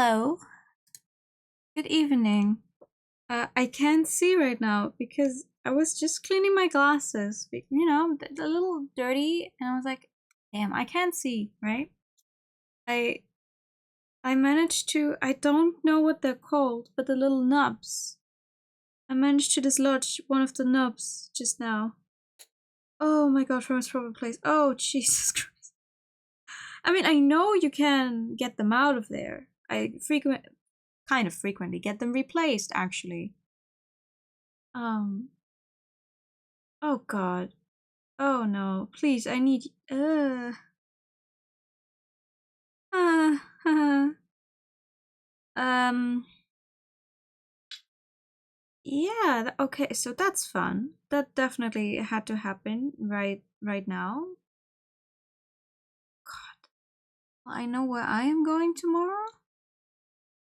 Hello. Good evening. I can't see right now because I was just cleaning my glasses. You know, they're a little dirty, and I was like, damn, I can't see, right? I managed to, I don't know what they're called, but the little nubs. I managed to dislodge one of the nubs just now. Oh my god, from its proper place. Oh, Jesus Christ. I mean, I know you can get them out of there. I kind of frequently get them replaced, actually. Oh god. Oh no, please, I need, yeah, okay, so that's fun. That definitely had to happen right now. God. Well, I know where I am going tomorrow.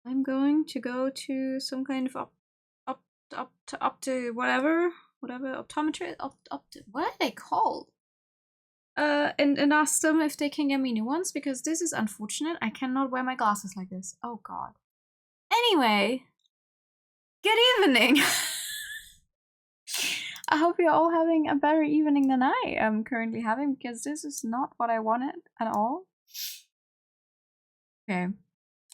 I'm going to go to some kind of up to whatever optometrist, what are they called? And ask them if they can get me new ones, because this is unfortunate. I cannot wear my glasses like this. Oh god. Anyway, good evening. I hope you're all having a better evening than I am currently having, because this is not what I wanted at all.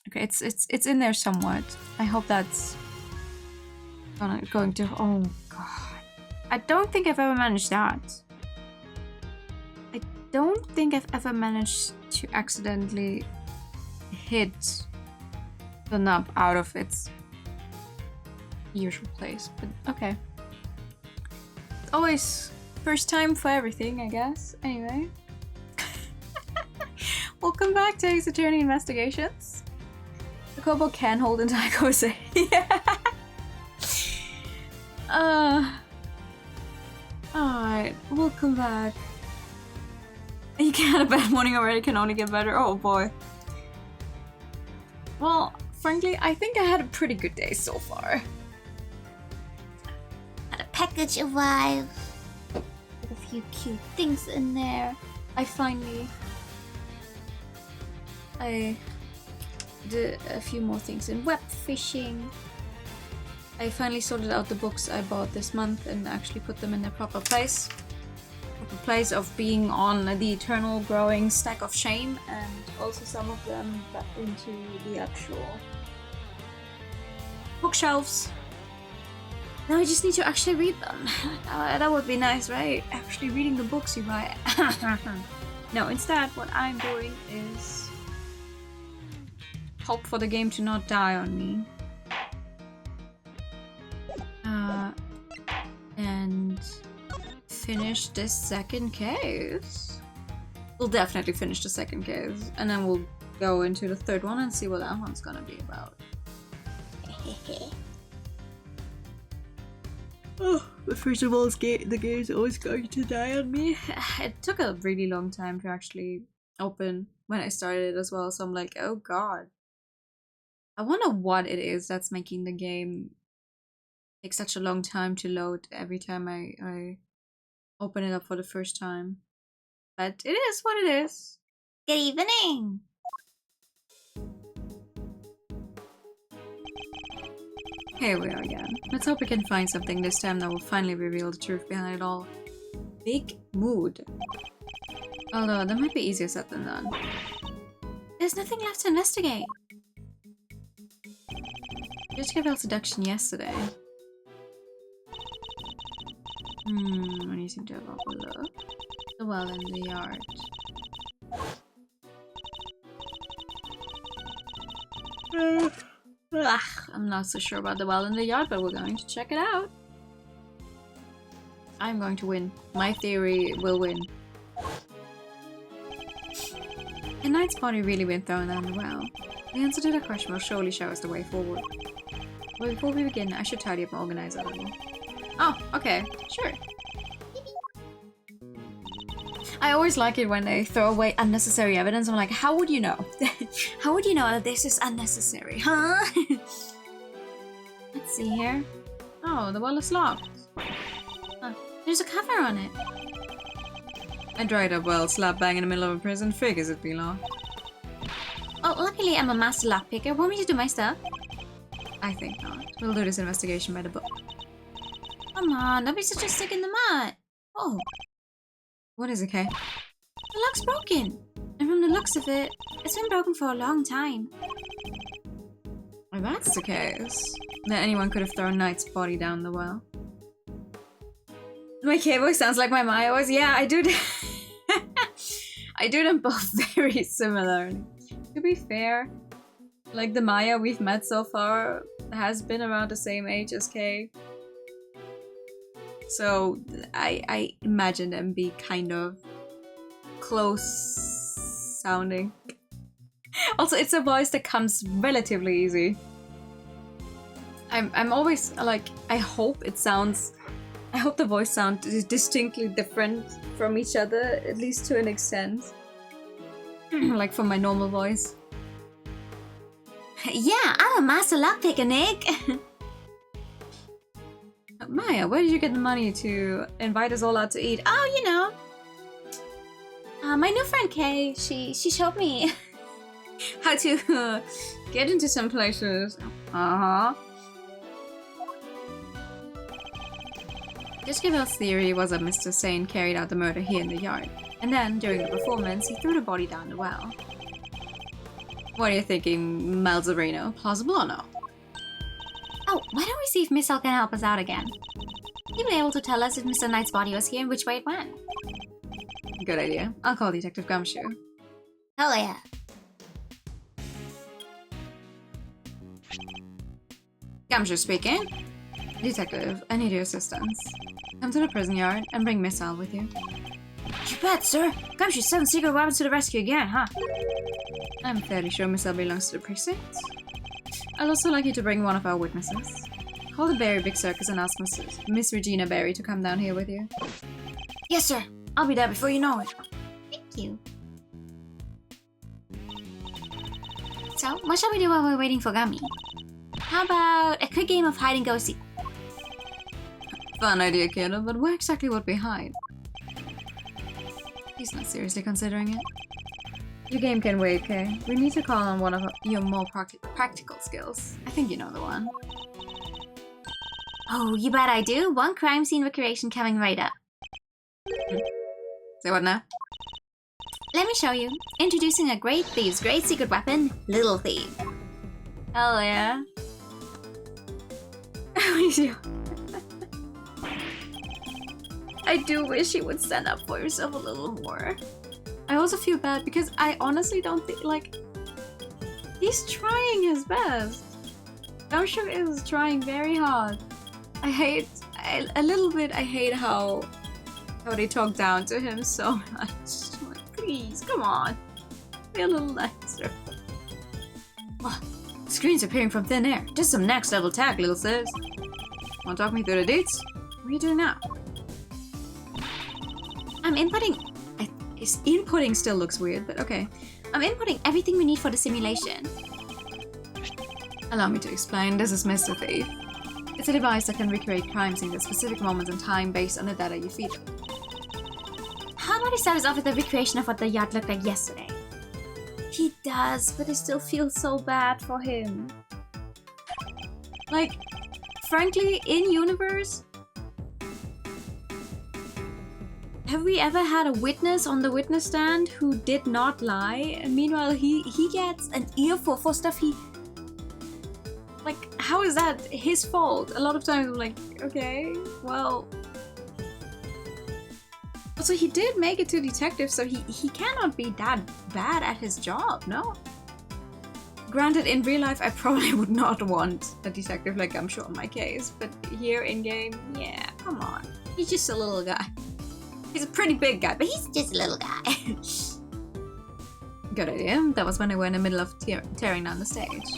Okay, it's in there somewhat. I hope that's going to. Oh god, I don't think I've ever managed that. I don't think I've ever managed to accidentally hit the nub out of its usual place, but okay. It's always first time for everything, I guess. Anyway. Welcome back to Ace Attorney Investigations. The Kobo can hold into Ikose. Alright, welcome back. You can't have a bad morning already, can only get better. Oh boy. Well, frankly, I think I had a pretty good day so far. Had a package arrive with a few cute things in there. I did a few more things in web fishing. I finally sorted out the books I bought this month and actually put them in their proper place. Proper place of being on the eternal growing stack of shame, and also some of them back into the actual bookshelves. Now I just need to actually read them. That would be nice, right? Actually reading the books you buy. No, instead what I'm doing is hope for the game to not die on me. And finish this second case. We'll definitely finish the second case, and then we'll go into the third one and see what that one's gonna be about. Oh, but first of all, the game's always going to die on me. It took a really long time to actually open when I started as well, so I'm like, oh god. I wonder what it is that's making the game take such a long time to load every time I open it up for the first time. But it is what it is. Good evening! Here we are again. Let's hope we can find something this time that will finally reveal the truth behind it all. Big mood. Although, that might be easier said than done. There's nothing left to investigate. Just gave out seduction yesterday. When you seem to have overlooked the well in the yard. I'm not so sure about the well in the yard, but we're going to check it out. I'm going to win. My theory will win. Can Knight's body really been thrown down the well? The answer to the question will surely show us the way forward. But before we begin, I should tidy up and organize a little. Oh, okay, sure. I always like it when they throw away unnecessary evidence. I'm like, how would you know? How would you know that this is unnecessary, huh? Let's see here. Oh, the well is locked. Huh. There's a cover on it. A dried up well slap bang in the middle of a prison figures it'd be locked. Oh, look technically I'm a master lockpicker. Want me to do my stuff? I think not. We'll do this investigation by the book. Come on, don't be such a stick in the mud. Oh. What is it, Kay? The lock's broken. And from the looks of it, it's been broken for a long time. If that's the case, then anyone could have thrown Knight's body down the well. My K voice sounds like my Maya voice. Yeah, I do. I do them both very similarly. To be fair, like the Maya we've met so far has been around the same age as Kay. So I imagine them be kind of close sounding. Also, it's a voice that comes relatively easy. I'm always like, I hope the voice sounds distinctly different from each other, at least to an extent. Like from my normal voice. Yeah, I'm a master lockpicker, Nick. Maya, where did you get the money to invite us all out to eat? Oh, you know. My new friend Kay, she showed me how to get into some places. Discovel's theory was that Mr. Sane carried out the murder here in the yard, and then, during the performance, he threw the body down the well. What are you thinking, Malzarino? Plausible or no? Oh, why don't we see if Miss L can help us out again? He'll be able to tell us if Mr. Knight's body was here and which way it went. Good idea. I'll call Detective Gumshoe. Hell yeah. Gumshoe speaking. Detective, I need your assistance. Come to the prison yard and bring Miss L with you. You bet, sir. Gumshoe sent secret weapons to the rescue again, huh? I'm fairly sure Miss L belongs to the precinct. I'd also like you to bring one of our witnesses. Call the Berry Big Circus and ask Miss Regina Berry to come down here with you. Yes, sir. I'll be there before you know it. Thank you. So, what shall we do while we're waiting for Gummy? How about a quick game of hide and go seek? Fun idea, kiddo, but where exactly would we hide? He's not seriously considering it. Your game can wait, Kay. We need to call on one of your more practical skills. I think you know the one. Oh, you bet I do. One crime scene recreation coming right up. Say what now? Let me show you. Introducing a great thief's great secret weapon, Little Thief. Hell yeah. I do wish he would stand up for himself a little more. I also feel bad because I honestly don't think, like, he's trying his best. Gumshoe is trying very hard. I hate how they talk down to him so much. Like, please, come on. Be a little nicer. What? Screens appearing from thin air. Just some next level tech, little sis. Wanna talk me through the dates? What are you doing now? I'm inputting... Inputting still looks weird, but okay. I'm inputting everything we need for the simulation. Allow me to explain. This is Mr. Thief. It's a device that can recreate crime scenes at specific moments in time based on the data you feed it. How about he starts off with a recreation of what the yacht looked like yesterday? He does, but I still feel so bad for him. Like, frankly, in universe, have we ever had a witness on the witness stand who did not lie? And meanwhile, he gets an earful for stuff he... Like, how is that his fault? A lot of times I'm like, okay, well... Also, he did make it to detective, so he cannot be that bad at his job, no? Granted, in real life, I probably would not want a detective like Gumshoe on my case, but here in-game, yeah, come on. He's just a little guy. He's a pretty big guy, but he's just a little guy. Good idea. That was when they were in the middle of tearing down the stage.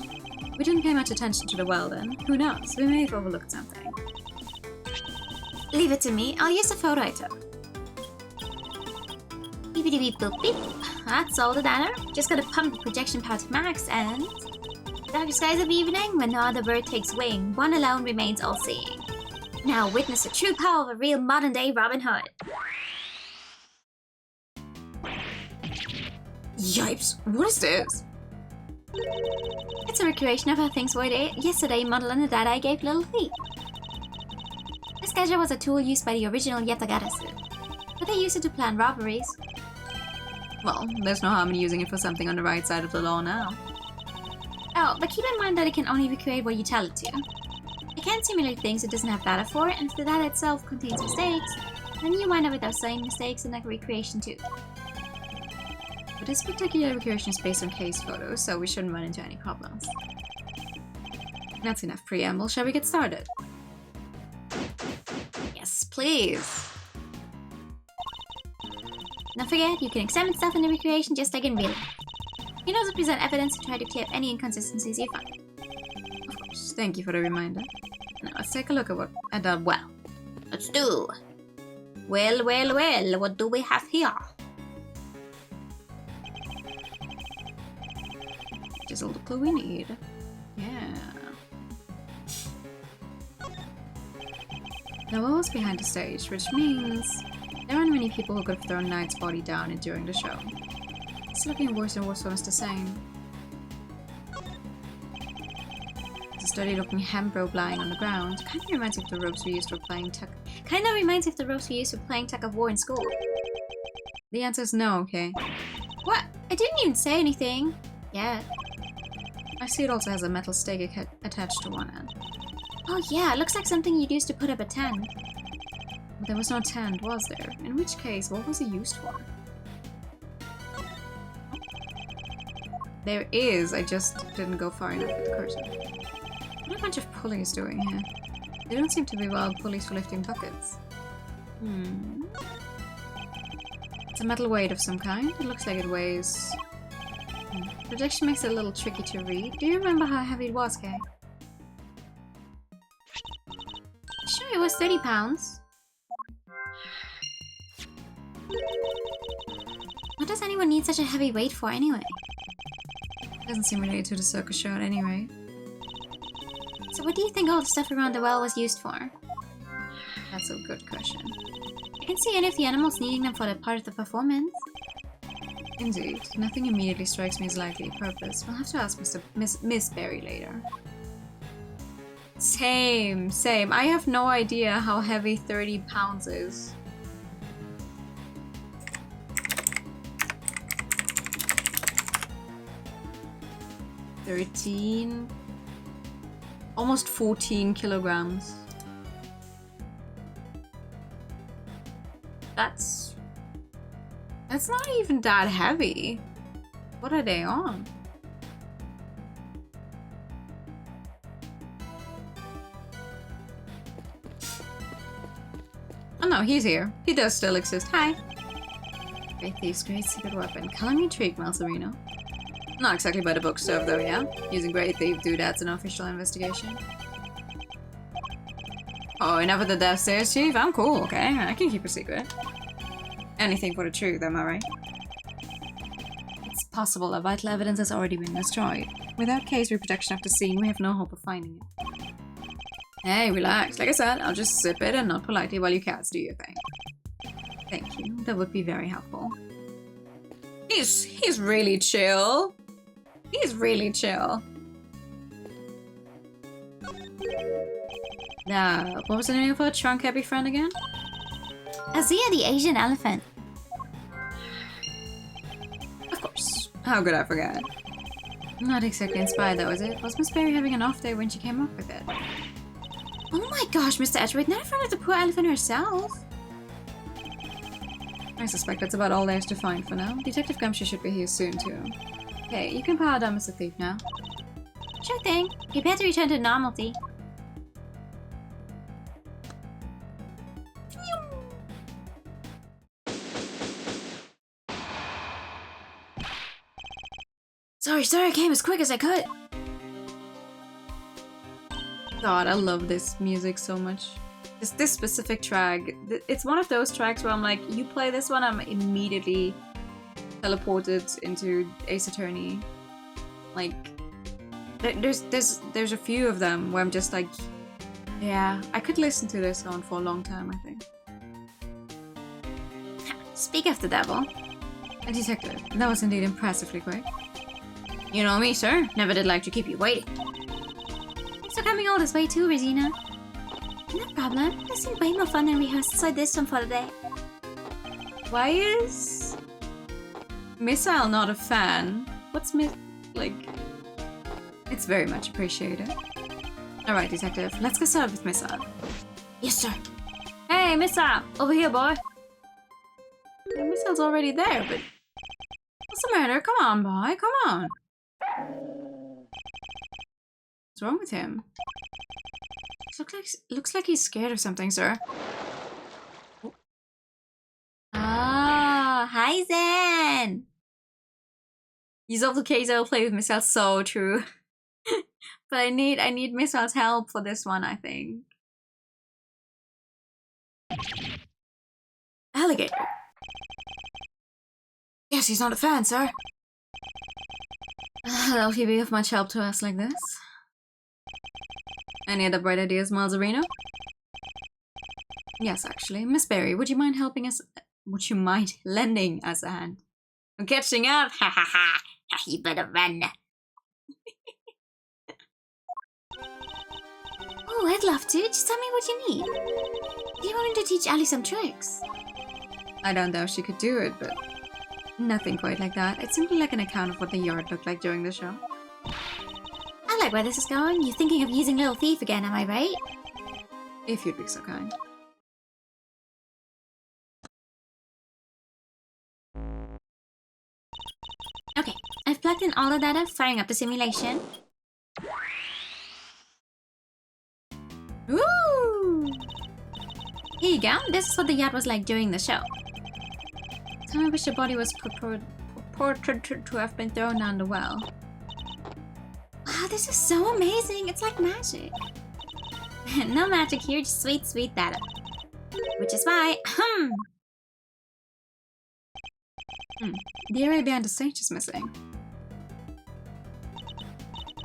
We didn't pay much attention to the well then. Who knows? We may have overlooked something. Leave it to me. I'll use the photo I took. Beepity beep boop beep. That's all the data. Just gotta pump the projection power to max and... Dark skies of evening, when no other bird takes wing, one alone remains all-seeing. Now witness the true power of a real modern-day Robin Hood. Yipes, what is this? It's a recreation of how things were yesterday, modeled on the data I gave Little Thief. The schedule was a tool used by the original Yatagarasu, but they used it to plan robberies. Well, there's no harm in using it for something on the right side of the law now. Oh, but keep in mind that it can only recreate what you tell it to. It can't simulate things it doesn't have data for, and if the data itself contains mistakes, then you wind up with those same mistakes in the recreation too. But this particular recreation is based on case photos, so we shouldn't run into any problems. That's enough preamble, shall we get started? Yes, please! Don't forget, you can examine stuff in the recreation just like in real life. You can also present evidence to try to clear up any inconsistencies you find. Of course, thank you for the reminder. Now let's take a look at what well. Let's do! Well, what do we have here? Just all the clue we need. Yeah. The wall was behind the stage, which means there aren't many people who could have thrown Knight's body down during the show. It's looking worse and worse almost the same. There's a sturdy looking hemp rope lying on the ground. Kind of reminds me of the ropes we used for playing tug of war in school. The answer is no, okay? What? I didn't even say anything. Yeah. I see it also has a metal stake attached to one end. Oh yeah, it looks like something you'd use to put up a tent. But there was no tent, was there? In which case, what was it used for? There is, I just didn't go far enough with the cursor. What are a bunch of pulleys doing here? They don't seem to be wild pulleys for lifting buckets. It's a metal weight of some kind. It looks like it weighs... Projection makes it a little tricky to read. Do you remember how heavy it was, Kay? Sure, it was 30 pounds. What does anyone need such a heavy weight for anyway? Doesn't seem related to the circus show at any rate. So what do you think all the stuff around the well was used for? That's a good question. I can't see any of the animals needing them for the part of the performance. Indeed. Nothing immediately strikes me as likely purpose. We'll have to ask Miss Berry later. Same. I have no idea how heavy 30 pounds is. Almost 14 kilograms. That's not even that heavy. What are they on? Oh no, he's here. He does still exist. Hi. Great Thief's great secret weapon. Color me intrigued, Malserino. Not exactly by the book stuff though, yeah? Using Great Thief doodads in an official investigation. Oh, enough of the downstairs, Chief? I'm cool, okay? I can keep a secret. Anything for the truth, am I right? It's possible that vital evidence has already been destroyed. Without case reproduction of the scene, we have no hope of finding it. Hey, relax. Like I said, I'll just sip it and nod politely while you cats do your thing. Thank you. That would be very helpful. He's really chill. He's really chill. What was the name of her trunk happy friend again? Azia the Asian elephant. Of course. How could I forget? Not exactly inspired though, is it? Was Miss Berry having an off day when she came up with it? Oh my gosh, Mr. Edgeworth, not in front of the poor elephant herself. I suspect that's about all there's to find for now. Detective Gumshoe should be here soon too. Okay, you can power down Mr. Thief now. Sure thing. You better return to normality. Sorry, I came as quick as I could. God, I love this music so much. This specific track, it's one of those tracks where I'm like, you play this one, I'm immediately teleported into Ace Attorney. Like, there's a few of them where I'm just like, yeah, I could listen to this song for a long time, I think. Speak of the devil. A detective. That was indeed impressively quick. You know me, sir. Never did like to keep you waiting. Thanks for coming all this way too, Regina. No problem. This seemed way more fun than rehearsed, so I did some for the day. Why is Missile not a fan? What's like? It's very much appreciated. Alright, detective. Let's get started with Missile. Yes, sir. Hey, Missile! Over here, boy! Yeah, Missile's already there, but... What's the matter? Come on, boy. Come on. What's wrong with him? Looks like he's scared of something, sir. Oh, hi, Zen! You solved the case, I'll play with Missile. So true. But I need Missile's help for this one, I think. Alligator. Yes, he's not a fan, sir. That'll be of much help to us like this. Any other bright ideas, Malzarino? Yes, actually. Miss Berry, would you mind helping us? Would you mind lending us a hand? I'm catching up! Ha ha ha! You better run. Oh, I'd love to. Just tell me what you need. Do you want me to teach Ali some tricks? I don't know if she could do it, but nothing quite like that. It's simply like an account of what the yard looked like during the show. I like where this is going. You're thinking of using Little Thief again, am I right? If you'd be so kind. Okay, I've plugged in all the data, firing up the simulation. Woo! Here you go. This is what the yacht was like during the show. I wish the body was purported to have been thrown down the well. Wow, this is so amazing. It's like magic. No magic here, just sweet, sweet data. Which is why, The area behind the stage is missing.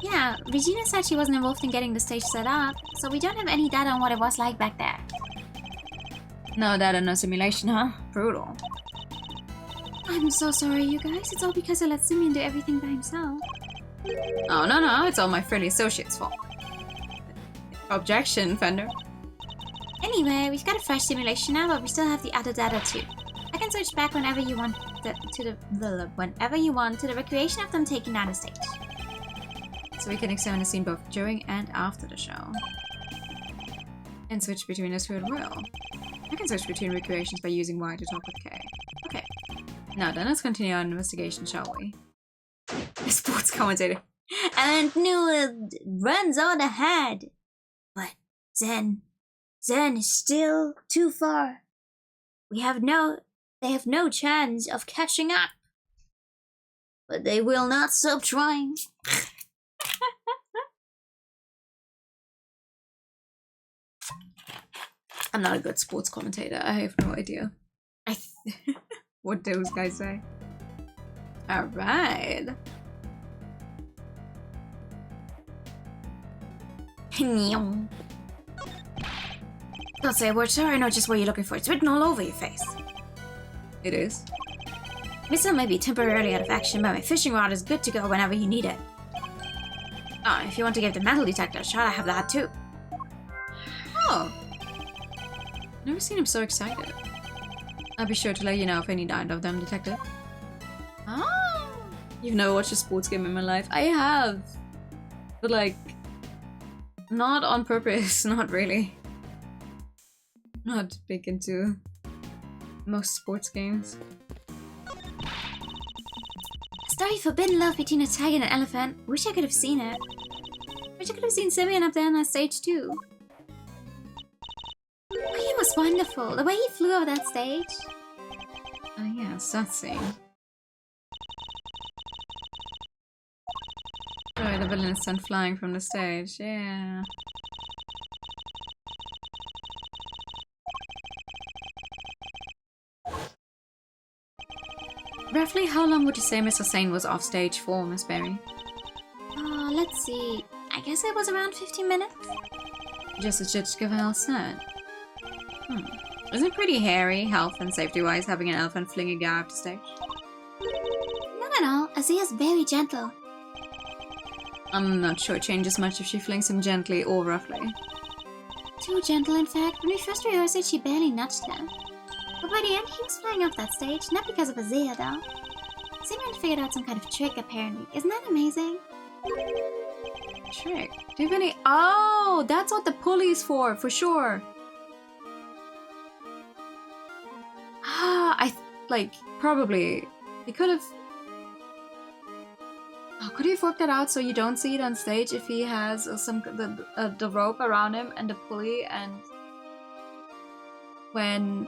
Yeah, Regina said she wasn't involved in getting the stage set up, so we don't have any data on what it was like back there. No data, no simulation, huh? Brutal. I'm so sorry, you guys. It's all because I let Simeon do everything by himself. Oh, no, it's all my friendly associate's fault. Objection, Fender. Anyway, we've got a fresh simulation now, but we still have the other data too. I can switch back whenever you want to the recreation of them taking down the stage. So we can examine the scene both during and after the show. And switch between us who at will. I can switch between recreations by using Y to talk with K. Okay. Now then, let's continue our investigation, shall we? The sports commentator. And Newland runs on ahead. But Zen is still too far. They have no chance of catching up. But they will not stop trying. I'm not a good sports commentator. I have no idea. What those guys say. Alright. Don't say a word, sir. I know just what you're looking for. It's written all over your face. It is. Missile may be temporarily out of action, but my fishing rod is good to go whenever you need it. Oh, if you want to give the metal detector a shot, I have that too. Oh. Never seen him so excited. I'll be sure to let you know if I need either of them, detective. Oh. You've never watched a sports game in my life. I have. But like, not on purpose, not really. Not big into most sports games. Story Forbidden Love between a tiger and an elephant. Wish I could have seen it. Wish I could have seen Simeon up there on that stage too. Oh, he was wonderful. The way he flew over that stage. Oh yes, that scene. Sorry, the villain is sent flying from the stage. Yeah. Roughly how long would you say Mr. Sane was off stage for, Miss Berry? Let's see. I guess it was around 15 minutes. Just as Judge Gavel said. Isn't it pretty hairy, health and safety-wise, having an elephant fling a guy off the stage? Not at all. Azia's very gentle. I'm not sure it changes much if she flings him gently or roughly. Too gentle, in fact. When we first rehearsed it, she barely nudged him. But by the end, he was flying off that stage, not because of Azea, though. Simon figured out some kind of trick, apparently. Isn't that amazing? Trick? Do you have any— Oh, that's what the pulley's for sure. Ah, probably. They could have... Oh, could he have worked that out so you don't see it on stage if he has the rope around him and the pulley, and when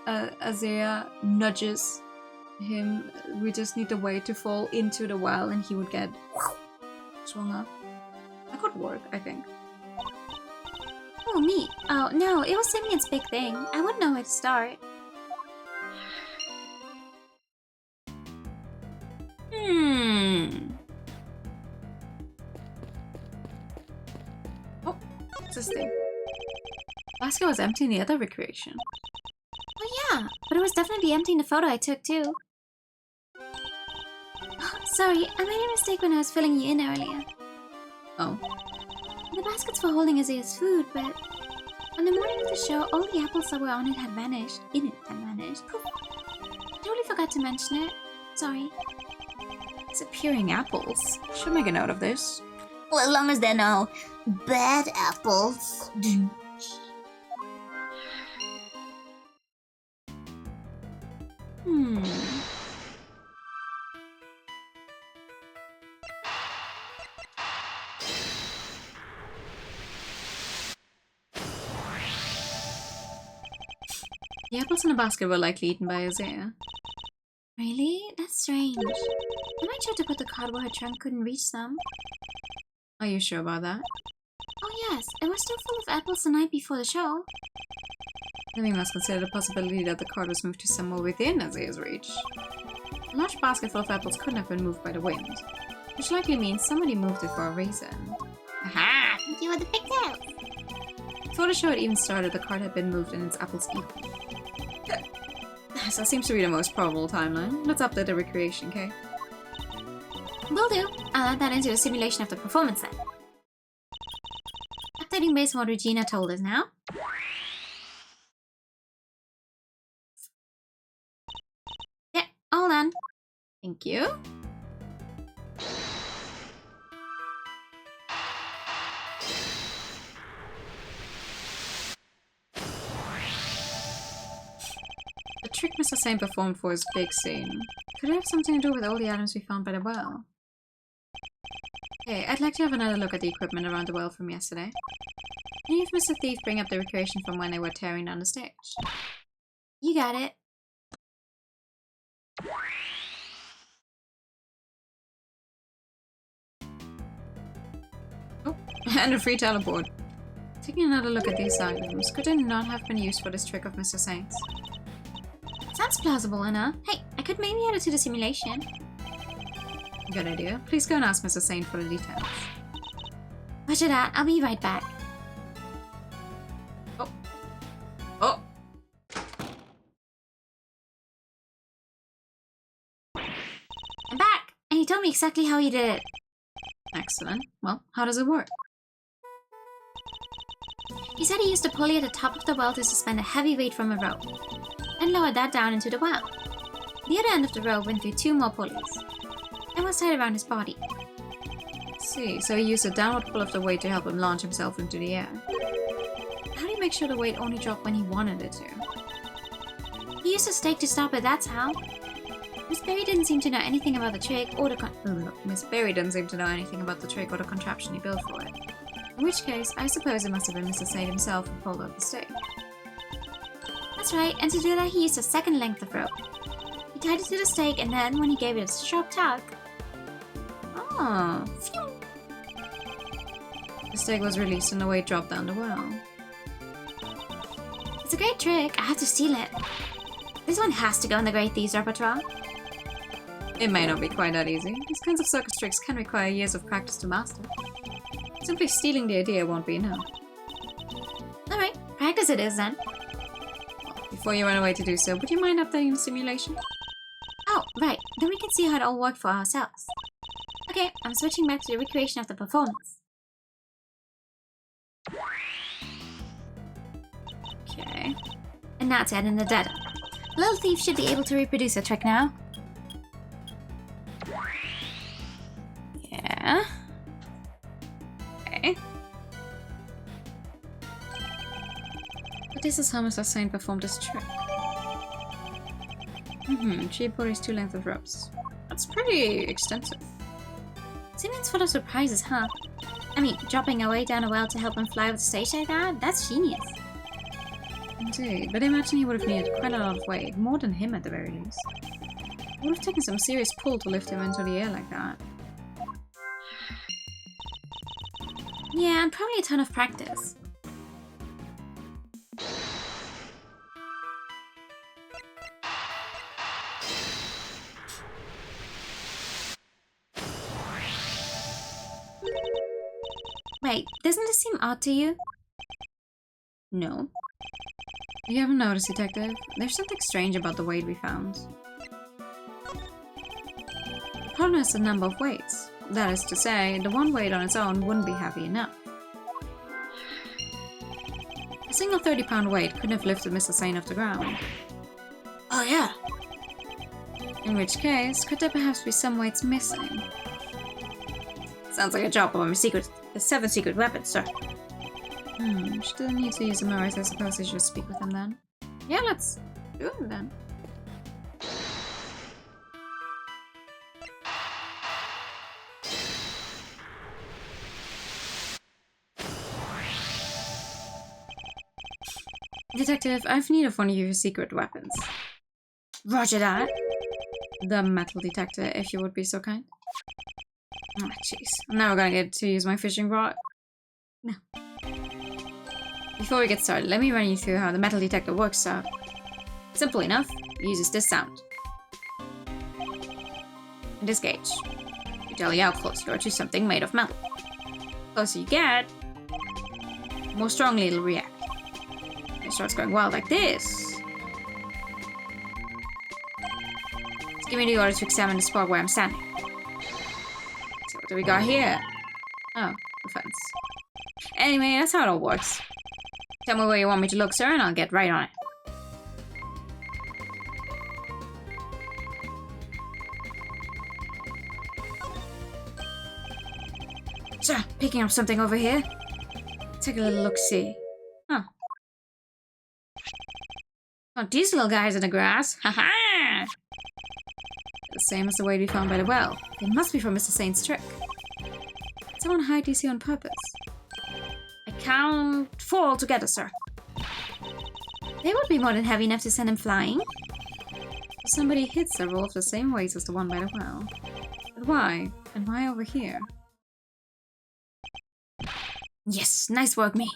Azea nudges him, we just need the weight to fall into the well and he would get swung up. That could work, I think. Oh, me. Oh, no, it was Simeon's big thing. I wouldn't know where to start. Oh, what's this thing? Basket was empty in the other recreation. Oh yeah, but it was definitely empty in the photo I took too. Oh, sorry, I made a mistake when I was filling you in earlier. Oh. The basket's for holding Azea's food, but on the morning of the show, all the apples that were on it had vanished. Poof. Totally forgot to mention it. Sorry. Disappearing apples. Should make a note of this. Well, as long as they're no bad apples. The apples in the basket were likely eaten by Azea. Really? That's strange. I might try to put the card where her trunk couldn't reach them. Are you sure about that? Oh yes, it was still full of apples the night before the show. Then we must consider the possibility that the card was moved to somewhere within Azea's reach. A large basket full of apples couldn't have been moved by the wind, which likely means somebody moved it for a reason. Aha! You were the pigtails! Before the show had even started, the card had been moved and its apples eaten. That seems to be the most probable timeline. Let's update the recreation, okay? Will do. I'll add that into the simulation of the performance then. Updating based on what Regina told us now. Yeah, all done. Thank you. The trick Mr. Saint performed for his big scene. Could it have something to do with all the items we found by the well? Okay, I'd like to have another look at the equipment around the well from yesterday. Can you have Mr. Thief bring up the recreation from when they were tearing down the stage? You got it. Oh, and a free teleport. Taking another look at these items, could they not have been used for this trick of Mr. Saint's? Sounds plausible, Anna. Hey, I could maybe add it to the simulation. Good idea. Please go and ask Mr. Saint for the details. Roger that. I'll be right back. Oh. Oh! I'm back! And he told me exactly how he did it. Excellent. Well, how does it work? He said he used a pulley at the top of the well to suspend a heavy weight from a rope, and lowered that down into the well. The other end of the rope went through 2 more pulleys, and was tied around his body. See, so he used a downward pull of the weight to help him launch himself into the air. How do you make sure the weight only dropped when he wanted it to? He used a stake to stop it, that's how. Miss Berry didn't seem to know anything about the trick or the Miss Berry didn't seem to know anything about the trick or the contraption he built for it. In which case, I suppose it must have been Mr. Saint himself who pulled out the stake. That's right, and to do that he used a second length of rope. He tied it to the stake, and then, when he gave it a sharp tug... Ah. The stake was released and the weight dropped down the well. It's a great trick, I have to steal it. This one has to go in the Great Thieves repertoire. It may not be quite that easy. These kinds of circus tricks can require years of practice to master. Simply stealing the idea won't be enough. Alright, practice it is then. Before you run away to do so, would you mind updating the simulation? Oh, right. Then we can see how it all worked for ourselves. Okay, Okay, I'm switching back to the recreation of the performance. Okay. And now to add in the data. Little Thief should be able to reproduce a trick now. Yeah. Okay. But this is how Mr. Saint performed this trick. She bodies 2 lengths of ropes. That's pretty extensive. Simeon's full of surprises, huh? I mean, dropping away down a well to help him fly with a stage like that? That's genius. Indeed, but I imagine he would have needed quite a lot of weight, more than him at the very least. It would have taken some serious pull to lift him into the air like that. Yeah, and probably a ton of practice. Wait, doesn't this seem odd to you? No. You haven't noticed, Detective? There's something strange about the weight we found. The problem is the number of weights. That is to say, the one weight on its own wouldn't be heavy enough. A single 30-pound weight couldn't have lifted Mr. Saint off the ground. Oh yeah. In which case, could there perhaps be some weights missing? Sounds like a job of a 7 secret weapons, sir. She doesn't need to use the mirrors, I suppose I should speak with him then. Yeah, let's do it then. Detective, I've need of one of your secret weapons. Roger that. The metal detector, if you would be so kind. Oh, jeez. I'm never gonna get to use my fishing rod. No. Before we get started, let me run you through how the metal detector works, sir. Simple enough, it uses this sound. And this gauge. You tell you how close you are to something made of metal. The closer you get, the more strongly it'll react. It starts going wild like this. It's giving me the order to examine the spot where I'm standing. So what do we got here? Oh, the fence. Anyway, that's how it all works. Tell me where you want me to look, sir, and I'll get right on it. Sir, picking up something over here. Take a little look-see. Huh. Oh, these little guys in the grass. Ha-ha! The same as the weight we found by the well. It must be from Mr. Saint's trick. Someone hide these here on purpose. I count 4 altogether, sir. They would be more than heavy enough to send him flying. Somebody hit several of the same weights as the one by the well. But why? And why over here? Yes, nice work, me.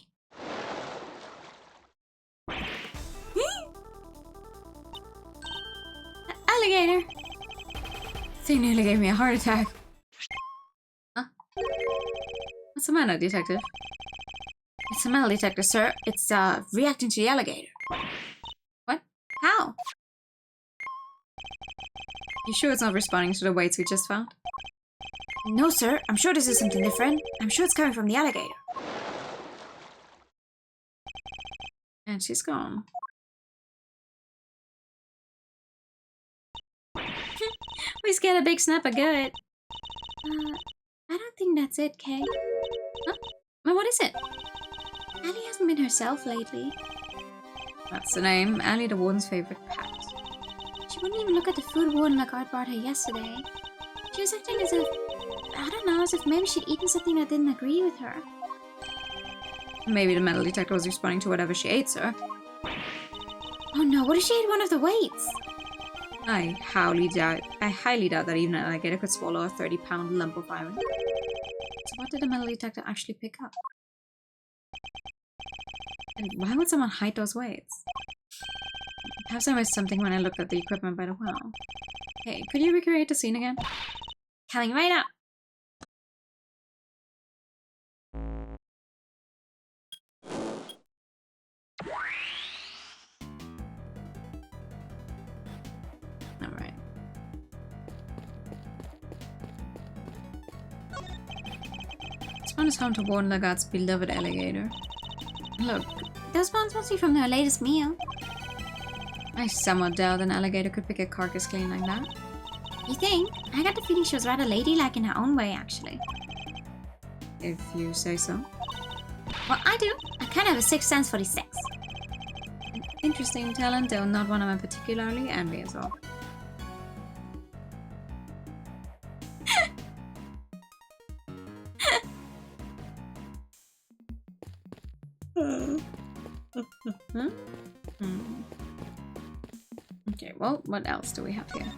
Alligator! They nearly gave me a heart attack. Huh? What's the matter, detective? It's a metal detector, sir. It's, reacting to the alligator. What? How? You sure it's not responding to the weights we just found? No, sir. I'm sure this is something different. I'm sure it's coming from the alligator. And she's gone. We just get a big snap of good. I don't think that's it, Kay. Huh? Well, what is it? Allie hasn't been herself lately. That's the name. Allie, the warden's favorite pet. She wouldn't even look at the food warden like I brought her yesterday. She was acting as if, I don't know, as if maybe she'd eaten something that didn't agree with her. Maybe the metal detector was responding to whatever she ate, sir. Oh no, what if she ate one of the weights? I highly doubt that even an alligator could swallow a 30-pound lump of iron. So what did the metal detector actually pick up? And why would someone hide those weights? Perhaps I missed something when I looked at the equipment by the well. Hey, could you recreate the scene again? Coming right up. Alright. This one is home to Warden Lagarde's beloved alligator. Look, Those bones must be from their latest meal. I somewhat doubt an alligator could pick a carcass clean like that. You think? I got the feeling she was rather ladylike in her own way, actually. If you say so. Well, I do. I kind of have a sixth sense for these things. An interesting talent, though not one I'm particularly envious of. Okay, well, what else do we have here?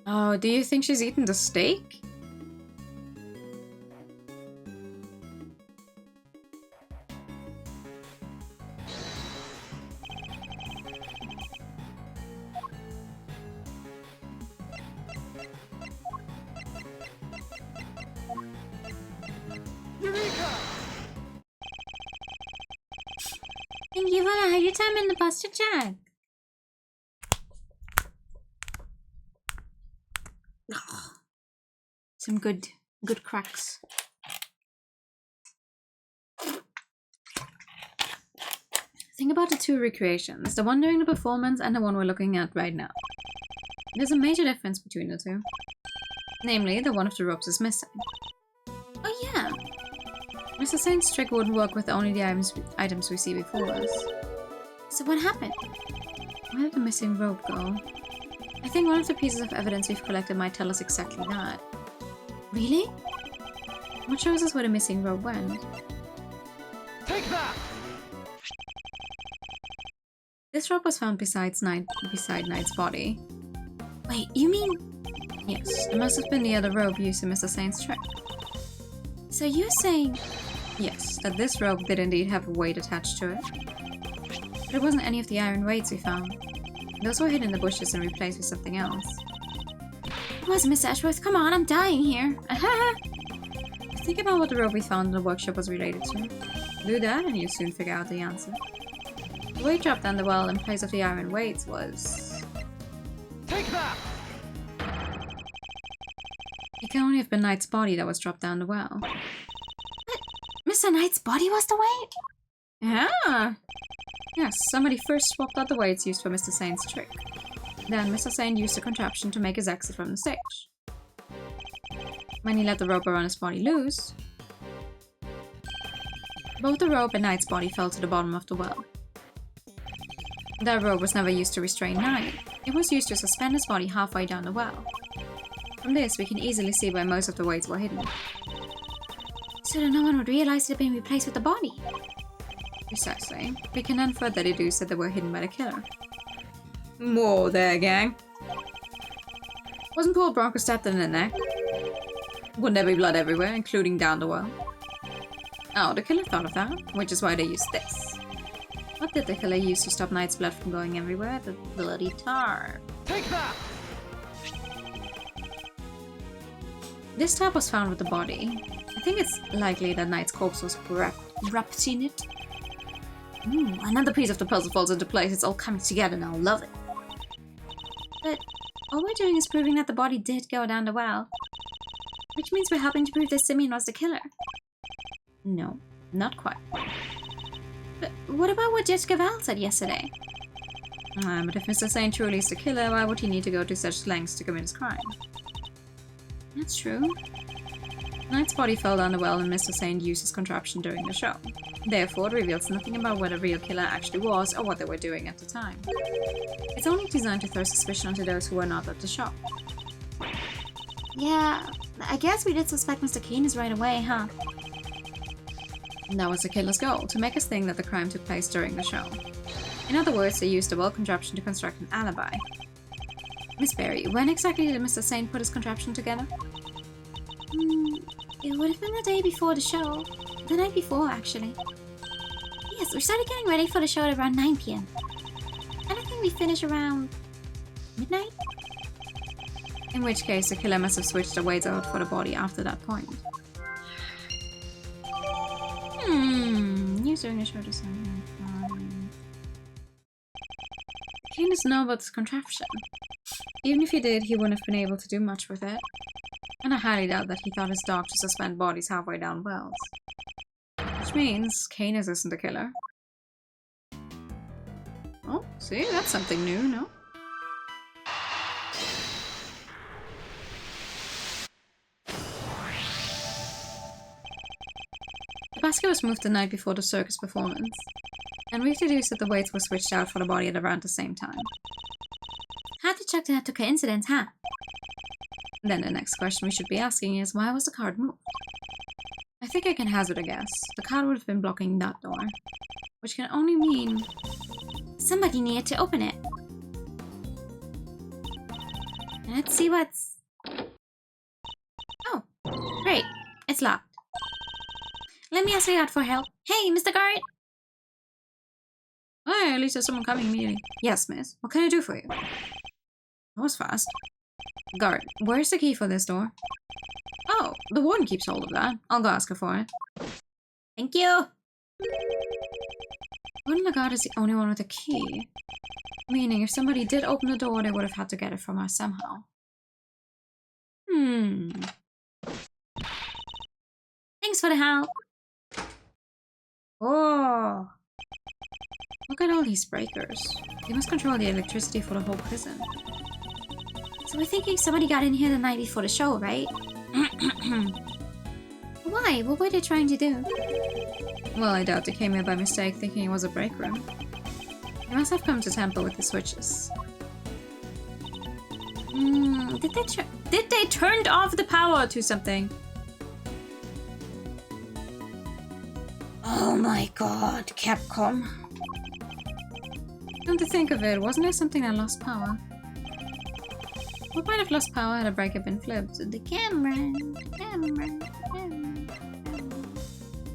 Oh, do you think she's eaten the steak? Thank you for the your time in the pasta jug. Some good cracks. Think about the two recreations, the one during the performance and the one we're looking at right now. There's a major difference between the two. Namely, the one of the ropes is missing. Oh yeah. Mr. Saint's trick wouldn't work with only the items we see before us. So what happened? Where did the missing rope go? I think one of the pieces of evidence we've collected might tell us exactly that. Really? What shows us where the missing rope went? Take that! This rope was found beside Knight's body. Wait, you mean... Yes, it must have been the other rope used in Mr. Saint's trick. So you're saying... Yes, that this rope did indeed have a weight attached to it. But it wasn't any of the iron weights we found. Those were hidden in the bushes and replaced with something else. It was Miss Edgeworth. Come on, I'm dying here. Think about what the rope we found in the workshop was related to. Do that and you'll soon figure out the answer. The weight dropped down the well in place of the iron weights was... Take that! It can only have been Knight's body that was dropped down the well. Mr. Knight's body was the weight? Yeah! Yes, somebody first swapped out the weights used for Mr. Saint's trick. Then Mr. Saint used the contraption to make his exit from the stage. When he let the rope around his body loose, both the rope and Knight's body fell to the bottom of the well. That rope was never used to restrain Knight. It was used to suspend his body halfway down the well. From this, we can easily see where most of the weights were hidden. So that no one would realize it had been replaced with the body. Precisely. We can then further deduce that they were hidden by the killer. Whoa there, gang. Wasn't Paul Bronco stabbed in the neck? Wouldn't there be blood everywhere, including down the well? Oh, the killer thought of that, which is why they used this. What did the killer use to stop Knight's blood from going everywhere? The bloody tar. Take that! This tab was found with the body. I think it's likely that Knight's corpse was wrapped in it. Another piece of the puzzle falls into place. It's all coming together now. Love it. But all we're doing is proving that the body did go down the well. Which means we're helping to prove that Simeon was the killer. No, not quite. But what about what Jessica Val said yesterday? But if Mr. Saint truly is the killer, why would he need to go to such lengths to commit his crime? That's true. Knight's body fell down the well and Mr. Saint used his contraption during the show. Therefore, it reveals nothing about what the real killer actually was or what they were doing at the time. It's only designed to throw suspicion onto those who were not at the show. Yeah, I guess we did suspect Mr. Keynes right away, huh? That was the killer's goal, to make us think that the crime took place during the show. In other words, they used the well contraption to construct an alibi. Miss Berry, when exactly did Mr. Saint put his contraption together? It would have been the day before the show. The night before, actually. Yes, we started getting ready for the show at around 9 p.m. And I think we finished around... midnight? In which case, the killer must have switched the weights out for the body after that point. Used during the show to sign. Kane doesn't know about this contraption. Even if he did, he wouldn't have been able to do much with it. And I highly doubt that he thought his dog to suspend bodies halfway down wells. Which means Canis isn't the killer. Oh, see, that's something new, no? The basket was moved the night before the circus performance, and we've deduced that the weights were switched out for the body at around the same time. Had to check that to coincidence, huh? Then the next question we should be asking is, why was the card moved? I think I can hazard a guess. The card would have been blocking that door, which can only mean somebody needed to open it. Let's see what's... Oh, great. It's locked. Let me ask you out for help. Hey, Mr. Guard! Hey, at least there's someone coming immediately. Yes, miss. What can I do for you? That was fast. Guard, where's the key for this door? Oh, the warden keeps hold of that. I'll go ask her for it. Thank you! Warden Lagarde is the only one with a key. Meaning, if somebody did open the door, they would have had to get it from us somehow. Thanks for the help. Oh! Look at all these breakers. They must control the electricity for the whole prison. So we're thinking somebody got in here the night before the show, right? Why? What were they trying to do? Well, I doubt they came here by mistake thinking it was a break room. They must have come to tamper with the switches. Did they turn off the power to something? Oh my god, Capcom. Come to think of it, wasn't there something that lost power? What might have lost power had a breaker been flipped? The camera.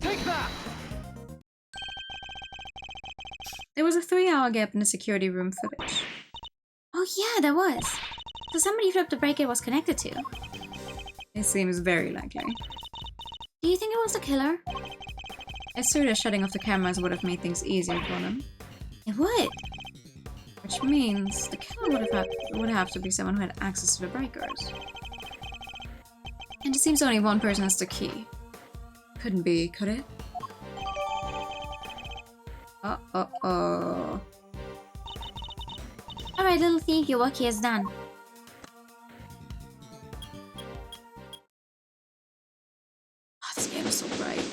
Take that! There was a 3-hour gap in the security room footage. Oh yeah, there was. So somebody flipped the breaker it was connected to. It seems very likely. Do you think it was the killer? I assume the shutting off the cameras would have made things easier for them. It would. Which means the killer would have to be someone who had access to the breakers. And it seems only one person has the key. Couldn't be, could it? Uh-oh. Alright, little thief, your work here is done. Oh, this game is so bright.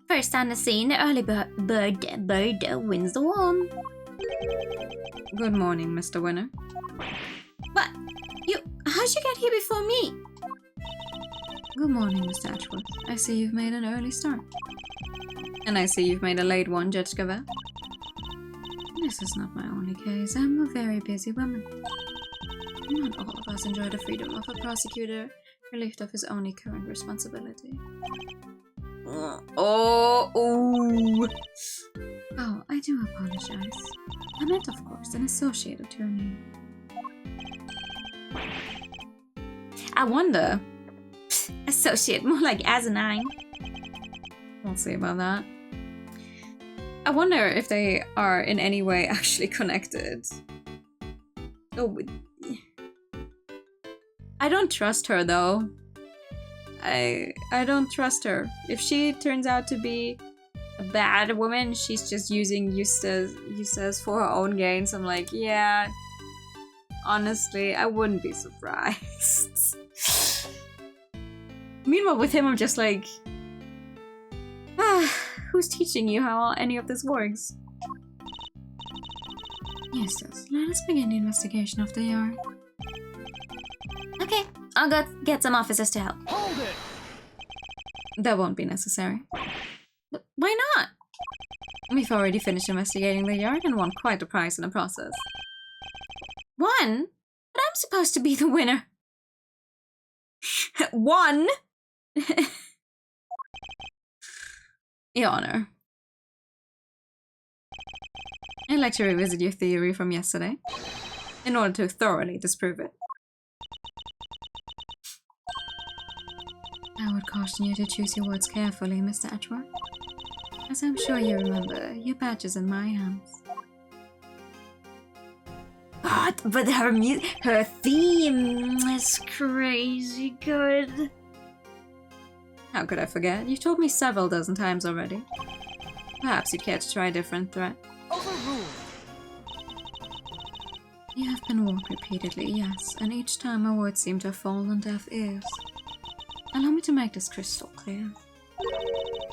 First on the scene, the early bird wins the worm. Good morning, Mr. Winner. What? How'd you get here before me? Good morning, Mr. Edgeworth. I see you've made an early start. And I see you've made a late one, Judge Gavette. This is not my only case. I'm a very busy woman. Not all of us enjoy the freedom of a prosecutor relieved of his only current responsibility. Oh, I do apologize. I meant, of course, an associate attorney. I wonder. Associate, more like asinine. We'll see about that. I wonder if they are in any way actually connected. Oh, I don't trust her though. I don't trust her. If she turns out to be a bad woman, she's just using Eustace for her own gains. I'm like, yeah. Honestly, I wouldn't be surprised. Meanwhile, with him, I'm just like, who's teaching you how any of this works? Eustace, let us begin the investigation of the yard. Okay, I'll go get some officers to help. Hold it! That won't be necessary. But why not? We've already finished investigating the yard and won quite a prize in the process. Won? But I'm supposed to be the winner. Won? Your Honor. I'd like to revisit your theory from yesterday, in order to thoroughly disprove it. I would caution you to choose your words carefully, Mr. Edgeworth. As I'm sure you remember, your badge is in my hands. But her theme is crazy good. How could I forget? You've told me several dozen times already. Perhaps you'd care to try a different threat. Overruled. You have been warned repeatedly, yes, and each time my words seem to have fallen on deaf ears. Allow me to make this crystal clear.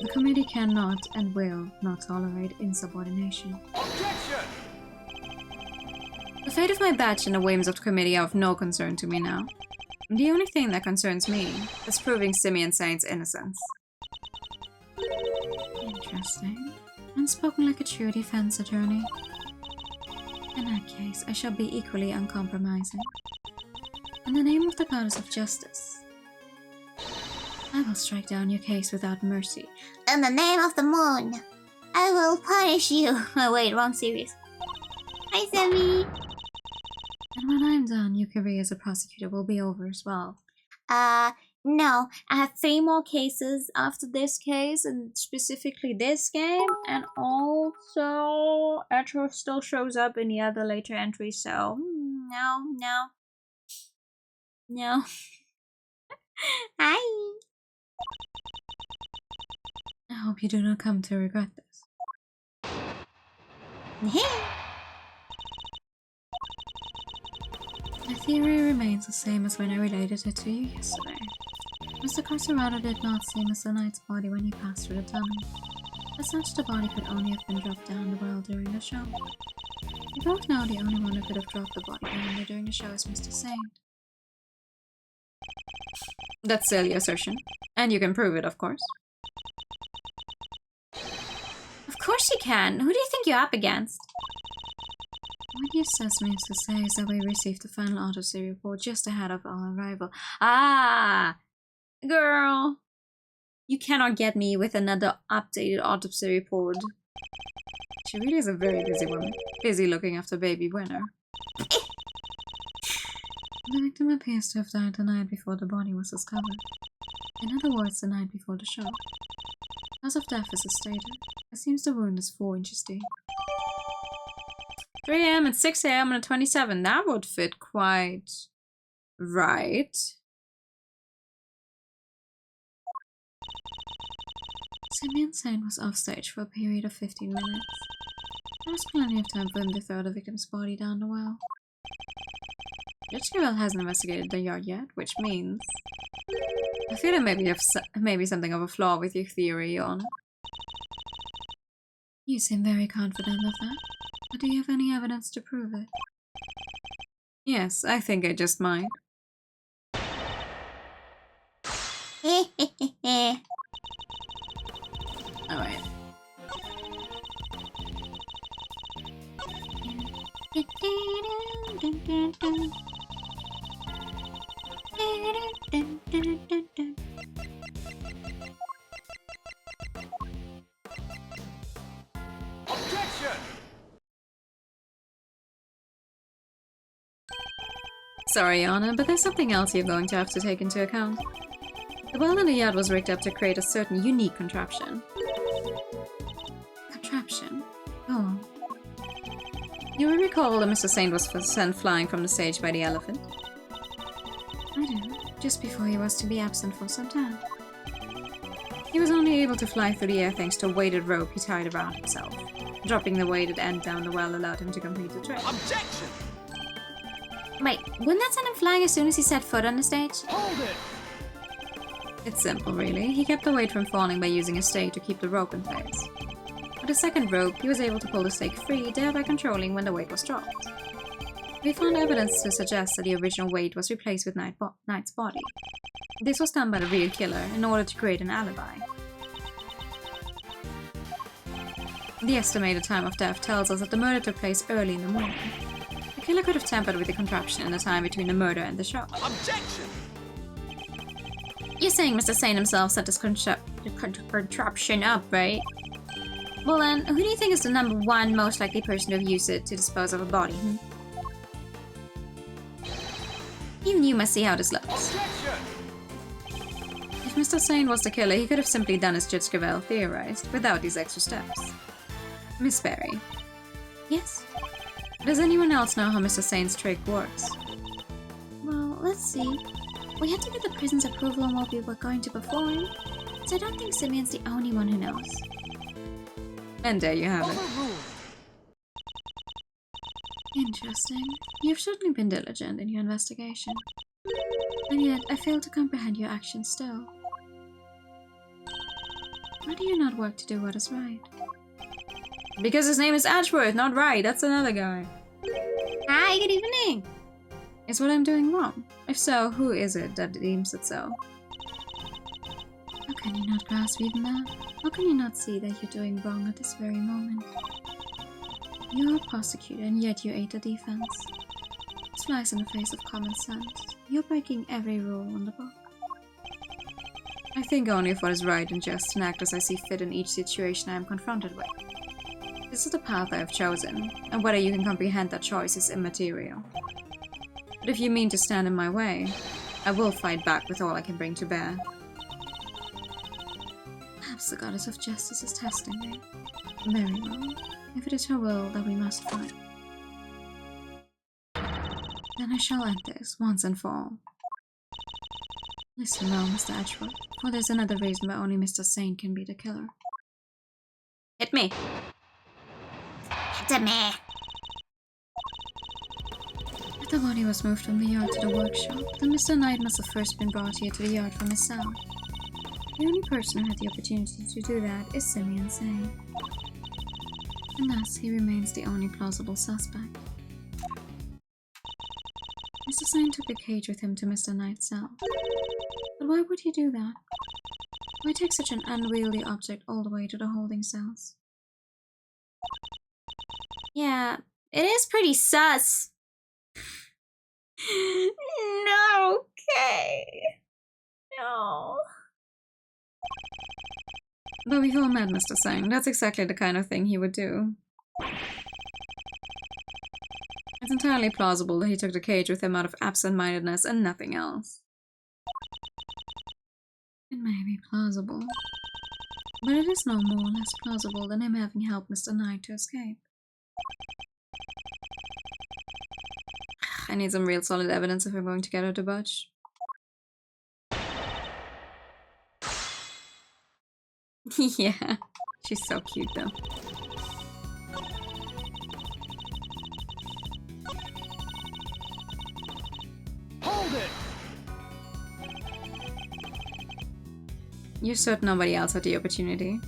The committee cannot and will not tolerate insubordination. Objection! The fate of my badge and the whims of the committee are of no concern to me now. The only thing that concerns me is proving Simeon Saint's innocence. Interesting. Unspoken like a true defense attorney. In that case, I shall be equally uncompromising. In the name of the goddess of justice, I will strike down your case without mercy. In the name of the moon, I will punish you. Oh wait, wrong series. Hi, Sammy. And when I'm done, your career as a prosecutor will be over as well. No. I have 3 more cases after this case, and specifically this game, and also Edgeworth still shows up in the other later entries, so no. Hi. I hope you do not come to regret this. My theory remains the same as when I related it to you yesterday. Mr. Carcerado did not see Mr. Knight's body when he passed through the tunnel. As such, the body could only have been dropped down the well during the show. We both know the only one who could have dropped the body down there during the show is Mr. Saint. That's silly assertion. And you can prove it, of course. Of course you can. Who do you think you're up against? What your says means to say is that we received the final autopsy report just ahead of our arrival. Ah! Girl! You cannot get me with another updated autopsy report. She really is a very busy woman. Busy looking after baby Winner. The victim appears to have died the night before the body was discovered. In other words, the night before the show. Cause of death is as stated. It seems the wound is 4 inches deep. 3 a.m. and 6 a.m. on the 27th. That would fit quite right. Simeon Saint was off stage for a period of 15 minutes. There was plenty of time for him to throw the victim's body down the well. Judge Carell hasn't investigated the yard yet, which means I feel there may be something of a flaw with your theory on. You seem very confident of that, but do you have any evidence to prove it? Yes, I think I just might. Alright. Objection! Sorry, Anna, but there's something else you're going to have to take into account. The well in the yard was rigged up to create a certain unique contraption. Contraption? Go on. You will recall that Mr. Saint was sent flying from the stage by the elephant? I do, just before he was to be absent for some time. He was only able to fly through the air thanks to a weighted rope he tied around himself. Dropping the weighted end down the well allowed him to complete the trick. Objection! Wait, wouldn't that send him flying as soon as he set foot on the stage? Hold it! It's simple, really. He kept the weight from falling by using a stake to keep the rope in place. With a second rope, he was able to pull the stake free, thereby controlling when the weight was dropped. We found evidence to suggest that the original weight was replaced with Knight's body. This was done by the real killer in order to create an alibi. The estimated time of death tells us that the murder took place early in the morning. The killer could have tampered with the contraption in the time between the murder and the show. Objection! You're saying Mr. Saint himself set this contraption up, right? Well then, who do you think is the number 1 most likely person to have used it to dispose of a body, Even you must see how this looks. Objection! It If Mr. Sane was the killer, he could have simply done as Judge Gravel theorized, without these extra steps. Miss Berry. Yes? Does anyone else know how Mr. Sane's trick works? Well, let's see. We had to get the prison's approval on what we were going to perform, so I don't think Simeon's the only one who knows. And there you have it. Overruled. Interesting. You've certainly been diligent in your investigation. And yet, I fail to comprehend your actions still. Why do you not work to do what is right? Because his name is Edgeworth, not Right. That's another guy. Hi, good evening! Is what I'm doing wrong? If so, who is it that deems it so? How can you not grasp even that? How can you not see that you're doing wrong at this very moment? You're a prosecutor, and yet you aid the defense. This flies in the face of common sense. You're breaking every rule on the book. I think only of what is right and just, and act as I see fit in each situation I am confronted with. This is the path I have chosen, and whether you can comprehend that choice is immaterial. But if you mean to stand in my way, I will fight back with all I can bring to bear. Perhaps the goddess of justice is testing me. Very well. If it is her will that we must fight, then I shall end this once and for all. Listen now, Mr. Edgeworth, for there's another reason why only Mr. Sane can be the killer. Hit me! To me! If the body was moved from the yard to the workshop, then Mr. Knight must have first been brought here to the yard from his cell. The only person who had the opportunity to do that is Simeon Sane. And thus, he remains the only plausible suspect. Mr. Sane took a cage with him to Mr. Knight's cell. But why would he do that? Why take such an unwieldy object all the way to the holding cells? Yeah, it is pretty sus. No, okay. No. But we've all met Mr. Sane. That's exactly the kind of thing he would do. It's entirely plausible that he took the cage with him out of absent-mindedness and nothing else. It may be plausible, but it is no more or less plausible than him having helped Mr. Knight to escape. I need some real solid evidence if I'm going to get her to budge. Yeah, she's so cute though. Hold it! You're certain nobody else had the opportunity.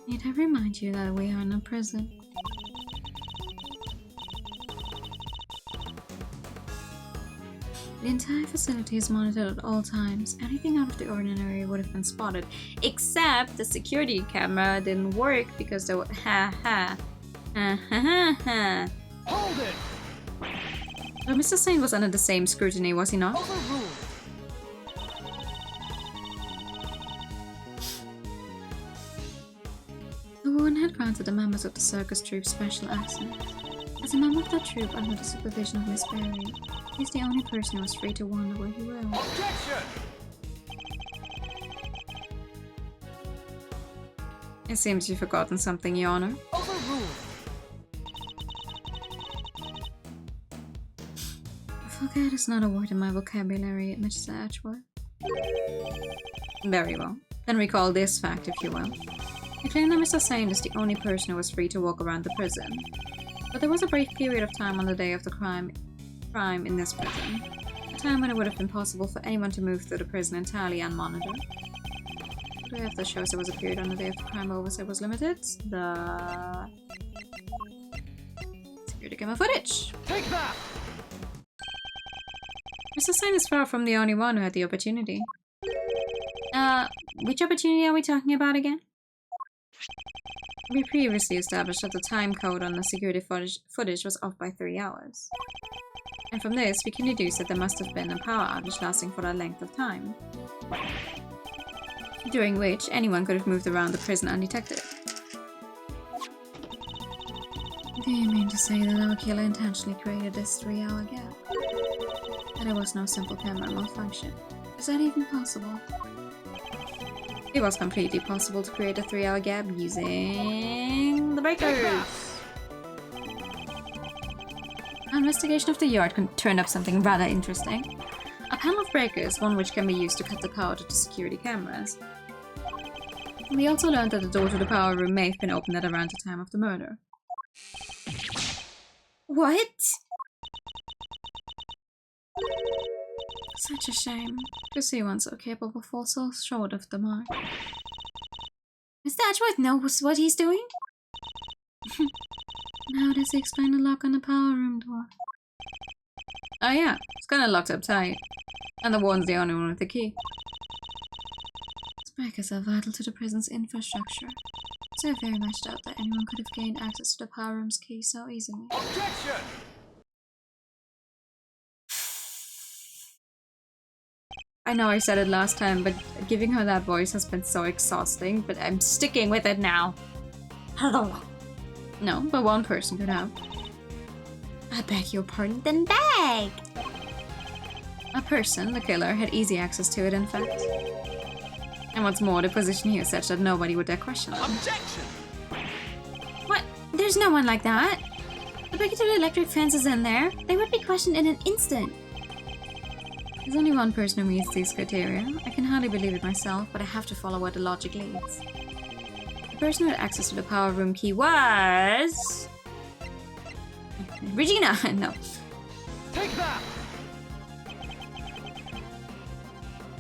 Need I remind you that we are in a prison? The entire facility is monitored at all times. Anything out of the ordinary would have been spotted. Except the security camera didn't work because there was ha. Hold it! But Mr. Sane was under the same scrutiny, was he not? Overruled. The warden had granted the members of the circus troupe special access. As a member of that troupe under the supervision of Miss Berry, he's the only person who was free to wander where he will. Objection! It seems you've forgotten something, Your Honor. Overruled. Forget is not a word in my vocabulary, Mr. Edgeworth. Very well. Then recall this fact, if you will. You claim that Mr. Sane is the only person who was free to walk around the prison. But there was a brief period of time on the day of the crime in this prison. A time when it would have been possible for anyone to move through the prison entirely unmonitored. Do we have that shows there was a period on the day of the crime where oversight was limited? The security camera footage! Take that! Mr. Sane is far from the only one who had the opportunity. Which opportunity are we talking about again? We previously established that the time code on the security footage was off by 3 hours. And from this, we can deduce that there must have been a power outage lasting for that length of time, during which anyone could have moved around the prison undetected. Do you mean to say that our killer intentionally created this 3-hour gap? That There was no simple camera malfunction. Is that even possible? It was completely possible to create a 3-hour gap using the breakers. Our investigation of the yard turned up something rather interesting. A panel of breakers, one which can be used to cut the power to the security cameras. We also learned that the door to the power room may have been opened at around the time of the murder. What? Such a shame. To see one so capable fall so short of the mark. Mr. Edgeworth knows what he's doing? How does he explain the lock on the power room door? Oh yeah, it's kinda locked up tight. And the warden's the only one with the key. These breakers are vital to the prison's infrastructure. So I very much doubt that anyone could have gained access to the power room's key so easily. Objection! I know I said it last time, but giving her that voice has been so exhausting, but I'm sticking with it now. Hello. No, but one person could have. I beg your pardon, then beg. A person, the killer, had easy access to it, in fact. And what's more, the position here is such that nobody would dare question them. Objection! What? There's no one like that. The breaker to the electric fence is in there. They would be questioned in an instant. There's only one person who meets these criteria. I can hardly believe it myself, but I have to follow where the logic leads. The person who had access to the power room key was... Regina! No. Take that!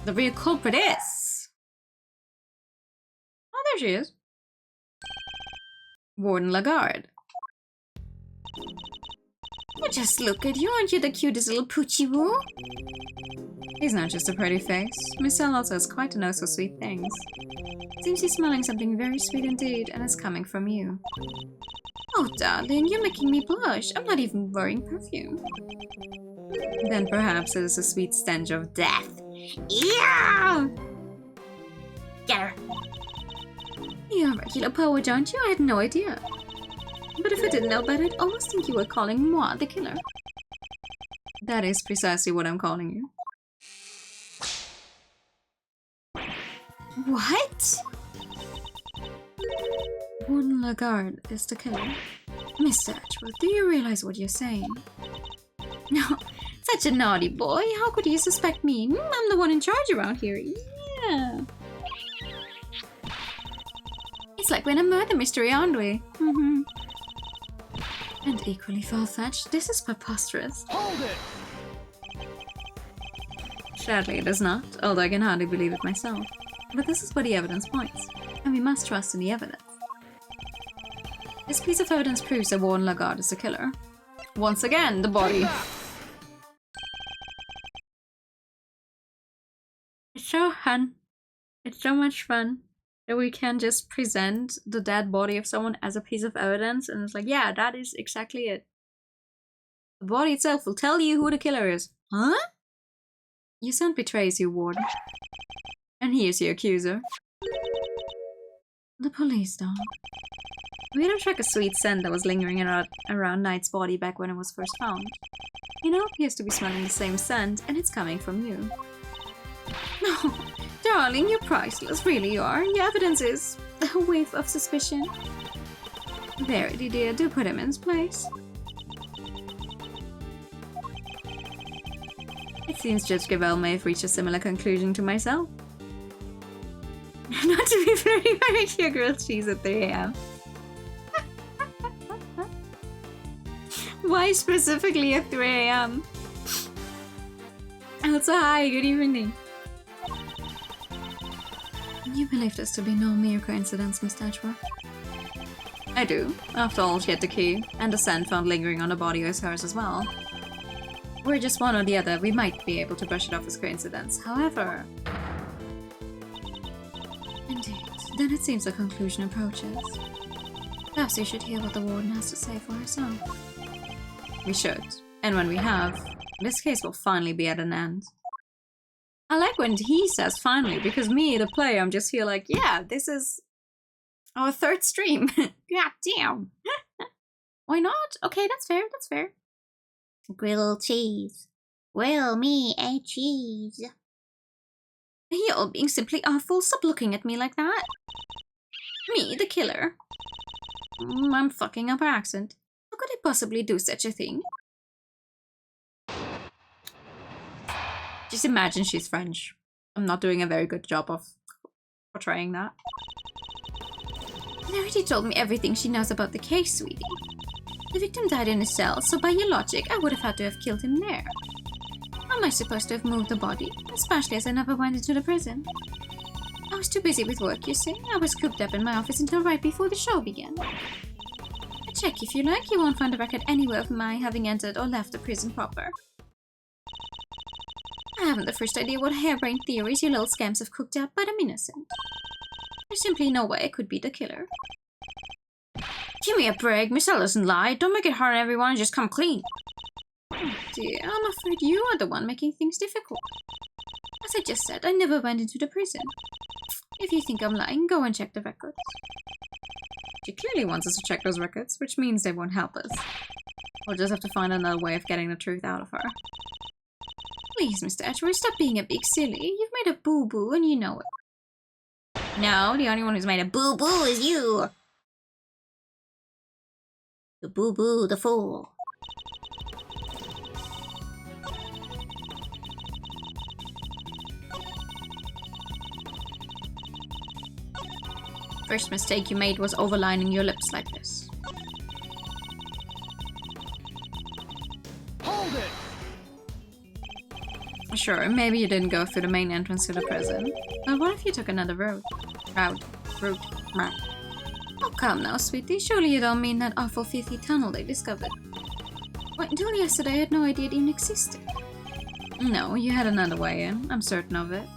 The real culprit is... Oh, there she is. Warden Lagarde. Oh, just look at you. Aren't you the cutest little poochie-woo? He's not just a pretty face. Miss L also has quite a nose for sweet things. Seems he's smelling something very sweet indeed, and it's coming from you. Oh, darling, you're making me blush. I'm not even wearing perfume. Then perhaps it is a sweet stench of death. Yeah! Get her. You're a regular poet, aren't you? I had no idea. But if I didn't know better, I'd almost think you were calling moi the killer. That is precisely what I'm calling you. What? Warden Lagarde is the killer. Mr. Edgeworth, do you realize what you're saying? No, such a naughty boy. How could you suspect me? I'm the one in charge around here. Yeah. It's like when a murder mystery, aren't we? Mm-hmm. And equally far-fetched, this is preposterous. Hold it! Sadly, it is not, although I can hardly believe it myself. But this is where the evidence points, and we must trust in the evidence. This piece of evidence proves that Warden Lagarde is the killer. Once again, the body. It's so fun. It's so much fun that we can just present the dead body of someone as a piece of evidence, and it's like, yeah, that is exactly it. The body itself will tell you who the killer is. Huh? Your son betrays you, Warden. And he is your accuser. The police dog. We don't track a sweet scent that was lingering around Knight's body back when it was first found. He now appears to be smelling the same scent, and it's coming from you. No, darling, you're priceless, really you are. Your evidence is a whiff of suspicion. Verity, dear, do put him in his place. It seems Judge Gabelle may have reached a similar conclusion to myself. Not to be flirty, but make your grilled cheese at 3 AM. Why specifically at 3 AM? Also, hi, good evening. You believe this to be no mere coincidence, Miss Edgeworth? I do. After all, she had the key, and the scent found lingering on the body is hers as well. Were just one or the other, we might be able to brush it off as coincidence. However... Indeed. Then it seems the conclusion approaches. Perhaps we should hear what the warden has to say for herself. We should. And when we have, this case will finally be at an end. I like when he says finally, because me, the player, I'm just here like, yeah, this is our third stream. God damn. Why not? Okay, that's fair, that's fair. Grilled cheese. Grill me a cheese. You're being simply awful. Stop looking at me like that. Me, the killer. I'm fucking up her accent. How could I possibly do such a thing? Just imagine she's French. I'm not doing a very good job of portraying that. Verity told me everything she knows about the case, sweetie. The victim died in a cell, so by your logic, I would have had to have killed him there. How am I supposed to have moved the body, especially as I never went into the prison? I was too busy with work, you see. I was cooped up in my office until right before the show began. Check if you like, you won't find a record anywhere of my having entered or left the prison proper. I haven't the first idea what harebrained theories you little scamps have cooked up, but I'm innocent. There's simply no way I could be the killer. Give me a break, Miss L doesn't lie. Don't make it hard on everyone and just come clean. Oh dear, I'm afraid you are the one making things difficult. As I just said, I never went into the prison. If you think I'm lying, go and check the records. She clearly wants us to check those records, which means they won't help us. We'll just have to find another way of getting the truth out of her. Please, Mr. Edgeworth, stop being a big silly. You've made a boo-boo and you know it. No, the only one who's made a boo-boo is you. The boo-boo, the fool. First mistake you made was overlining your lips like this. Hold it! Sure, maybe you didn't go through the main entrance to the prison. But what if you took another route? Oh, come now, sweetie. Surely you don't mean that awful filthy tunnel they discovered. Wait, until yesterday I had no idea it even existed. No, you had another way in. I'm certain of it.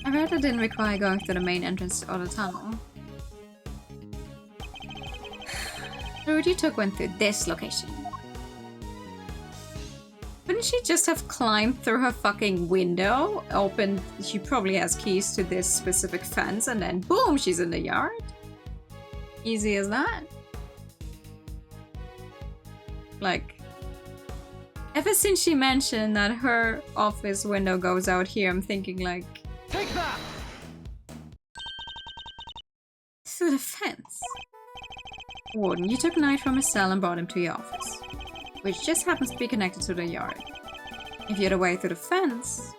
I read it didn't require going through the main entrance or the tunnel. The route you took went through this location. Couldn't she just have climbed through her fucking window? Opened, she probably has keys to this specific fence, and then boom, she's in the yard? Easy as that. Like, ever since she mentioned that her office window goes out here, I'm thinking like... Take that! Through the fence. Warden, you took Knight from his cell and brought him to your office, which just happens to be connected to the yard. If you had a way through the fence,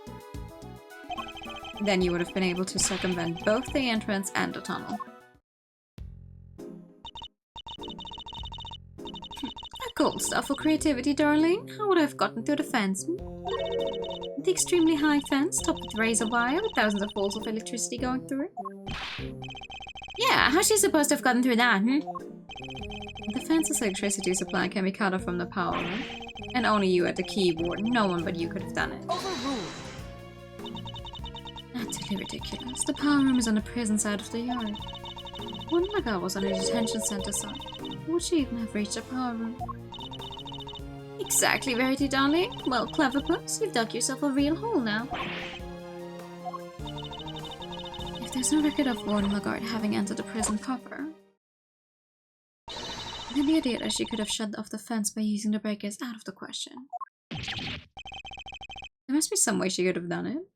then you would have been able to circumvent both the entrance and the tunnel. Gold stuff for creativity, darling. How would I have gotten through the fence? The extremely high fence, topped with razor wire, with thousands of volts of electricity going through it. Yeah, how's she supposed to have gotten through that, The fence's electricity supply can be cut off from the power room. And only you had the key, Warden. No one but you could have done it. Overruled! Utterly ridiculous. The power room is on the prison side of the yard. Warden Lagarde was on the detention center side. Would she even have reached the power room? Exactly, Verity, darling. Well, clever puss. You've dug yourself a real hole now. If there's no record of Warden Lagarde having entered the prison proper, then the idea that she could have shut off the fence by using the breaker is out of the question. There must be some way she could have done it.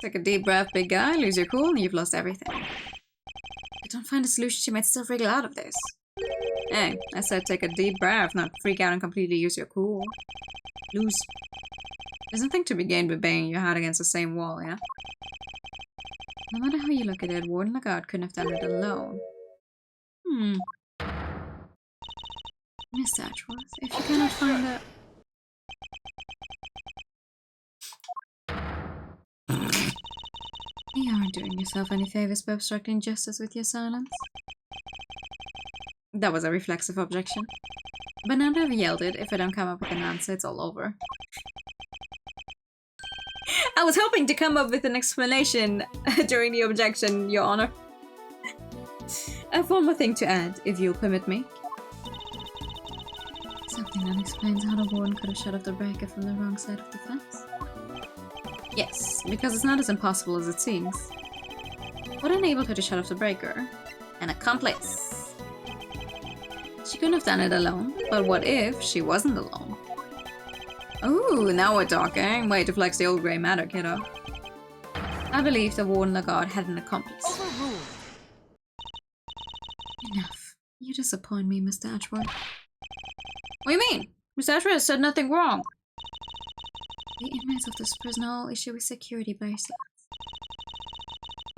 Take a deep breath, big guy, lose your cool, and you've lost everything. I don't find a solution she might still wriggle out of this. Hey, I said take a deep breath, not freak out and completely use your cool. Lose. There's nothing to be gained by banging your head against the same wall, yeah? No matter how you look at it, Warden Lagarde couldn't have done it alone. Miss Edgeworth, if you cannot find a... You aren't doing yourself any favors by obstructing justice with your silence. That was a reflexive objection. But now that I've yelled it, if I don't come up with an answer, it's all over. I was hoping to come up with an explanation during the objection, Your Honor. I have one more thing to add, if you'll permit me. Something that explains how the warden could have shut off the breaker from the wrong side of the fence. Yes, because it's not as impossible as it seems. What enabled her to shut off the breaker? An accomplice. She couldn't have done it alone, but what if she wasn't alone? Ooh, now we're talking. Way to flex the old grey matter, kiddo. I believe the Warden Lagarde had an accomplice. Overruled. Enough. You disappoint me, Mr. Edgeworth. What do you mean? Mr. Edgeworth has said nothing wrong. The inmates of this prison all issue with security bracelets.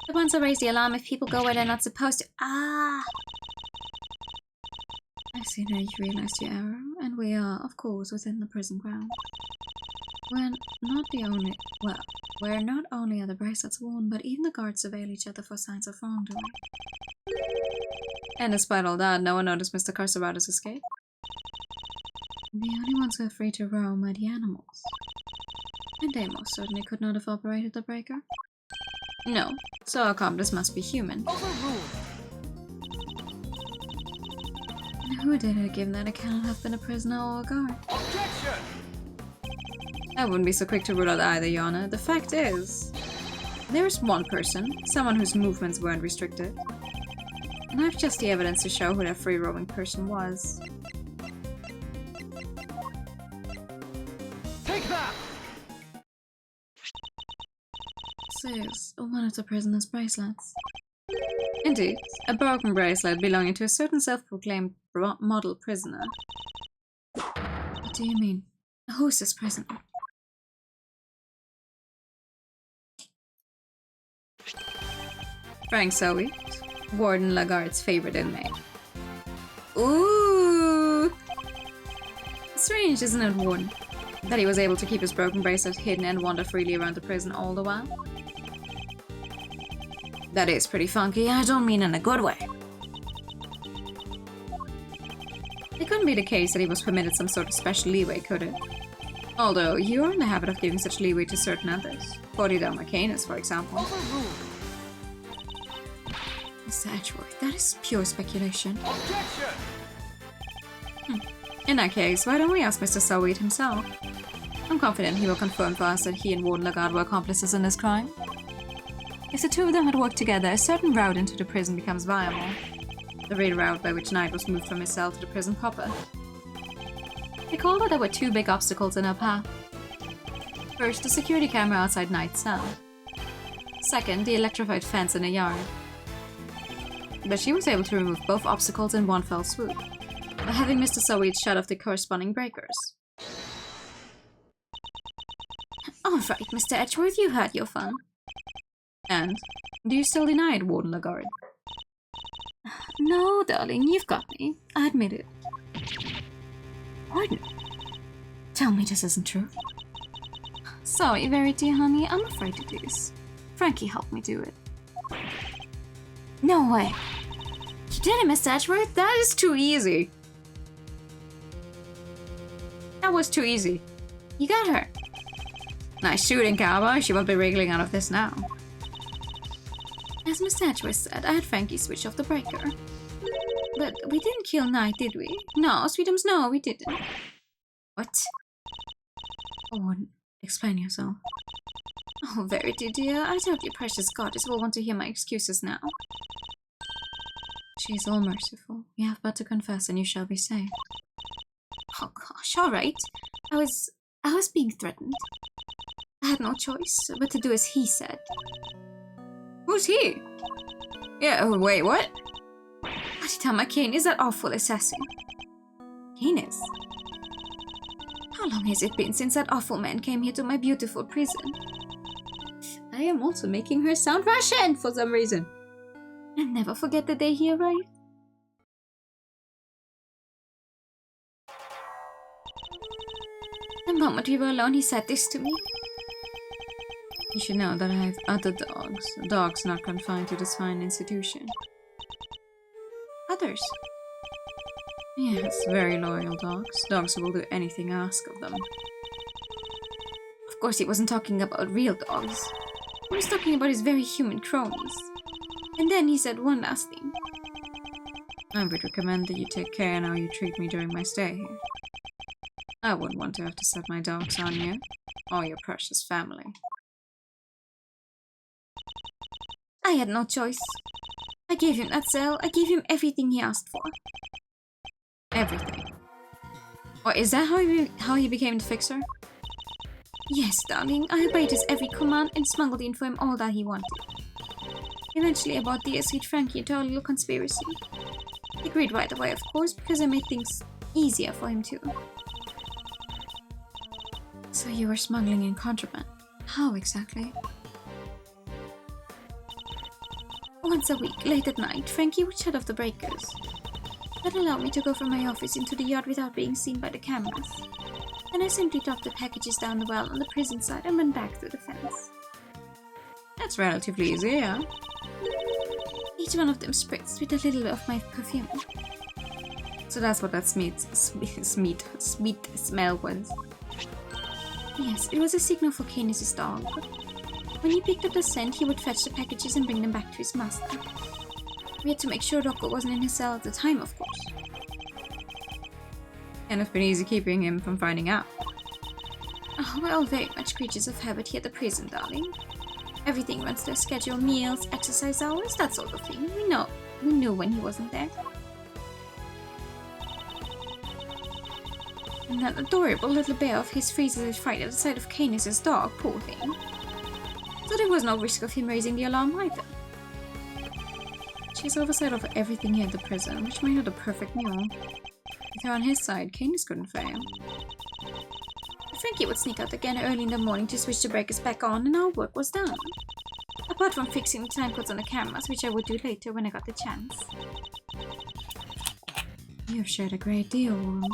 The ones that raise the alarm if people go where they're not supposed to. Ah! I see that you realized your error, and we are, of course, within the prison ground. We're not only are the bracelets worn, but even the guards surveil each other for signs of wrongdoing. And despite all that, no one noticed Mr. Carcerato's escape. The only ones who are free to roam are the animals. And they most certainly could not have operated the breaker. No, so our accomplice must be human. Overruled. And who did it, given that it cannot have been a prisoner or a guard? Objection! I wouldn't be so quick to rule out either, Your Honor. The fact is, there's one person, someone whose movements weren't restricted. And I've just the evidence to show who that free-roaming person was. Take that! This is one of the prisoner's bracelets. Indeed, a broken bracelet belonging to a certain self-proclaimed model prisoner. What do you mean? Who's this prisoner? Frank Zoe, Warden Lagarde's favorite inmate. Ooh! Strange, isn't it, Warden? That he was able to keep his broken bracelet hidden and wander freely around the prison all the while? That is pretty funky. I don't mean in a good way. It couldn't be the case that he was permitted some sort of special leeway, could it? Although, you are in the habit of giving such leeway to certain others. 40 Dalmatians, for example. Overruled. Mr. Edgeworth, that is pure speculation. Objection! In that case, why don't we ask Mr. Saweet himself? I'm confident he will confirm for us that he and Warden Lagarde were accomplices in this crime. If the two of them had worked together, a certain route into the prison becomes viable. The real route by which Knight was moved from his cell to the prison proper. Recall that there were two big obstacles in her path. First, the security camera outside Knight's cell. Second, the electrified fence in the yard. But she was able to remove both obstacles in one fell swoop, by having Mr. Saweet shut off the corresponding breakers. Alright, Mr. Edgeworth, you had your fun. And, do you still deny it, Warden Lagarde? No, darling, you've got me. I admit it. Warden, tell me this isn't true. Sorry, Verity, honey, I'm afraid to do this. Frankie helped me do it. No way. You did it, Mr. Edgeworth? That is too easy. That was too easy. You got her. Nice shooting, cowboy. She won't be wriggling out of this now. As Mr. Edgeworth said, I had Frankie switch off the breaker. But we didn't kill Knight, did we? No, Sweetums, no, we didn't. What? Oh, explain yourself. Oh, Verity, dear, I doubt your precious goddess will want to hear my excuses now. She is all merciful. You have but to confess and you shall be saved. Oh gosh, alright. I was being threatened. I had no choice but to do as he said. Who's he? Yeah, oh, wait, what? Atitama Kane is that awful assassin. Kane is? How long has it been since that awful man came here to my beautiful prison? I am also making her sound Russian for some reason. And never forget the day he arrived. The moment we were alone, he said this to me. You should know that I have other dogs not confined to this fine institution. Others? Yes, very loyal dogs who will do anything I ask of them. Of course, he wasn't talking about real dogs. He was talking about his very human cronies. And then he said one last thing. I would recommend that you take care in how you treat me during my stay here. I wouldn't want to have to set my dogs on you, or your precious family. I had no choice. I gave him that cell. I gave him everything he asked for. Everything. Or is that how he became the fixer? Yes, darling, I obeyed his every command and smuggled in for him all that he wanted. Eventually, I bought the sweet Frankie into our little conspiracy. He agreed right away, of course, because I made things easier for him too. So you were smuggling in contraband. How exactly? Once a week, late at night, Frankie would shut off the breakers. That allowed me to go from my office into the yard without being seen by the cameras. Then I simply dropped the packages down the well on the prison side and went back through the fence. That's relatively easy, yeah? Each one of them spritzed with a little bit of my perfume. So that's what that sweet smell was. Yes, it was a signal for Canis' dog. When he picked up the scent, he would fetch the packages and bring them back to his master. We had to make sure Rocco wasn't in his cell at the time, of course. And it's been easy keeping him from finding out. Oh, we're all very much creatures of habit here at the prison, darling. Everything runs their schedule, meals, exercise hours, that sort of thing. We knew when he wasn't there. And that adorable little bear of his freezes his fright at the sight of Canis' dog, poor thing. So there was no risk of him raising the alarm either. She has oversight over everything here at the prison, which made her the perfect mule. With her on his side, Canis couldn't fail. Frankie would sneak out again early in the morning to switch the breakers back on, and our work was done. Apart from fixing the time codes on the cameras, which I would do later when I got the chance. You have shared a great deal, Warren.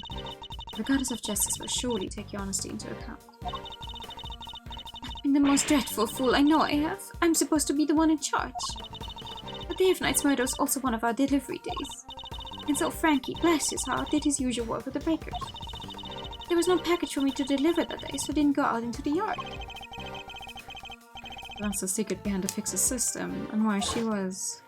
The goddess of justice will surely take your honesty into account. I've been the most dreadful fool I know I have. I'm supposed to be the one in charge. But the Night's murder was also one of our delivery days. And so Frankie, bless his heart, did his usual work with the breakers. There was no package for me to deliver that day, so I didn't go out into the yard. That's the secret behind the fixer system, and why she was...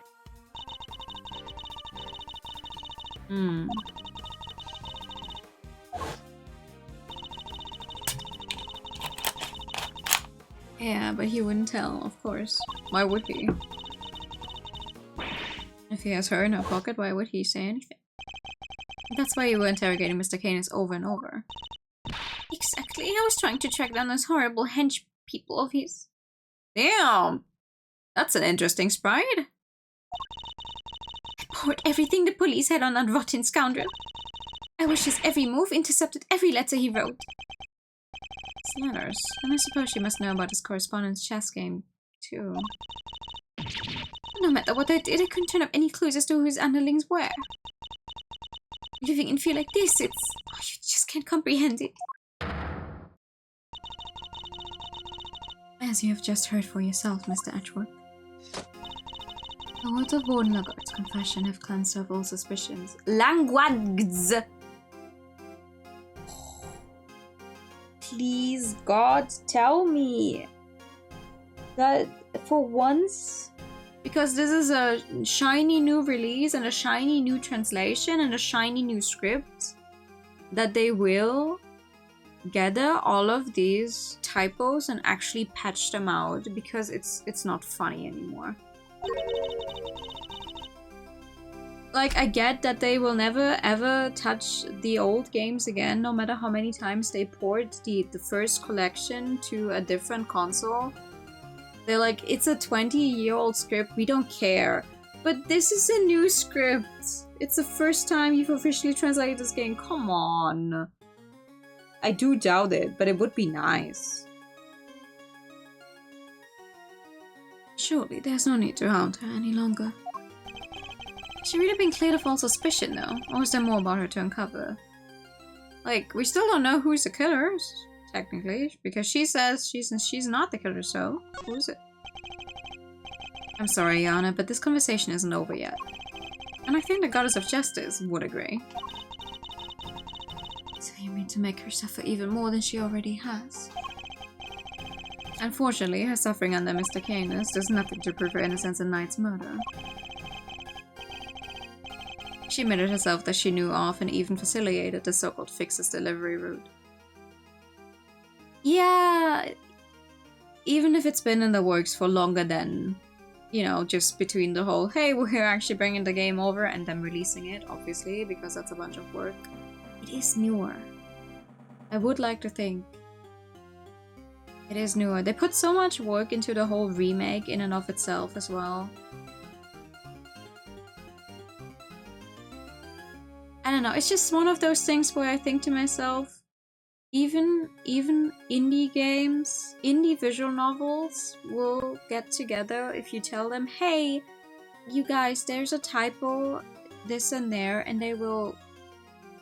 Yeah, but he wouldn't tell, of course. Why would he? If he has her in her pocket, why would he say anything? That's why you were interrogating Mr. Canis over and over. Exactly, I was trying to track down those horrible hench people of his. Damn! That's an interesting sprite. I poured everything the police had on that rotten scoundrel. I watched his every move, intercepted every letter he wrote. His letters. And I suppose she must know about his correspondence chess game, too. No matter what I did, I couldn't turn up any clues as to who his underlings were. Living in fear like this, it's... Oh, you just can't comprehend it. As you have just heard for yourself, Mr. Edgeworth. The words of Warden Lugard's confession have cleansed her of all suspicions. Languags! Please, God, tell me that for once, because this is a shiny new release and a shiny new translation and a shiny new script, that they will gather all of these typos and actually patch them out, because it's not funny anymore. Like, I get that they will never ever touch the old games again, no matter how many times they port the first collection to a different console. They're like, it's a 20-year-old script, we don't care. But this is a new script. It's the first time you've officially translated this game. Come on. I do doubt it, but it would be nice. Surely there's no need to hound her any longer. Has she really been cleared of all suspicion, though? Or is there more about her to uncover? Like, we still don't know who's the killer, technically, because she says she's not the killer, so who is it? I'm sorry, Yana, but this conversation isn't over yet. And I think the Goddess of Justice would agree. So you mean to make her suffer even more than she already has? Unfortunately, her suffering under Mr. Canis does nothing to prove her innocence in Knight's murder. She admitted herself that she knew of and even facilitated the so-called Fixer's delivery route. Yeah, even if it's been in the works for longer than, you know, just between the whole, hey, we're actually bringing the game over and then releasing it, obviously, because that's a bunch of work. It is newer. I would like to think It is newer. They put so much work into the whole remake in and of itself as well. I don't know, it's just one of those things where I think to myself, even indie games, indie visual novels will get together if you tell them, hey, you guys, there's a typo, this and there, and they will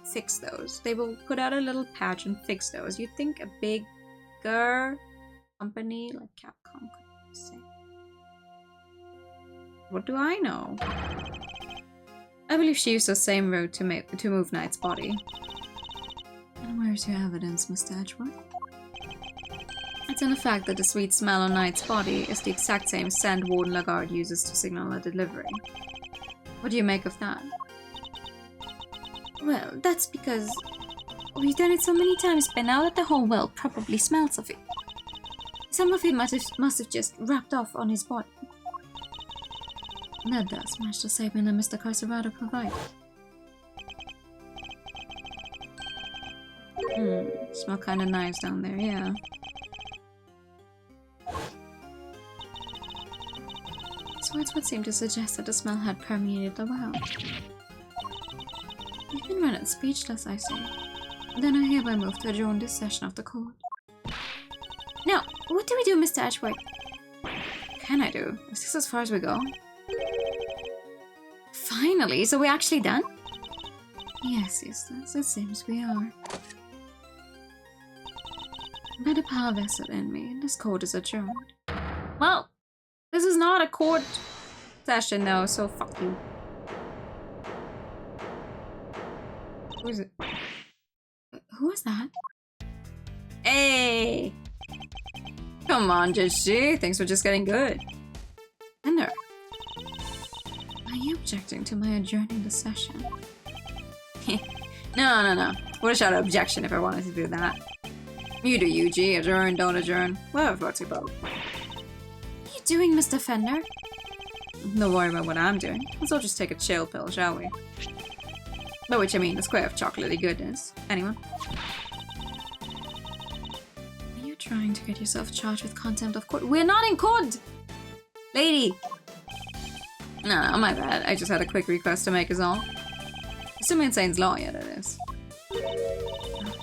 fix those. They will put out a little patch and fix those. You'd think a bigger company like Capcom could say. What do I know? I believe she used the same route to move Knight's body. And where's your evidence, Mr. Edgeworth? It's in the fact that the sweet smell on Knight's body is the exact same scent Warden Lagarde uses to signal a delivery. What do you make of that? Well, that's because we've done it so many times by now that the whole world probably smells of it. Some of it must have just wrapped off on his body. That does match the statement that Mr. Carcerado provided. Smell kinda nice down there, yeah. So it's what seemed to suggest that the smell had permeated the well. You've been rendered speechless, I see. Then I hereby move to adjourn this session of the court. Now, what do we do, Mr. Edgeworth? Can I do? Is this as far as we go? Finally, so we're actually done? Yes, Eustace, it seems we are. By the power vested in me, this court is adjourned. Well, this is not a court session though, so fuck you. Who is it? Who is that? Hey! Come on, Judge. Things were just getting good. Ender. Are you objecting to my adjourning the session? No. Would shout an objection if I wanted to do that. You do, UG. Adjourn, don't adjourn. Whatever floats your boat. What are you doing, Mr. Fender? Don't worry about what I'm doing. Let's all just take a chill pill, shall we? By which I mean the square of chocolatey goodness. Anyone? Are you trying to get yourself charged with contempt of court? We're not in court! Lady! No, my bad. I just had a quick request to make is all. Assuming Insane's lawyer, that is.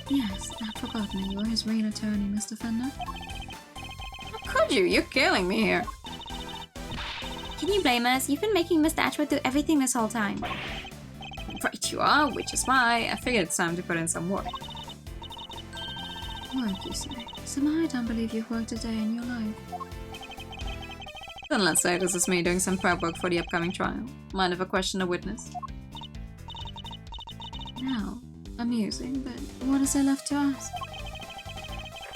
Yes, I'd forgotten you were his reign attorney, Mr. Fender. How could you? You're killing me here. Can you blame us? You've been making Mr. Edgeworth do everything this whole time. Right you are, which is why I figured it's time to put in some work. Work, you say? Somehow I don't believe you've worked a day in your life. Then let's say this is me doing some prep work for the upcoming trial. Mind if I question a witness? No. Amusing, but what is there left to ask?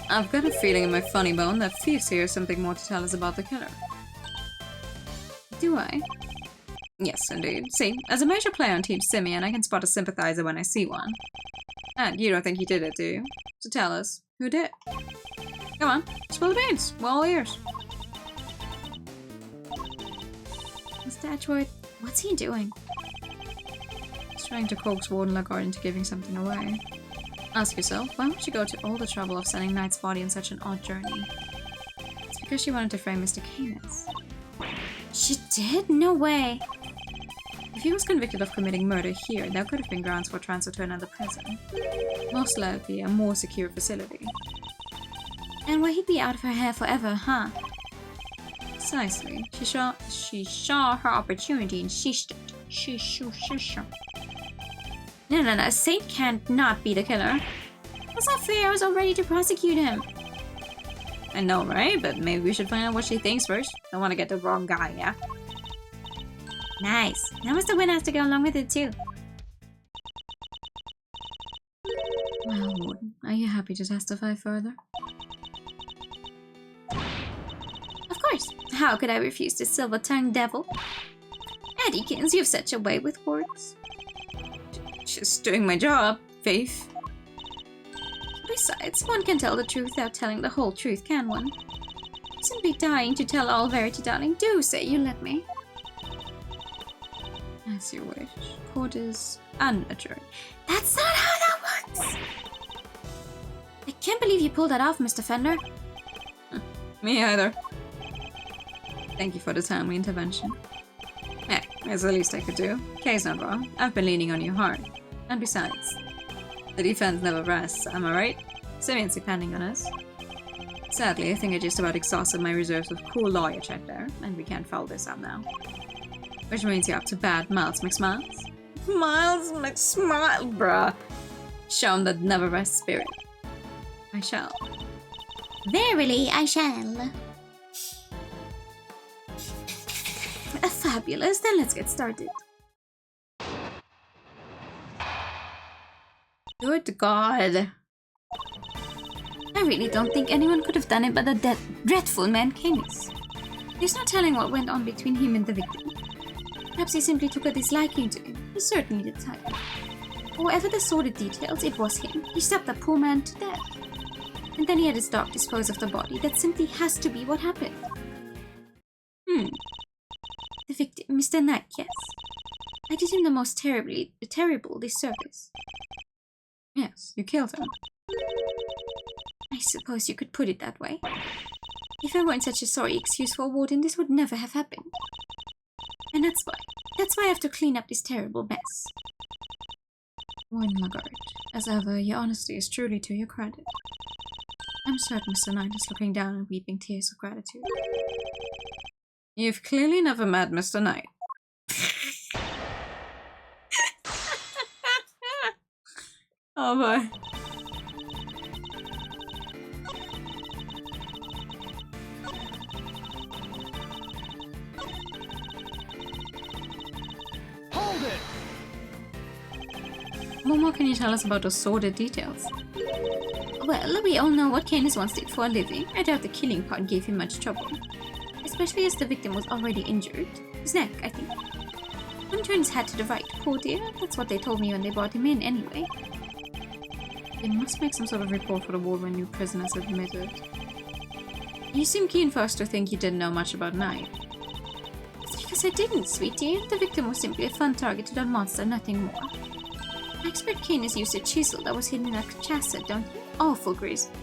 I've got a feeling in my funny bone that Thieves here has something more to tell us about the killer. Do I? Yes, indeed. See, as a major player on Team Simeon, I can spot a sympathizer when I see one. And you don't think he did it, do you? So tell us, who did? Come on, spill the beans. We're all ears. Mr. Edgeworth, what's he doing? He's trying to coax Warden Lagarde into giving something away. Ask yourself, why would she go to all the trouble of sending Knight's body on such an odd journey? It's because she wanted to frame Mr. Canis. She did? No way. If he was convicted of committing murder here, there could have been grounds for transfer to another prison. Most likely a more secure facility. And where he'd be out of her hair forever, huh? Precisely. She saw her opportunity and seized it. No. Saint can't not be the killer. That's not fair. I was all ready to prosecute him. I know, right? But maybe we should find out what she thinks first. Don't want to get the wrong guy, yeah? Nice. Now Mr. Wynn has to go along with it too. Well, Warden, are you happy to testify further? Of course. How could I refuse this silver-tongued devil? Eddykins, you have such a way with words. Just doing my job, Faith. Besides, one can tell the truth without telling the whole truth, can one? Simply dying to tell all verity, darling. Do say you let me. As you wish. Court is unadjourned. That's not how that works! I can't believe you pulled that off, Mr. Fender. Me either. Thank you for the timely intervention. Eh, it's the least I could do. Kay's not wrong. I've been leaning on you hard. And besides, the defense never rests, am I right? Simeon's depending on us. Sadly, I think I just about exhausted my reserves of cool lawyer check there, and we can't foul this up now. Which means you're up to bad, Miles McSmiles. Miles McSmile, bruh. Show him that never rest spirit. I shall. Verily, I shall. Fabulous, then let's get started. Good God. I really don't think anyone could have done it but the dreadful man Canis. There's no telling what went on between him and the victim. Perhaps he simply took a disliking to him. He certainly did type. However the sordid details, it was him. He stabbed that poor man to death. And then he had his dog dispose of the body. That simply has to be what happened. The victim, Mr. Knight, yes. I did him the most terrible disservice. Yes, you killed him. I suppose you could put it that way. If I weren't such a sorry excuse for a warden, this would never have happened. And that's why I have to clean up this terrible mess. Warden Lagarde, as ever, your honesty is truly to your credit. I'm certain Mr. Knight is looking down and weeping tears of gratitude. You've clearly never met Mr. Knight. Oh boy. Hold it! What more can you tell us about those sordid details? Well, we all know what Canis once did for a living. I doubt the killing part gave him much trouble. Especially as the victim was already injured. His neck, I think. One turned his head to the right, poor dear. That's what they told me when they brought him in, anyway. They must make some sort of report for the ward when new prisoners admitted. You seem keen for us to think you didn't know much about Knight. It's because I didn't, sweetie. The victim was simply a fun target to that monster, nothing more. I expect Canis used a chisel that was hidden in a chassis, don't you? Awful grisly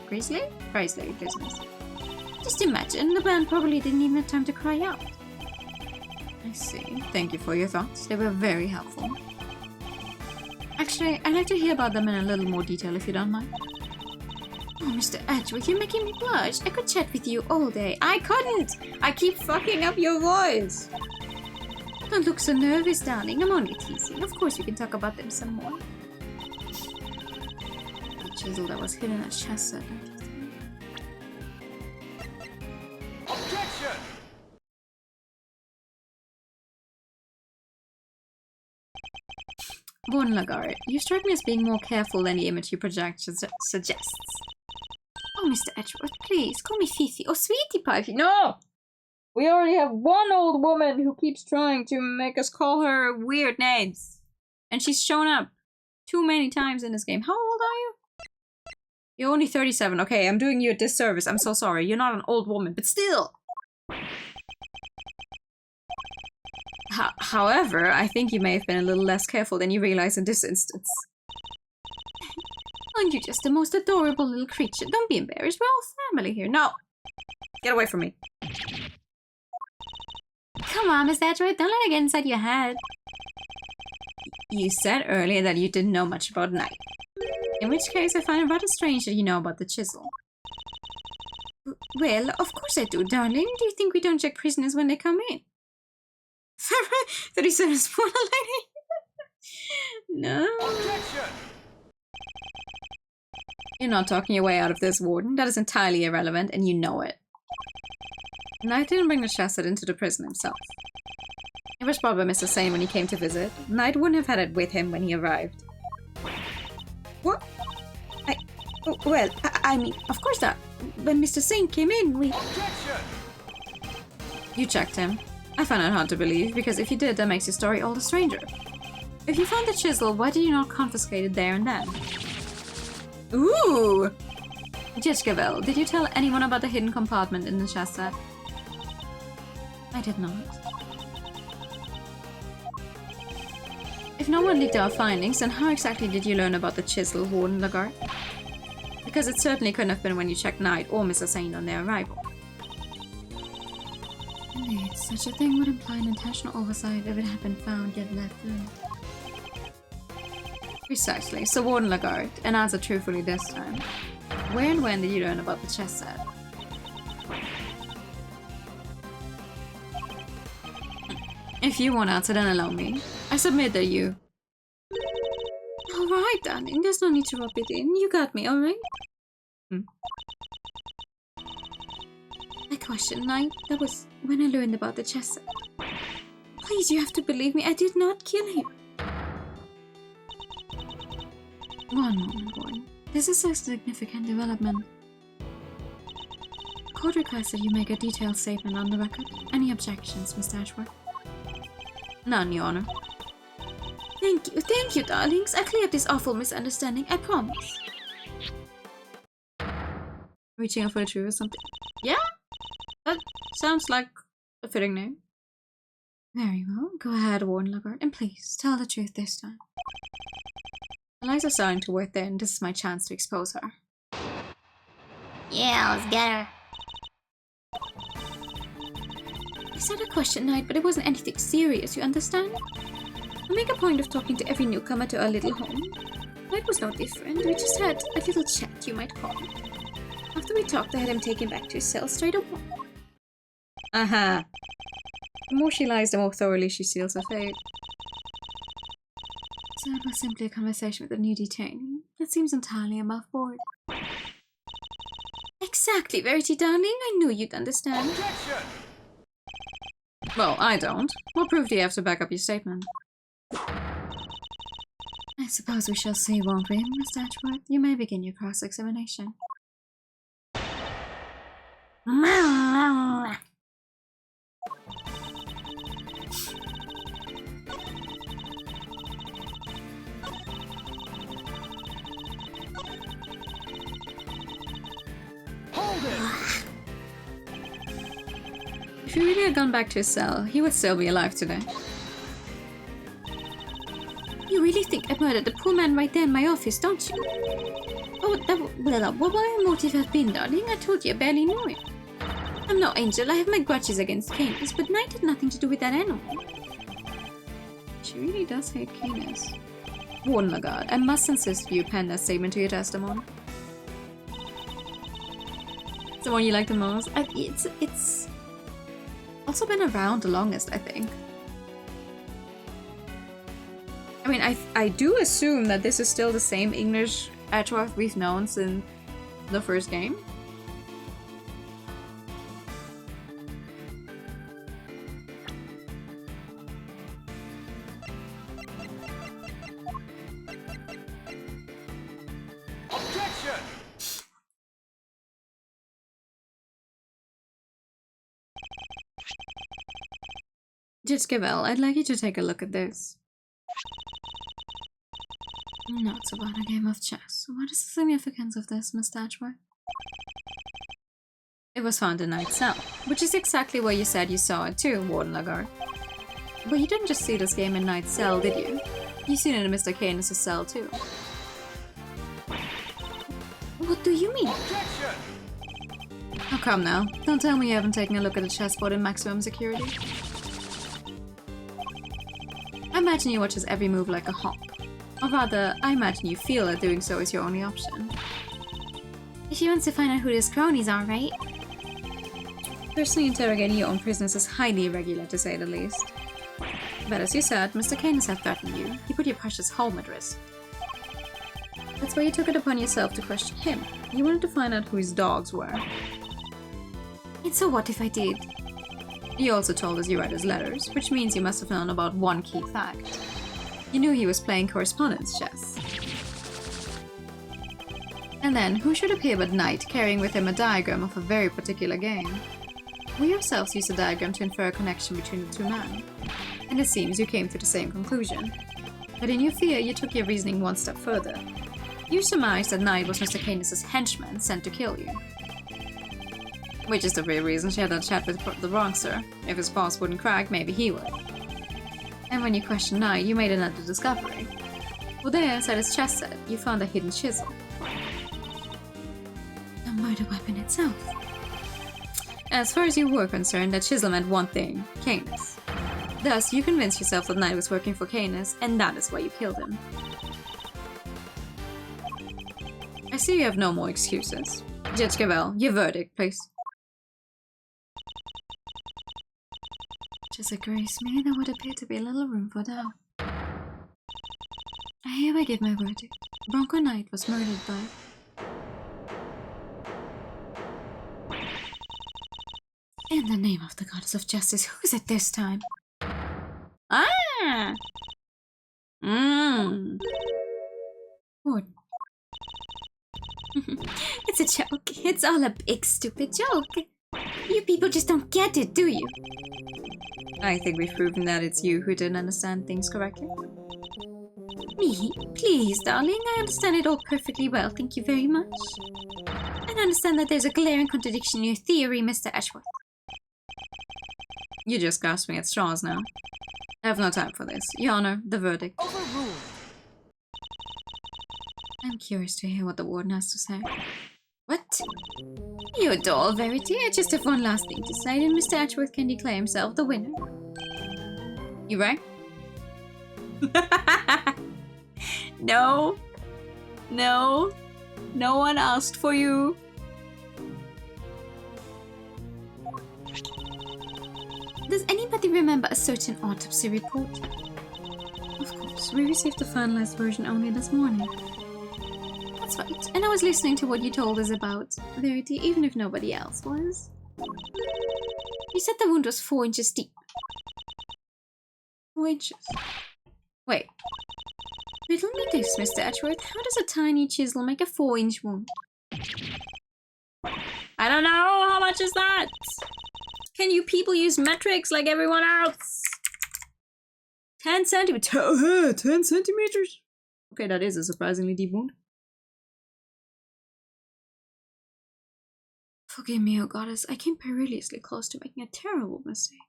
business. Just imagine, the man probably didn't even have time to cry out. I see. Thank you for your thoughts. They were very helpful. Actually, I'd like to hear about them in a little more detail if you don't mind. Oh, Mr. Edgeworth, you're making me blush. I could chat with you all day. I couldn't! I keep fucking up your voice! Don't look so nervous, darling. I'm only teasing. Of course we can talk about them some more. The chisel that was hidden at chassis. Objection! Warden Lagarde, you strike me as being more careful than the image you project suggests. Oh, Mr. Edgeworth, please, call me Fifi or Sweetie Pie. No! We already have one old woman who keeps trying to make us call her weird names. And she's shown up too many times in this game. How old are you? You're only 37. Okay, I'm doing you a disservice. I'm so sorry. You're not an old woman, but still. However, I think you may have been a little less careful than you realize in this instance. Aren't you just the most adorable little creature? Don't be embarrassed. We're all family here. No! Get away from me. Come on, Miss Edgeworth. Don't let it get inside your head. You said earlier that you didn't know much about Knight. In which case, I find it rather strange that you know about the chisel. Well, of course I do, darling. Do you think we don't check prisoners when they come in? 37 spoiler lady? No. Objection! You're not talking your way out of this, Warden. That is entirely irrelevant, and you know it. Knight didn't bring the chassis into the prison himself. It was probably Mr. Sane when he came to visit. Knight wouldn't have had it with him when he arrived. What? I mean, of course not. When Mr. Sane came in, we... Objection! You checked him. I find it hard to believe, because if you did, that makes your story all the stranger. If you found the chisel, why did you not confiscate it there and then? Ooh! Judge Gavel, did you tell anyone about the hidden compartment in the chassis? I did not. If no one leaked our findings, then how exactly did you learn about the chisel, Warden Lagarde? The Because it certainly couldn't have been when you checked Knight or Mr. Sane on their arrival. Indeed, such a thing would imply an intentional oversight if it had been found yet left in. Precisely, so Warden Lagarde, and answer truthfully this time. Where and when did you learn about the chess set? If you won't answer, then allow me. I submit that you... Alright, darling, there's no need to rub it in. You got me, alright? I question Knight. That was when I learned about the chess set. Please, you have to believe me. I did not kill him. One moment, boy. This is a significant development. Court requests that you make a detailed statement on the record. Any objections, Mr. Edgeworth? None, Your Honor. Thank you, darlings. I cleared this awful misunderstanding, I promise. Reaching out for the truth or something? Yeah? That sounds like a fitting name. Very well. Go ahead, Warden Lagarde, and please, tell the truth this time. Eliza's starting to work there, and this is my chance to expose her. Yeah, let's get her. I said a question, Knight, but it wasn't anything serious, you understand? I make a point of talking to every newcomer to our little home. Knight was no different. We just had a little chat, you might call it. After we talked, I had him taken back to his cell straight away. Aha! The more she lies, the more thoroughly she seals her fate. So it was simply a conversation with a new detainee. That seems entirely above board. Exactly, Verity, darling. I knew you'd understand. Objection! Well, I don't. What proof do you have to back up your statement? I suppose we shall see, won't we, Mr. Edgeworth? You may begin your cross-examination. Hold it! If he really had gone back to his cell, he would still be alive today. You really think I murdered the poor man right there in my office, don't you? Oh, what would my motive have been, darling? I told you I barely knew him. I'm no angel, I have my grudges against Canis, but Knight had nothing to do with that animal. She really does hate Canis. Warden Lagarde, I must insist you pen that statement to your testimony. It's the one you like the most? It's also been around the longest, I think. I mean, I do assume that this is still the same English Edgeworth we've known since the first game. Objection! Judge Gavel, I'd like you to take a look at this. Notes about a game of chess. What is the significance of this, Mr. Edgeworth? It was found in Knight's cell, which is exactly where you said you saw it too, Warden Lagarde. But you didn't just see this game in Knight's cell, did you? You seen it in Mr. Canis' cell too. What do you mean? Objection! Oh, come now. Don't tell me you haven't taken a look at the chessboard in maximum security. I imagine you watch his every move like a hawk. Or rather, I imagine you feel that doing so is your only option. She wants to find out who his cronies are, right? Personally interrogating your own prisoners is highly irregular, to say the least. But as you said, Mr. Canis had threatened you. He put your precious home at risk. That's why you took it upon yourself to question him. You wanted to find out who his dogs were. And so what if I did? You also told us you read his letters, which means you must have known about one key fact. You knew he was playing correspondence chess. And then, who should appear but Knight, carrying with him a diagram of a very particular game? We yourselves used the diagram to infer a connection between the two men. And it seems you came to the same conclusion. But in your fear, you took your reasoning one step further. You surmised that Knight was Mr. Canis' henchman sent to kill you. Which is the real reason she had that chat with the wrongster. If his boss wouldn't crack, maybe he would. And when you questioned Knight, you made another discovery. Well, there, inside his chess set, you found a hidden chisel. murder weapon itself. As far as you were concerned, that chisel meant one thing, Canis. Thus, you convinced yourself that Knight was working for Canis, and that is why you killed him. I see you have no more excuses. Judge Cavell, your verdict, please. Just agrees me, there would appear to be a little room for doubt. I hereby give my verdict. Bronco Knight was murdered by... In the name of the goddess of justice, who is it this time? Ah! Warden. It's a joke. It's all a big stupid joke. You people just don't get it, do you? I think we've proven that it's you who didn't understand things correctly. Me? Please, darling, I understand it all perfectly well, thank you very much. And I understand that there's a glaring contradiction in your theory, Mr. Edgeworth. You're just grasping at straws now. I have no time for this. Your Honor, the verdict. Overruled. I'm curious to hear what the warden has to say. What? You doll, Verity. I just have one last thing to say, then Mr. Edgeworth can declare himself the winner. You right? No. No. No one asked for you. Does anybody remember a certain autopsy report? Of course, we received the finalized version only this morning. That's right, and I was listening to what you told us about Verity, even if nobody else was. You said the wound was 4 inches deep. 4 inches? Wait. Riddle me this, Mr. Edgeworth. How does a tiny chisel make a 4-inch wound? I don't know! How much is that? Can you people use metrics like everyone else? 10 centimeters. 10 centimeters? Okay, that is a surprisingly deep wound. Forgive me, oh goddess. I came perilously close to making a terrible mistake.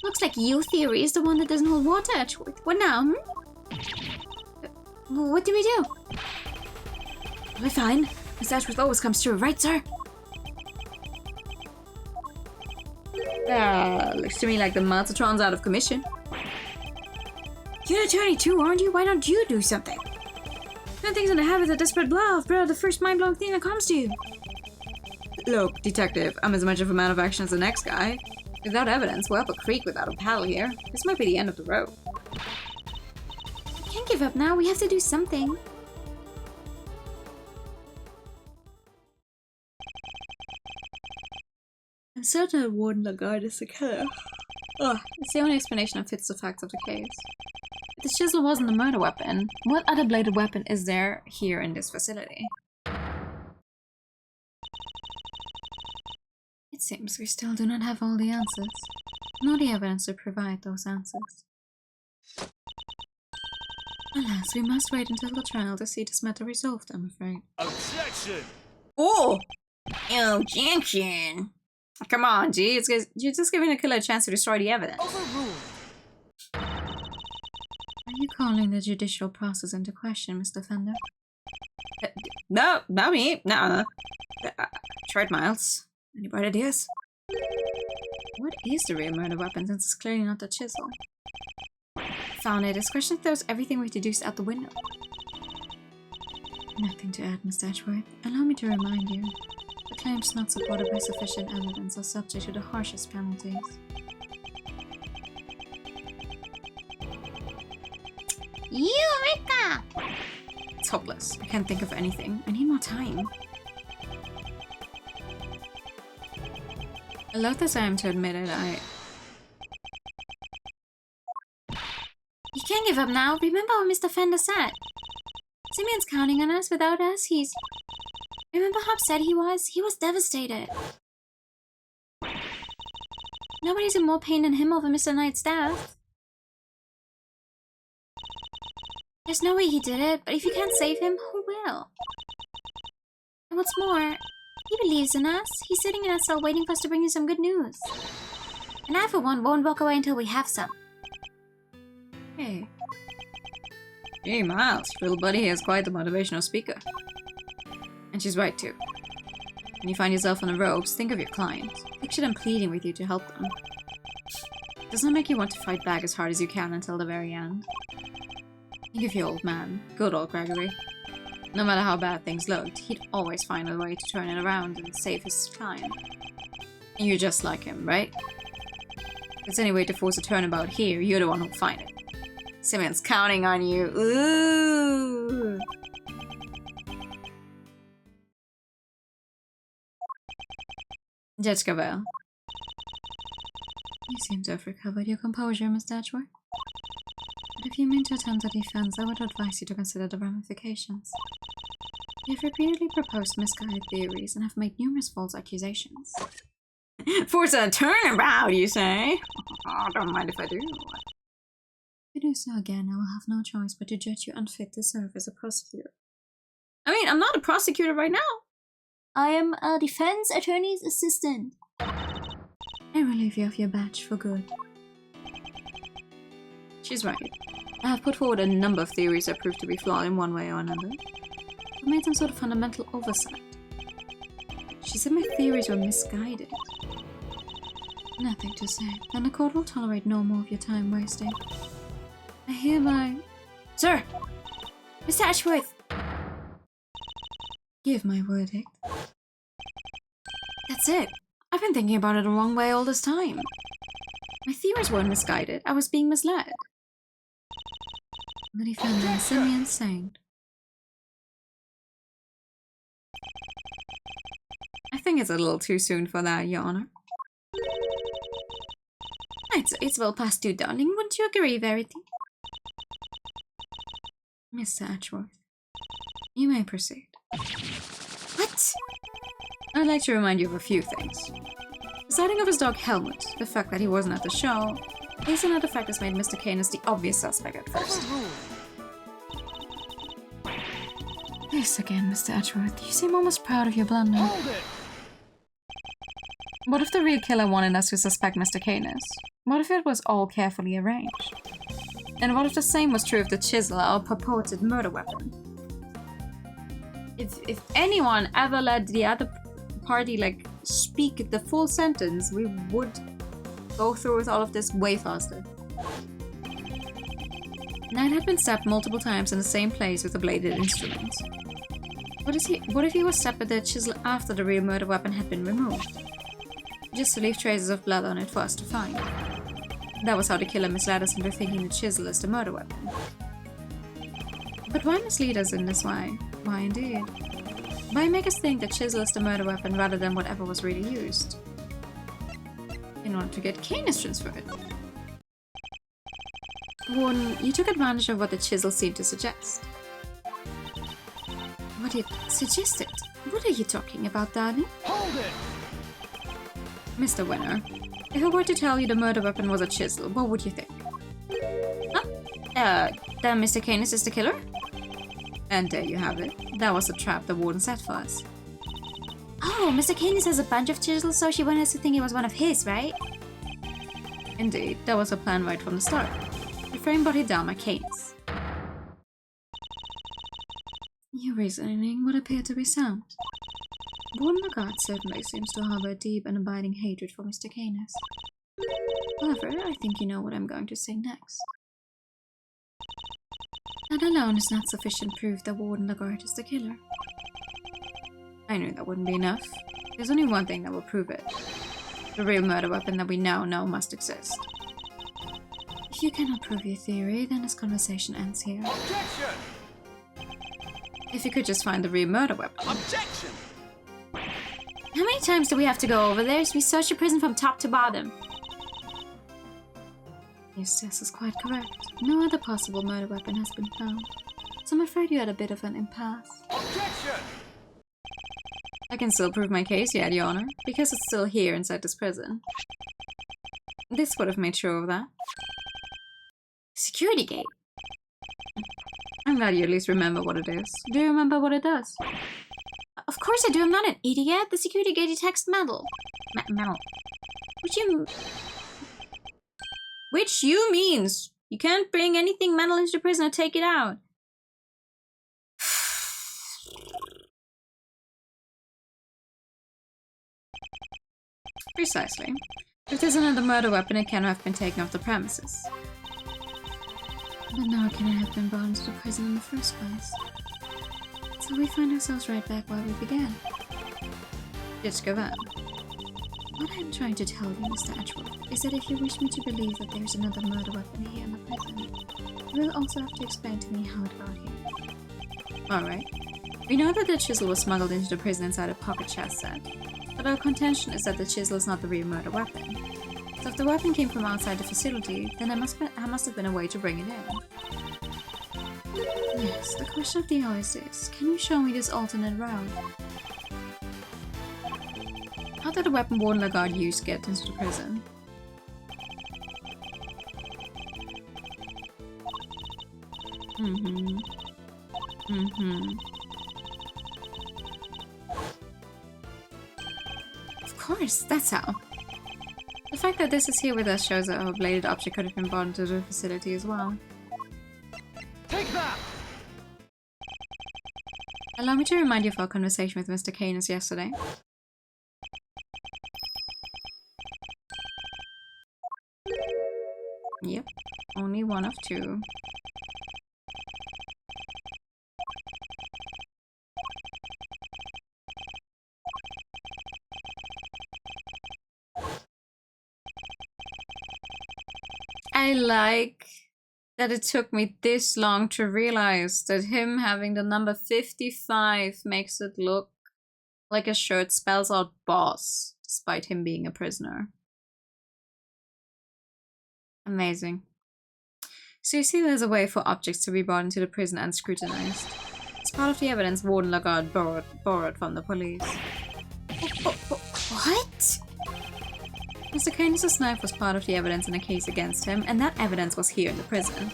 Looks like your theory is the one that doesn't hold water, Edgeworth. What now, What do we do? We're fine. Mr. Edgeworth always comes through, right, sir? Looks to me like the Maltatron's out of commission. You're an attorney too, aren't you? Why don't you do something? Nothing's in the habit of desperate bluff, bro. The first mind-blowing thing that comes to you. Look, detective, I'm as much of a man of action as the next guy. Without evidence, we're up a creek without a paddle here. This might be the end of the road. We can't give up now. We have to do something. I'm certain that Warden Lagarde is the killer. Ugh, it's the only explanation that fits the facts of the case. If the chisel wasn't the murder weapon, what other bladed weapon is there here in this facility? It seems we still do not have all the answers, nor the evidence to provide those answers. Alas, we must wait until the trial to see this matter resolved, I'm afraid. Objection! Oh! Objection! Come on, G. You're just giving the killer a chance to destroy the evidence. Overruled. Are you calling the judicial process into question, Mr. Fender? No, not me. No. Short Miles. Any bright ideas? What is the real murder weapon, since it's clearly not the chisel? Found it. This question throws everything we've deduced out the window. Nothing to add, Mr. Edgeworth. Allow me to remind you. The claims not supported by sufficient evidence are subject to the harshest penalties. Eureka! It's hopeless. I can't think of anything. I need more time. Loath as I am to admit it, You can't give up now. Remember what Mr. Fender said. Simeon's counting on us. Without us, he's... Remember how upset he was? He was devastated. Nobody's in more pain than him over Mr. Knight's death. There's no way he did it, but if you can't save him, who will? And what's more, he believes in us. He's sitting in a cell waiting for us to bring you some good news. And I, for one, won't walk away until we have some. Hey. Hey, Miles. Your little buddy here is quite the motivational speaker. And And she's right too. When you find yourself on the ropes, think of your client. Picture them pleading with you to help them. Does that make you want to fight back as hard as you can until the very end? Think of your old man, good old Gregory. No matter how bad things looked, he'd always find a way to turn it around and save his client. And you're just like him, right? If there's any way to force a turnabout here, you're the one who'll find it. Simeon's counting on you. Ooh! Judge Cavell. You seem to have recovered your composure, Mr. Edgeworth. But if you mean to attempt a defense, I would advise you to consider the ramifications. You've repeatedly proposed misguided theories and have made numerous false accusations. Force a turnabout, you say? Oh, don't mind if I do. If you do so again, I will have no choice but to judge you unfit to serve as a prosecutor. I mean, I'm not a prosecutor right now. I am a defense attorney's assistant. I relieve you of your badge for good. She's right. I have put forward a number of theories that prove to be flawed in one way or another. I've made some sort of fundamental oversight. She said my theories were misguided. Nothing to say. Then the court will tolerate no more of your time wasting. I hereby... Sir! Mr. Ashworth! give my verdict. That's it. I've been thinking about it the wrong way all this time. My theories weren't misguided. I was being misled. The defendant is semi-insane. I think it's a little too soon for that, Your Honor. It's well past due, darling. Wouldn't you agree, Verity? Mr. Edgeworth, you may proceed. What? I'd like to remind you of a few things. The sighting of his dog Helmut, the fact that he wasn't at the show, these and other factors made Mr. Canis the obvious suspect at first. This again, Mr. Edgeworth. You seem almost proud of your blunder. Hold it! What if the real killer wanted us to suspect Mr. Canis? What if it was all carefully arranged? And what if the same was true of the chisel, our purported murder weapon? If anyone ever let the other party, like, speak the full sentence, we would go through with all of this way faster. Knight had been stabbed multiple times in the same place with a bladed instrument. What if he was stabbed with the chisel after the real murder weapon had been removed? Just to leave traces of blood on it for us to find. That was how the killer misled us into thinking the chisel is the murder weapon. But why mislead us in this way? Why indeed? Why make us think the chisel is the murder weapon rather than whatever was really used? In order to get Canis transferred. Warden, you took advantage of what the chisel seemed to suggest. What it suggested? What are you talking about, darling? Hold it! Mr. Winner, if I were to tell you the murder weapon was a chisel, what would you think? Huh? Then Mr. Canis is the killer? And there you have it. That was the trap the warden set for us. Oh, Mr. Canis has a bunch of chisels, so she wanted us to think it was one of his, right? Indeed, that was her plan right from the start. To frame body down my Canis. Your reasoning would appear to be sound. Warden Lagarde certainly seems to harbor a deep and abiding hatred for Mr. Canis. However, I think you know what I'm going to say next. That alone is not sufficient proof that Warden Lagarde is the killer. I knew that wouldn't be enough. There's only one thing that will prove it. The real murder weapon that we now know must exist. If you cannot prove your theory, then this conversation ends here. Objection! If you could just find the real murder weapon. Objection! How many times do we have to go over there? We searched the prison from top to bottom. Yes, this is quite correct. No other possible murder weapon has been found. So I'm afraid you had a bit of an impasse. Objection! I can still prove my case yet, Your Honor, because it's still here inside this prison. This would have made sure of that. Security gate. I'm glad you at least remember what it is. Do you remember what it does? Of course I do. I'm not an idiot. The security gate detects metal. Metal. Which you means you can't bring anything metal into the prison or take it out. Precisely. If there's another murder weapon, it cannot have been taken off the premises. But now it cannot have been brought into the prison in the first place. So we find ourselves right back where we began. Just go on. What I'm trying to tell you, Mr. Edgeworth, is that if you wish me to believe that there's another murder weapon here in the prison, you will also have to explain to me how it got here. Alright. We know that the chisel was smuggled into the prison inside a pocket chest set, but our contention is that the chisel is not the real murder weapon. So if the weapon came from outside the facility, then there must have been a way to bring it in. Yes, the question of the hour is this. Can you show me this alternate route? How did the weapon Warden Lagarde used get into the prison? Of course, that's how. The fact that this is here with us shows that a bladed object could have been brought into the facility as well. Take that! Allow me to remind you of our conversation with Mr. Canis yesterday. Yep, only one of two. I like that it took me this long to realize that him having the number 55 makes it look like a shirt spells out boss, despite him being a prisoner. Amazing. So you see there's a way for objects to be brought into the prison and scrutinized. It's part of the evidence Warden Lagarde borrowed from the police. What? Mr. Canis' knife was part of the evidence in a case against him, and that evidence was here in the prison.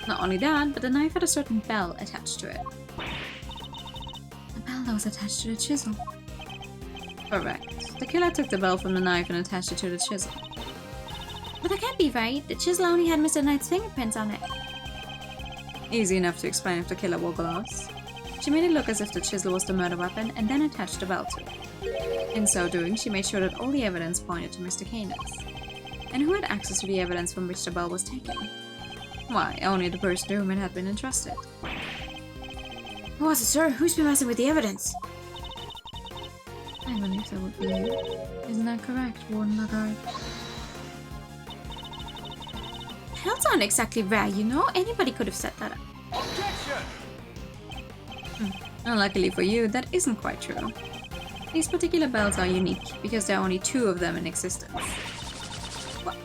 Not only that, but the knife had a certain bell attached to it. A bell that was attached to the chisel. Correct. The killer took the bell from the knife and attached it to the chisel. But that can't be right. The chisel only had Mr. Knight's fingerprints on it. Easy enough to explain if the killer wore gloves. She made it look as if the chisel was the murder weapon and then attached the bell to it. In so doing, she made sure that all the evidence pointed to Mr. Canis. And who had access to the evidence from which the bell was taken? Why, only the person to whom it had been entrusted. Who was it, sir? Who's been messing with the evidence? I believe that would be you. Isn't that correct, Warden Lagarde? That's not exactly right, you know? Anybody could have set that up. Objection! Unluckily for you, that isn't quite true. These particular bells are unique, because there are only 2 of them in existence. What?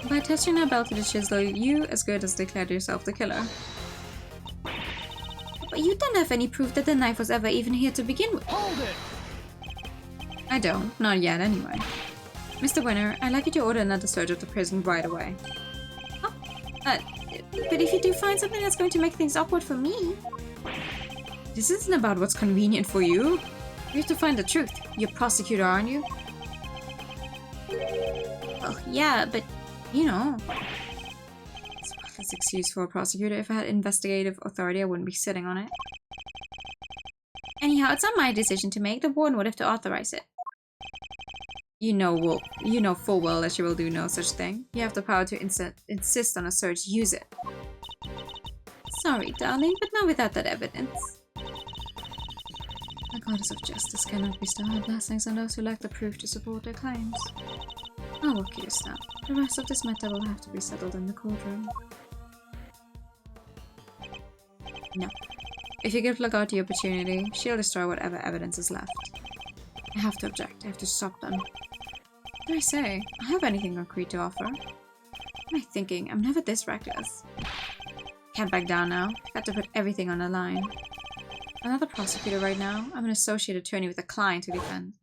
By attaching a bell to the chisel, you as good as declared yourself the killer. But you don't have any proof that the knife was ever even here to begin with. Hold it! I don't, not yet anyway. Mr. Winner, I'd like you to order another search of the prison right away. Oh, but if you do find something that's going to make things awkward for me... This isn't about what's convenient for you. You have to find the truth. You're a prosecutor, aren't you? Well, yeah, but, you know... It's a worthless excuse for a prosecutor. If I had investigative authority, I wouldn't be sitting on it. Anyhow, it's not my decision to make. The warden would have to authorize it. You know full well that you will do no such thing. You have the power to insist on a search. Use it. Sorry, darling, but not without that evidence. The goddess of justice cannot bestow her blessings on those who lack the proof to support their claims. I'll walk you now. The rest of this matter will have to be settled in the courtroom. No. If you give Lagarde the opportunity, she'll destroy whatever evidence is left. I have to object. I have to stop them. What do I say? I have anything concrete to offer. What am I thinking? I'm never this reckless. Can't back down now. I've got to put everything on the line. I'm not a prosecutor right now. I'm an associate attorney with a client to defend.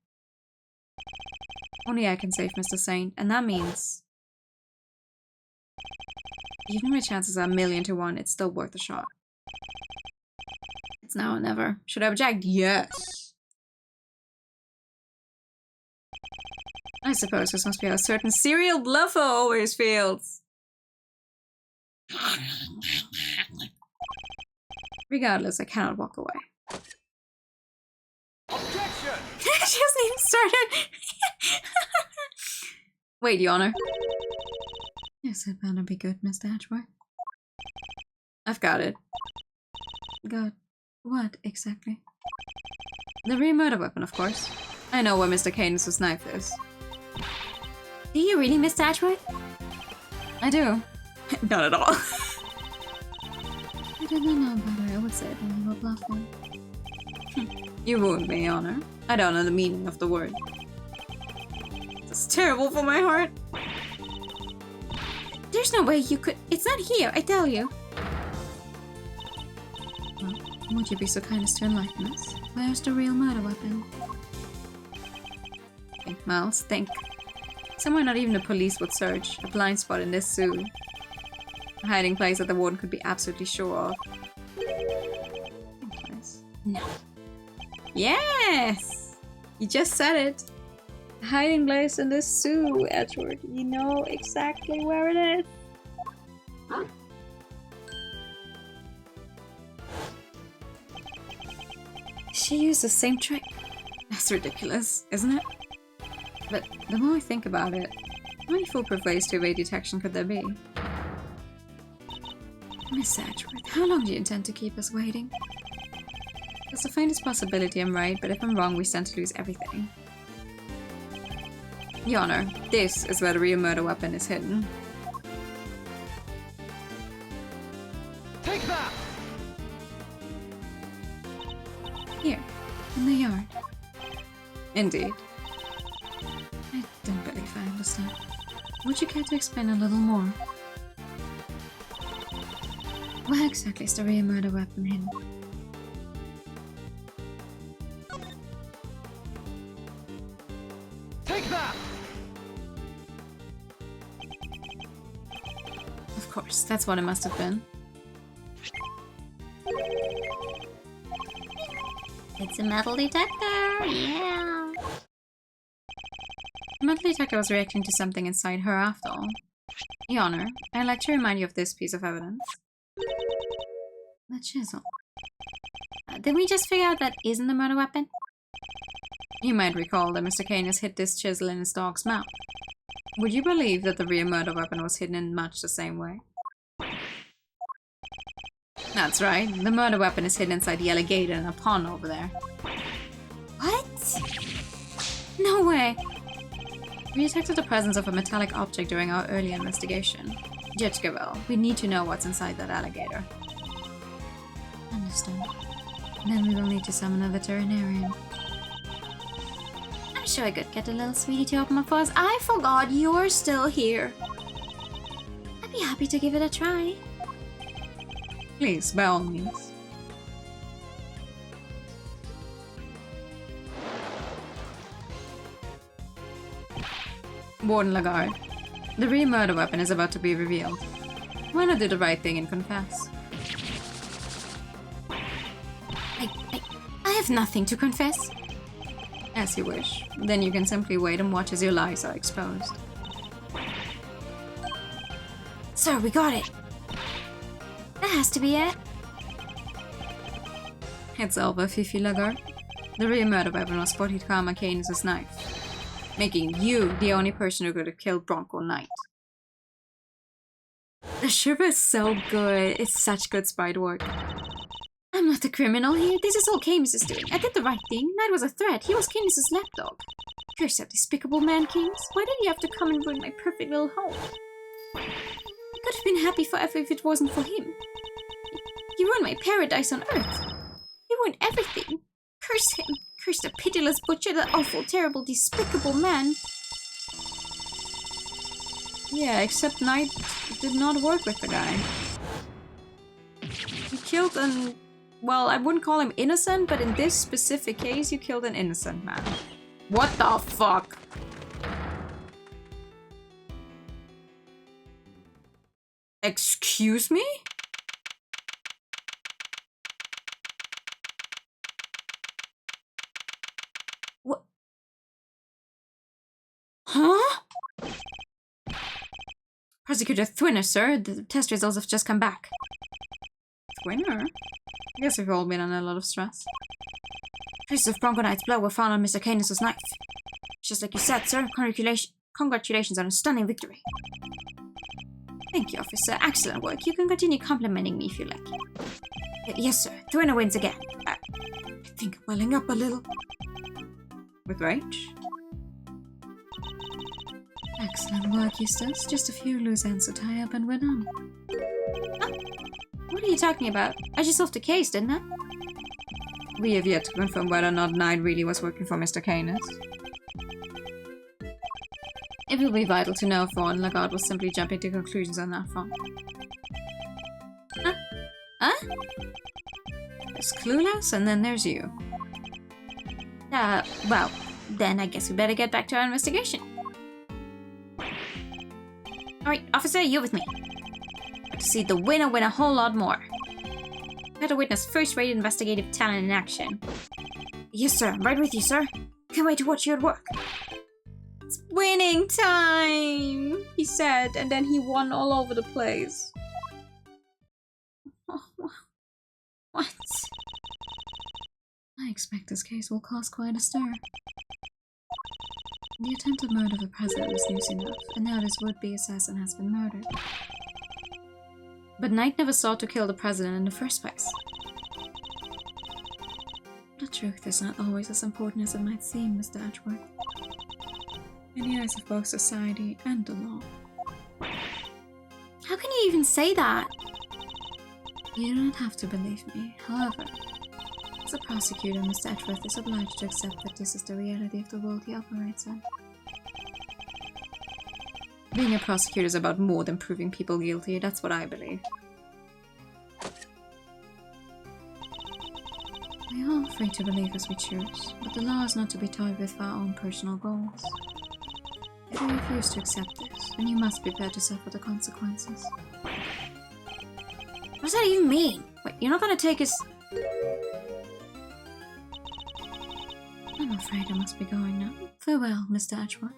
Only I can save Mr. Saint, and that means... even my chances are 1,000,000 to 1, it's still worth a shot. It's now or never. Should I object? Yes! I suppose this must be how a certain serial bluffer always feels. Regardless, I cannot walk away. Objection! She hasn't even started. Wait, Your Honor. Yes, it better be good, Mr. Edgeworth. I've got it. Got what exactly? The rear murder weapon, of course. I know where Mr. Cadence's knife is. Do you really, Mr. Edgeworth? I do. Not at all. I didn't know better. I would say it when you were bluffing. You wound me, Honor. I don't know the meaning of the word. It's terrible for my heart. There's no way you could. It's not here, I tell you. Well, would you be so kind as to enlighten us? Where's the real murder weapon? Think, Miles, think. Somewhere not even the police would search. A blind spot in this zoo. A hiding place that the warden could be absolutely sure of. Nice. No. Yes! You just said it. A hiding place in this zoo, Edgeworth. You know exactly where it is. She used the same trick. That's ridiculous, isn't it? But the more I think about it, how many foolproof ways to evade detection could there be? Miss Edgeworth, how long do you intend to keep us waiting? There's the faintest possibility I'm right, but if I'm wrong, we stand to lose everything. Your Honor, this is where the real murder weapon is hidden. Take that! Here, in the yard. Indeed. I don't believe I understand. Would you care to explain a little more? Where exactly is the real murder weapon hidden? Take that! Of course, that's what it must have been. It's a metal detector, yeah. The metal detector was reacting to something inside her after all. Your Honor, I'd like to remind you of this piece of evidence. The chisel. Did we just figure out that isn't the murder weapon? You might recall that Mr. Kane has hid this chisel in his dog's mouth. Would you believe that the real murder weapon was hidden in much the same way? That's right, the murder weapon is hidden inside the alligator in a pond over there. What? No way. We detected the presence of a metallic object during our early investigation. Judge Gavel, we need to know what's inside that alligator. Understood. Then we will need to summon a veterinarian. I'm sure I could get a little sweetie to open my paws. I forgot you're still here. I'd be happy to give it a try. Please, by all means. Warden Lagarde, the real murder weapon is about to be revealed. Why not do the right thing and confess? I have nothing to confess. As you wish. Then you can simply wait and watch as your lies are exposed. Sir, we got it. That has to be it. It's over, Fifi Lagarde. The real murder weapon was spotted Karma Cadence's knife, making you the only person who could have killed Bronco Knight. The Shiro is so good. It's such good spite work. I'm not the criminal here. This is all Camus is doing. I did the right thing. Knight was a threat. He was Camus's lapdog. You're so despicable, man, Camus. Why did you have to come and ruin my perfect little home? I could have been happy forever if it wasn't for him. He ruined my paradise on Earth. He ruined everything. Curse him. Curse the pitiless butcher, the awful, terrible, despicable man. Yeah, except Knight did not work with the guy. He killed an... Well, I wouldn't call him innocent, but in this specific case, you killed an innocent man. What the fuck? Excuse me? What? Huh? Prosecutor Thwinner, sir. The test results have just come back. Thwinner? I guess we've all been under a lot of stress. Traces of Bronco Knight's blood were found on Mr. Canis' knife. Just like you said, sir. Congratulations on a stunning victory. Thank you, officer. Excellent work. You can continue complimenting me if you like. Yes, sir. The winner wins again. I think I'm welling up a little. With rage? Excellent work, Eustace. Just a few loose ends to tie up and we're done. Huh? What are you talking about? I just solved the case, didn't I? We have yet to confirm whether or not Knight really was working for Mr. Canis. It will be vital to know if Ron Lagarde was simply jumping to conclusions on that front. Huh? Huh? There's Clueless, and then there's you. Well, then I guess we better get back to our investigation. Alright, officer, you're with me. To see the winner win a whole lot more. Better witness first-rate investigative talent in action. Yes, sir. I'm right with you, sir. Can't wait to watch you at work. It's winning time, he said, and then he won all over the place. What? I expect this case will cause quite a stir. The attempted murder of the president was news enough, and now this would-be assassin has been murdered. But Knight never sought to kill the president in the first place. The truth is not always as important as it might seem, Mr. Edgeworth. In the eyes of both society and the law. How can you even say that? You don't have to believe me. However, as a prosecutor, Mr. Edgeworth is obliged to accept that this is the reality of the world he operates in. Being a prosecutor is about more than proving people guilty, that's what I believe. We are all free to believe as we choose, but the law is not to be toyed with for our own personal goals. If you refuse to accept this, then you must be prepared to suffer the consequences. What does that even mean? Wait, you're not gonna take us... I'm afraid I must be going now. Farewell, Mr. Edgeworth.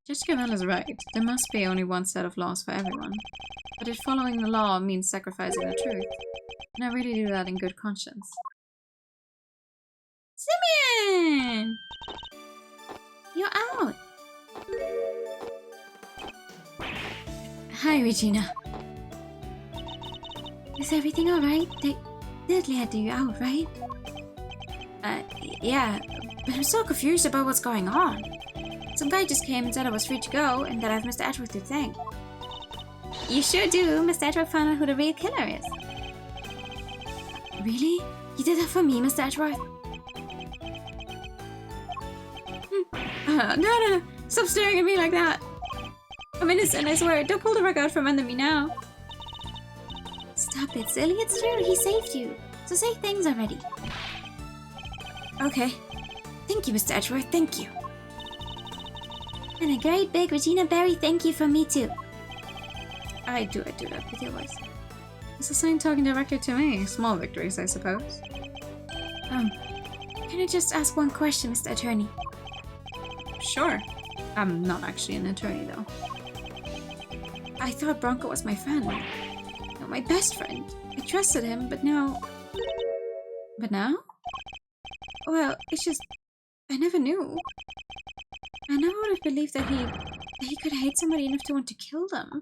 Judge Cavell is right. There must be only one set of laws for everyone. But if following the law means sacrificing the truth, then I really do that in good conscience. Simeon! You're out! Hi, Regina. Is everything alright? They did let you out, right? Yeah, but I'm so confused about what's going on. Some guy just came and said I was free to go and that I have Mr. Edgeworth to thank. You sure do. Mr. Edgeworth found out who the real killer is. Really? You did that for me, Mr. Edgeworth? No. Stop staring at me like that. I'm innocent, I swear. Don't pull the rug out from under me now. Stop it, silly. It's true. He saved you. So say things already. Okay. Thank you, Mr. Edgeworth. Thank you. And a great big Regina Berry thank you from me too. I do that with your voice. It's a sign talking directly to me. Small victories, I suppose. Can I just ask one question, Mr. Attorney? Sure. I'm not actually an attorney, though. I thought Bronco was my friend. No, my best friend. I trusted him, but now... But now? Well, it's just... I never knew. I never would have believed that he could hate somebody enough to want to kill them.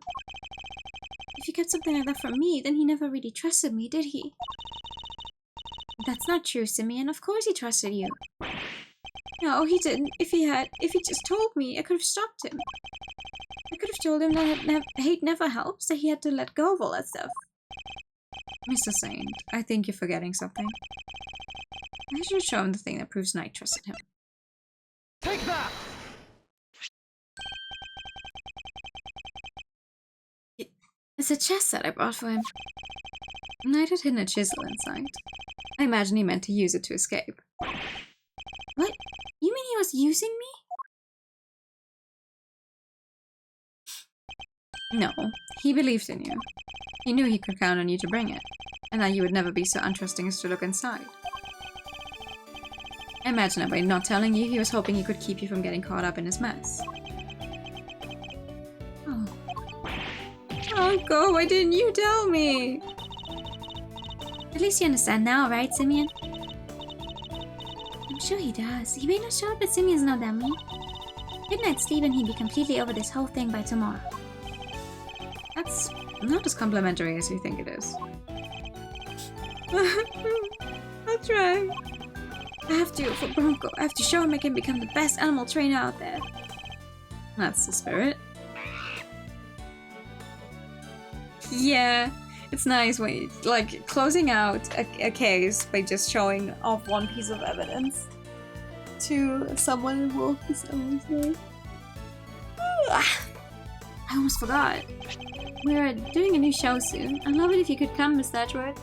If he kept something like that from me, then he never really trusted me, did he? That's not true, Simeon. Of course he trusted you. No, he didn't. If he just told me, I could have stopped him. I could have told him that hate never helps, that he had to let go of all that stuff. Mr. Saint, I think you're forgetting something. I should show him the thing that proves Knight trusted him. Take that! It's a chest set I brought for him. Knight had hidden a chisel inside. I imagine he meant to use it to escape. What? You mean he was using me? No, he believed in you. He knew he could count on you to bring it, and that you would never be so untrusting as to look inside. I imagine that by not telling you, he was hoping he could keep you from getting caught up in his mess. Oh, Bronco, why didn't you tell me? At least you understand now, right, Simeon? I'm sure he does. He may not show up, but Simeon's no dummy. Good night's sleep and he'd be completely over this whole thing by tomorrow. That's not as complimentary as you think it is. I'll try. I have to, for Bronco. I have to show him I can become the best animal trainer out there. That's the spirit. Yeah, it's nice when you, like, closing out a case by just showing off one piece of evidence to someone involved is always nice. I almost forgot. We're doing a new show soon. I'd love it if you could come, Miss Edgeworth.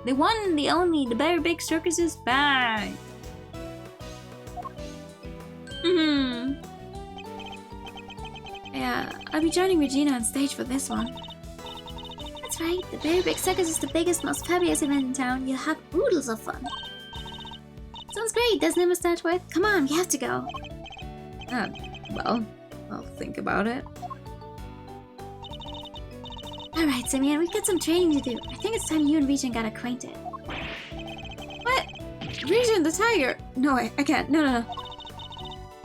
The one, the only, the very big circus is back. Yeah, I'll be joining Regina on stage for this one. That's right, the very big circus is the biggest, most fabulous event in town. You'll have oodles of fun. Sounds great, doesn't it, Miss Edgeworth? Come on, we have to go. Well, I'll think about it. Alright, Simeon, we've got some training to do. I think it's time you and Regent got acquainted. What? Regent the tiger? No, I can't. No.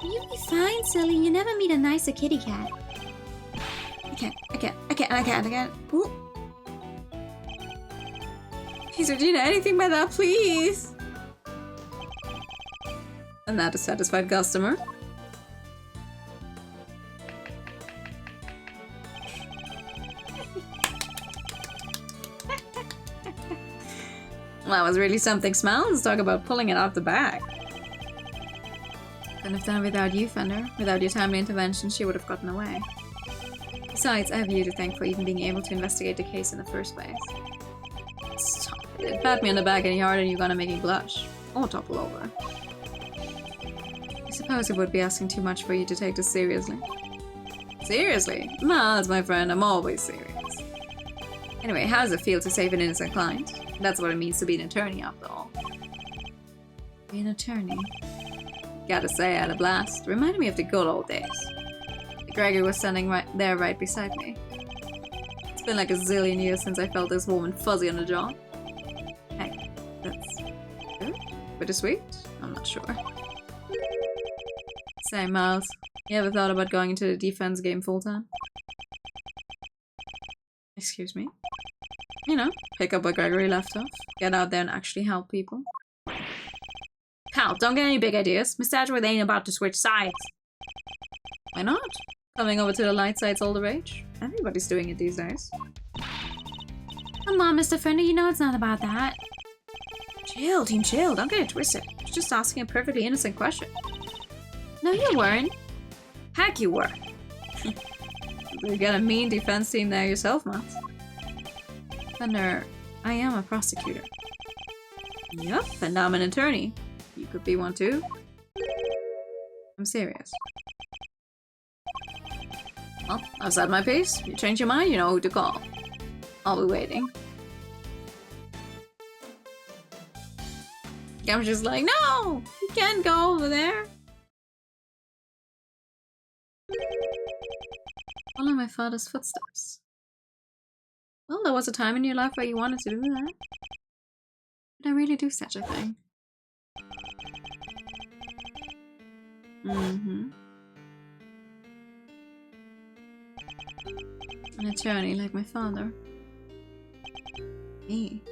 You'll be fine, silly. You never meet a nicer kitty cat. I can't. Ooh. Please, Regina, anything but that, please. And that a satisfied customer. That was really something. Smells. Talk about pulling it out the bag. Couldn't have done it without you, Fender. Without your timely intervention, she would have gotten away. Besides, I have you to thank for even being able to investigate the case in the first place. Stop it. Pat me on the back any harder and you're gonna make me blush. Or topple over. I suppose it would be asking too much for you to take this seriously. Seriously? Nah, that's my friend. I'm always serious. Anyway, how does it feel to save an innocent client? That's what it means to be an attorney, after all. Be an attorney? Gotta say, I had a blast. Reminded me of the good old days. Gregory was standing right beside me. It's been like a zillion years since I felt this warm and fuzzy on the jaw. Hey, that's good? Bittersweet? I'm not sure. Say, Miles, you ever thought about going into the defense game full-time? Excuse me? You know, pick up where Gregory left off. Get out there and actually help people. Pal, don't get any big ideas. Miss Edgeworth ain't about to switch sides. Why not? Coming over to the light side's all the rage. Everybody's doing it these days. Come on, Mr. Fender, you know it's not about that. Chill, team, chill. Don't get it twisted. I was just asking a perfectly innocent question. No, you weren't. Heck, you were. You got a mean defense team there yourself, Matt. Thunder, I am a prosecutor. Yup, and I'm an attorney. You could be one too. I'm serious. Well, I've said my piece. You change your mind, you know who to call. I'll be waiting. I'm just like, no! You can't go over there. Follow my father's footsteps. Well, there was a time in your life where you wanted to do that. Did I really do such a thing? An attorney like my father. Me.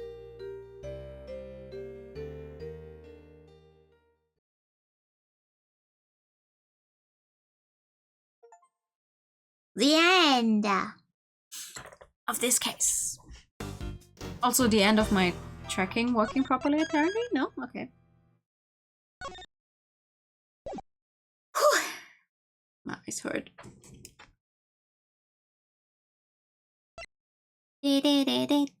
The end Of this case. Also the end of my tracking working properly apparently? No? Okay. Whew. My eyes hurt. It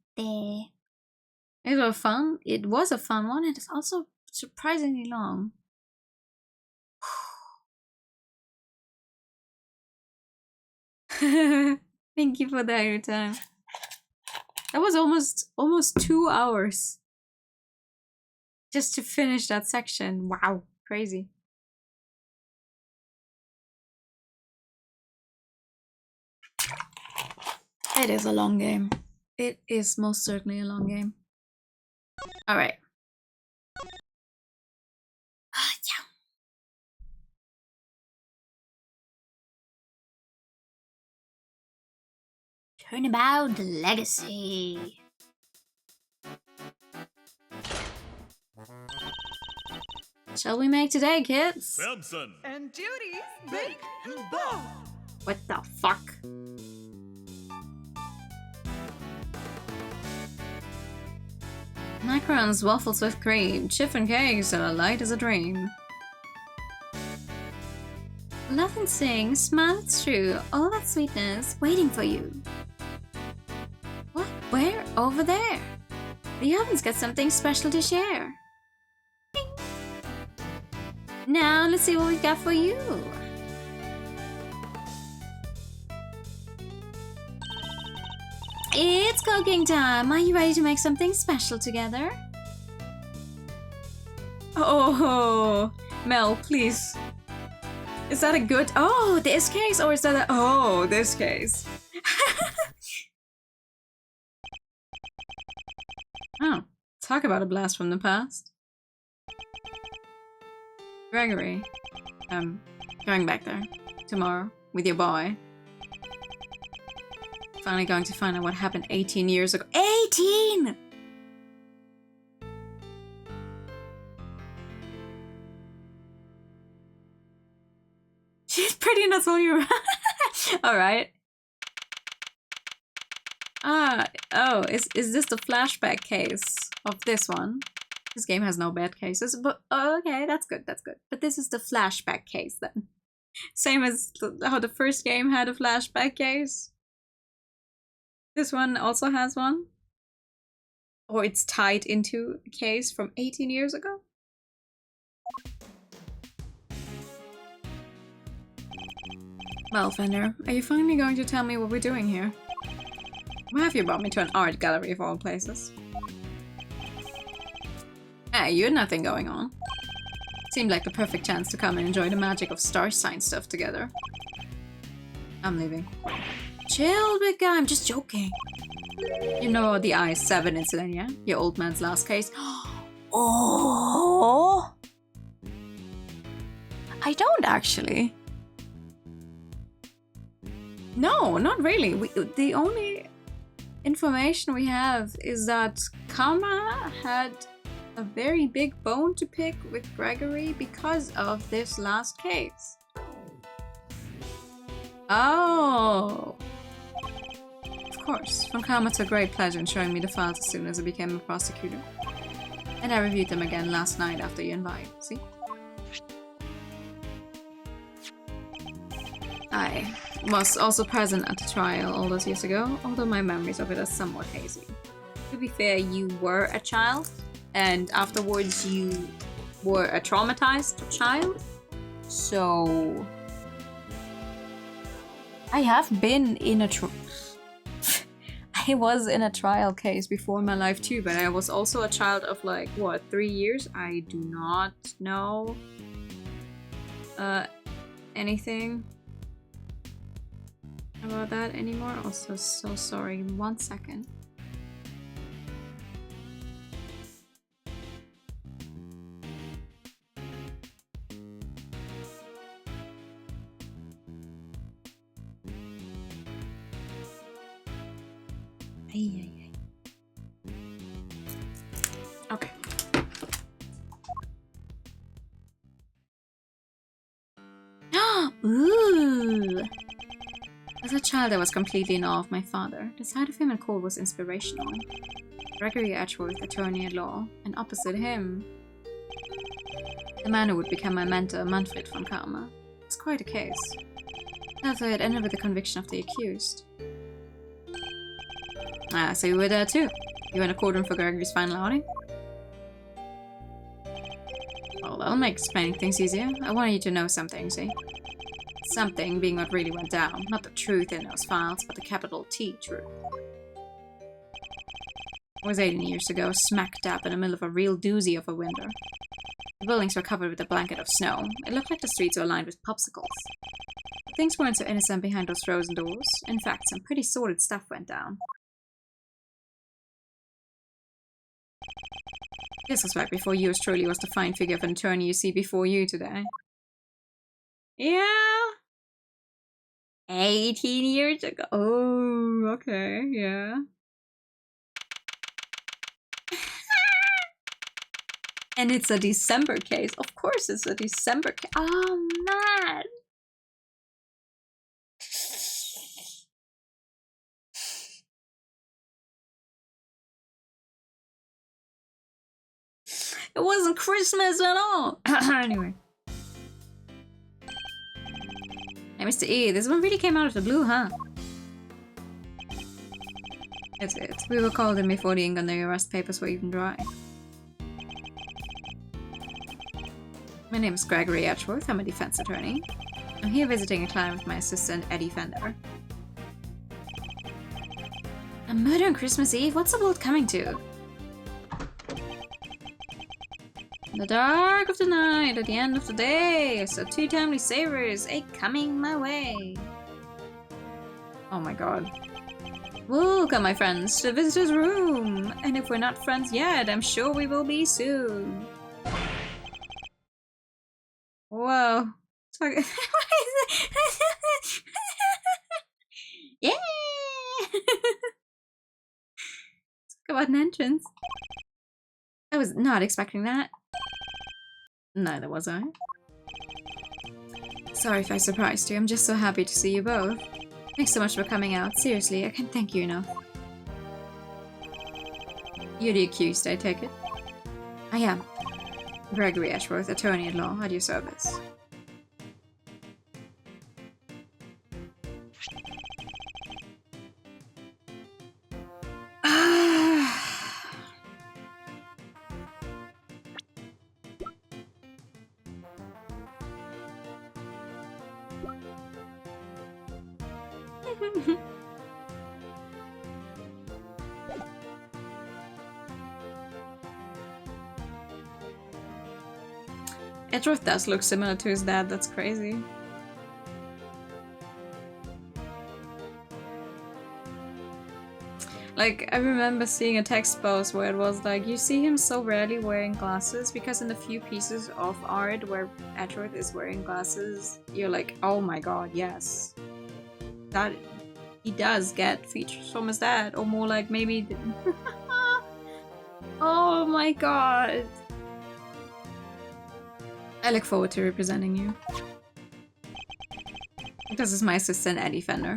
was fun. It was a fun one, and it's also surprisingly long. Thank you for that your time. That was almost 2 hours just to finish that section. Wow, crazy. It is a long game. It is most certainly a long game. Alright. Yeah. Turnabout Legacy. Shall we make today, kids? Samson. And Judy's Bake and Bow. What the fuck? Macarons, waffles with cream, chiffon cakes are light as a dream. Laugh and sing, smile it's true, all that sweetness waiting for you. What? Where? Over there. The oven's got something special to share. Ding. Now let's see what we got for you. It's cooking time. Are you ready to make something special together? Oh, Mel, please. Is that a good... Oh, this case? Or is that a... Oh, this case. Oh, talk about a blast from the past. Gregory, going back there tomorrow with your boy. Finally going to find out what happened 18 years ago. 18! She's pretty and that's all you. Alright. Oh, is this the flashback case of this one? This game has no bad cases, but okay, that's good, that's good. But this is the flashback case then. Same as how the first game had a flashback case. This one also has one. Or it's tied into a case from 18 years ago. Well, Fender, are you finally going to tell me what we're doing here? Why have you brought me to an art gallery of all places? Hey, you had nothing going on. Seemed like the perfect chance to come and enjoy the magic of star sign stuff together. I'm leaving. Chill, big guy, I'm just joking. You know the I-7 incident, yeah? Your old man's last case. Oh! I don't actually. No, not really. The only information we have is that Kama had a very big bone to pick with Gregory because of this last case. Oh! Of course, from Kama took great pleasure in showing me the files as soon as I became a prosecutor. And I reviewed them again last night after you invited, see? I was also present at the trial all those years ago, although my memories of it are somewhat hazy. To be fair, you were a child, and afterwards you were a traumatized child, so... I have been in a I was in a trial case before in my life too, but I was also a child of like, what, 3 years? I do not know anything about that anymore. Also, so sorry. 1 second. Okay. Ooh! As a child, I was completely in awe of my father. The sight of him in court was inspirational. Gregory Edgeworth, attorney at law, and opposite him, the man who would become my mentor, Manfred von Karma. It was quite a case. After it ended with the conviction of the accused. Ah, so you were there too? You were in a courtroom for Gregory's final outing? Well, that'll make explaining things easier. I wanted you to know something, see? Something being what really went down. Not the truth in those files, but the capital T truth. It was 18 years ago, smack dab in the middle of a real doozy of a winter. The buildings were covered with a blanket of snow. It looked like the streets were lined with popsicles. things weren't so innocent behind those frozen doors. In fact, some pretty sordid stuff went down. This was back before yours truly was the fine figure of an attorney you see before you today. Yeah. 18 years ago. Oh, okay, yeah. And it's a December case. Of course it's a December case. Oh, man. It wasn't Christmas at all. Anyway. Hey, Mr. E, this one really came out of the blue, huh? It's it. We were called in before the ink on the arrest papers were even dry. My name is Gregory Edgeworth. I'm a defense attorney. I'm here visiting a client with my assistant, Eddie Fender. A murder on Christmas Eve? What's the world coming to? In the dark of the night, at the end of the day, I saw two timely savers, coming my way. Oh my god. Welcome, my friends, to the visitor's room. And if we're not friends yet, I'm sure we will be soon. Whoa. Yeah! Talk about an entrance. I was not expecting that. Neither was I. Sorry if I surprised you. I'm just so happy to see you both. Thanks so much for coming out. Seriously, I can't thank you enough. You're the accused, I take it? I am. Gregory Edgeworth, attorney at law, at your service. Edgeworth does look similar to his dad, that's crazy. Like, I remember seeing a text post where it was like, you see him so rarely wearing glasses, because in the few pieces of art where Edgeworth is wearing glasses, you're like, oh my god, yes. That he does get features from his dad, or more like maybe... Oh my god. I look forward to representing you. This is my assistant, Eddie Fender.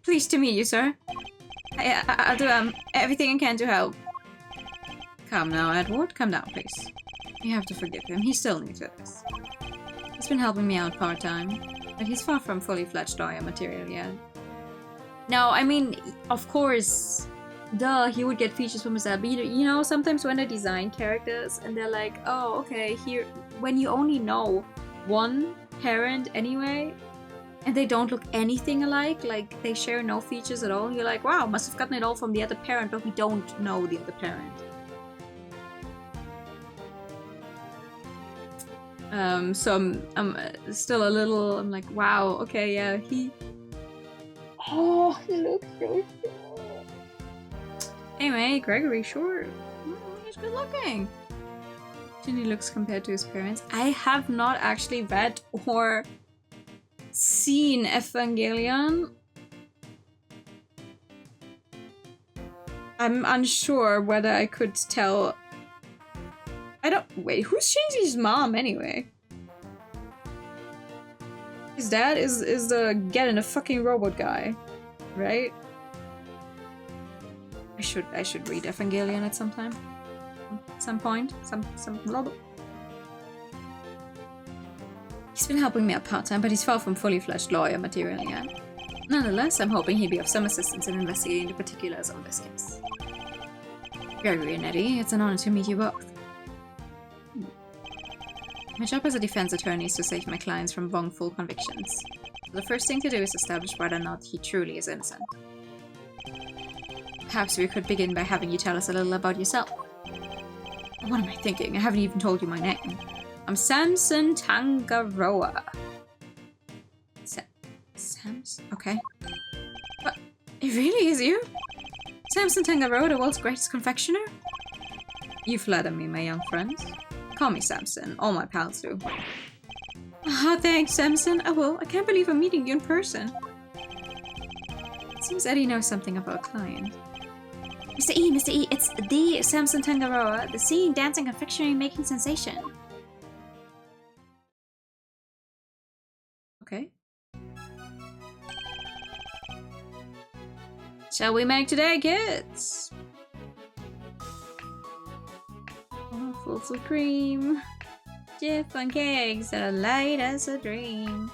Pleased to meet you, sir. I'll do everything I can to help. Come now, Edward. Come down, please. You have to forgive him. He's still new to this. He's been helping me out part-time, but he's far from fully fledged lawyer material yet. No, I mean, of course... Duh, he would get features from his dad, but you know, sometimes when they design characters and they're like, oh, okay, here, when you only know one parent anyway, and they don't look anything alike, like they share no features at all, you're like, wow, must have gotten it all from the other parent, but we don't know the other parent. So I'm still a little, I'm like, wow, okay, yeah, he... Oh, he looks so cute. Anyway, Gregory, sure. He's good looking. He looks compared to his parents. I have not actually read or seen Evangelion. I'm unsure whether I could tell. Wait, who's Shinji's mom anyway? His dad is the get in a fucking robot guy, right? I should read Evangelion at some time. Some point. Some blah blah. He's been helping me out part-time, but he's far from fully fledged lawyer material yet. Nonetheless, I'm hoping he'd be of some assistance in investigating the particulars of this case. Gregory and Eddie, it's an honor to meet you both. My job as a defense attorney is to save my clients from wrongful convictions. So the first thing to do is establish whether or not he truly is innocent. Perhaps we could begin by having you tell us a little about yourself. What am I thinking? I haven't even told you my name. I'm Samson Tangaroa. attempts. Okay. But it really is you? Samson Tangaroa, the world's greatest confectioner? You flatter me, my young friend. Call me Samson. All my pals do. Ah, thanks, Samson. I will. I can't believe I'm meeting you in person. It seems Eddie knows something about our client. Mr. E, it's the Samson Tangaroa, the singing, dancing, confectionery making sensation. Okay. Shall we make today, kids? Waffles with cream. Dip on cakes that are light as a dream.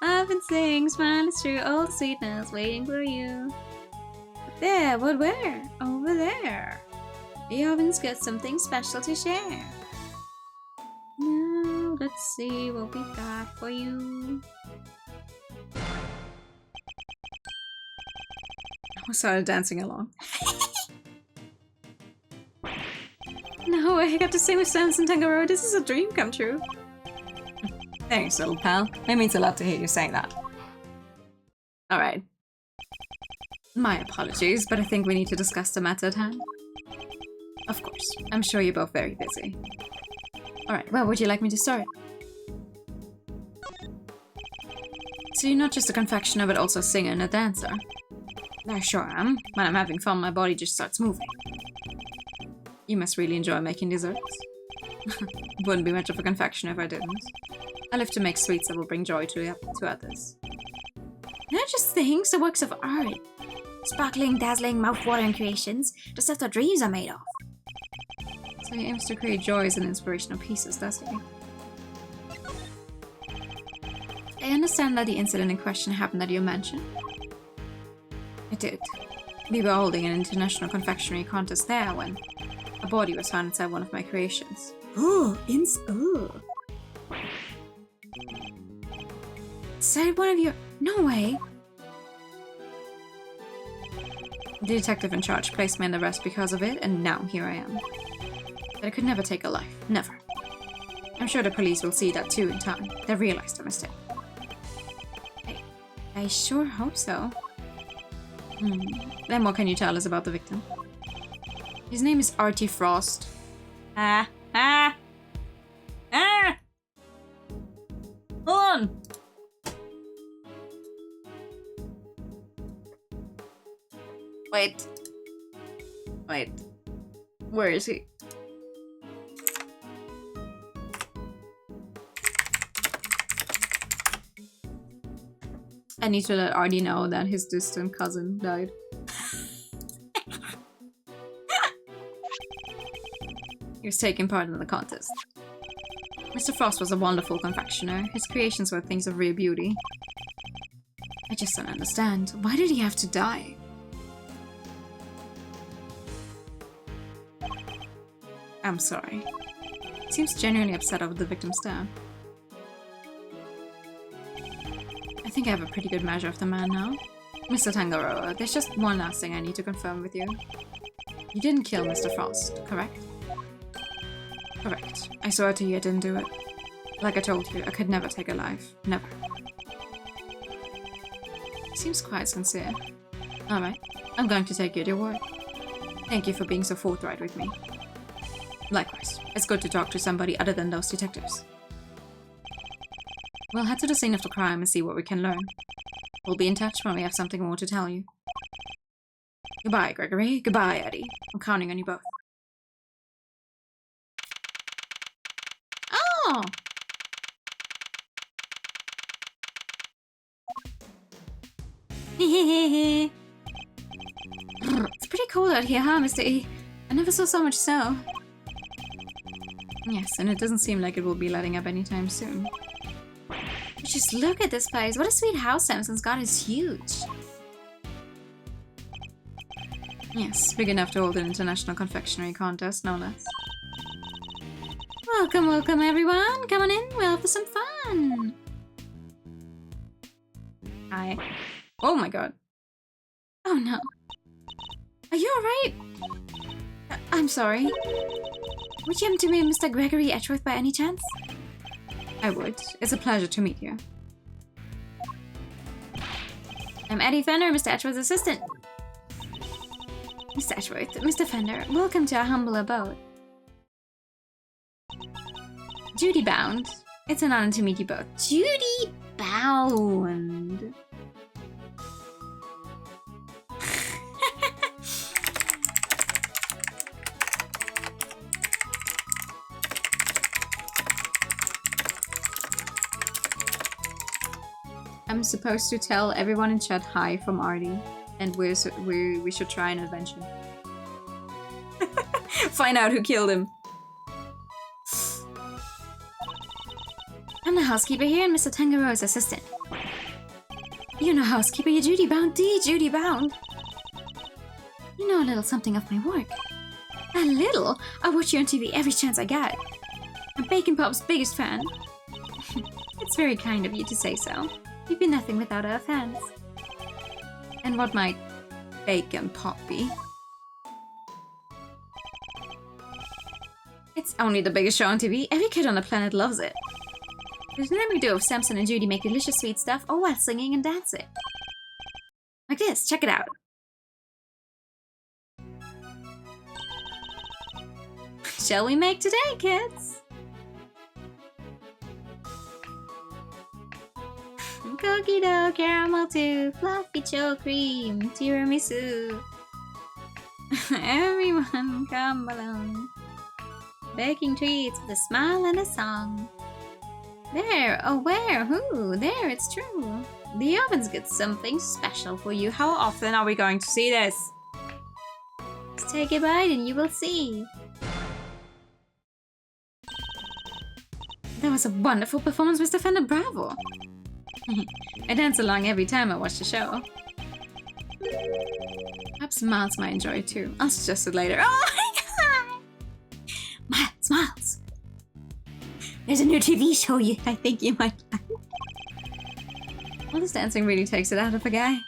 Laugh and sing, smile is true, all the sweetness waiting for you. There, but where? Over there. The oven's got something special to share. Now, let's see what we've got for you. I started dancing along. No, I got to sing with Samson Tangaroa. This is a dream come true. Thanks, little pal. It means a lot to hear you saying that. Alright. My apologies, but I think we need to discuss the matter at hand. Of course. I'm sure you're both very busy. Alright, well, would you like me to start? So you're not just a confectioner, but also a singer and a dancer? I sure am. When I'm having fun, my body just starts moving. You must really enjoy making desserts. Wouldn't be much of a confectioner if I didn't. I live to make sweets that will bring joy to others. Not just things, the works of art. Sparkling, dazzling, mouth-watering creations. The stuff that dreams are made of. So he aims to create joys and inspirational pieces, does he? I understand that the incident in question happened at your mansion. It did. We were holding an international confectionery contest there when a body was found inside one of my creations. Oh, inside one of your... No way! The detective in charge placed me under arrest because of it, and now here I am. But I could never take a life. Never. I'm sure the police will see that too in time. They realize their mistake. I sure hope so. Then what can you tell us about the victim? His name is Artie Frost. Hold on! Wait. Where is he? I need to let Artie know that his distant cousin died. He was taking part in the contest. Mr. Frost was a wonderful confectioner. His creations were things of rare beauty. I just don't understand. Why did he have to die? I'm sorry. He seems genuinely upset over the victim's death. I think I have a pretty good measure of the man now. Mr. Tangaroa, there's just one last thing I need to confirm with you. You didn't kill Mr. Frost, correct? Correct. I swear to you I didn't do it. Like I told you, I could never take a life. Never. He seems quite sincere. Alright, I'm going to take you at your word. Thank you for being so forthright with me. Likewise, it's good to talk to somebody other than those detectives. We'll head to the scene of the crime and see what we can learn. We'll be in touch when we have something more to tell you. Goodbye, Gregory. Goodbye, Eddie. I'm counting on you both. Oh! It's pretty cold out here, huh, Mr. E? I never saw so much snow. Yes, and it doesn't seem like it will be letting up anytime soon. But just look at this place. What a sweet house Samson's got. It's huge. Yes, big enough to hold an international confectionery contest, no less. Welcome, welcome everyone. Come on in, we'll have some fun. Hi. Oh my god. Oh no. Are you alright? I'm sorry. Would you happen to be Mr. Gregory Edgeworth by any chance? I would. It's a pleasure to meet you. I'm Eddie Fender, Mr. Edgeworth's assistant. Mr. Edgeworth, Mr. Fender, welcome to our humble abode. Judy Bound. It's an honor to meet you both. Judy Bound. I'm supposed to tell everyone in chat hi from Artie, and we should try an adventure. Find out who killed him. I'm the housekeeper here and Mr. Tangaroa's assistant. You're no housekeeper, you're Judy Bound, Judy Bound. You know a little something of my work. A little? I watch you on TV every chance I get. I'm Bacon Pop's biggest fan. It's very kind of you to say so. We'd be nothing without our fans. And what might Bacon Pop be? It's only the biggest show on TV. Every kid on the planet loves it. There's an every duo of Samson and Judy make delicious sweet stuff, all while singing and dancing. Like this, check it out. Shall we make today, kids? Cookie dough, caramel too, fluffy chocolate cream, tiramisu. Everyone come along. Baking treats with a smile and a song. There, oh where, who, there, it's true. The oven's got something special for you. How often are we going to see this? Just take a bite and you will see. That was a wonderful performance, Mr. Fender, bravo. I dance along every time I watch the show. Perhaps Miles might enjoy it too. I'll suggest it later. Oh my god! Miles! There's a new TV show I think you might like. All this dancing really takes it out of a guy.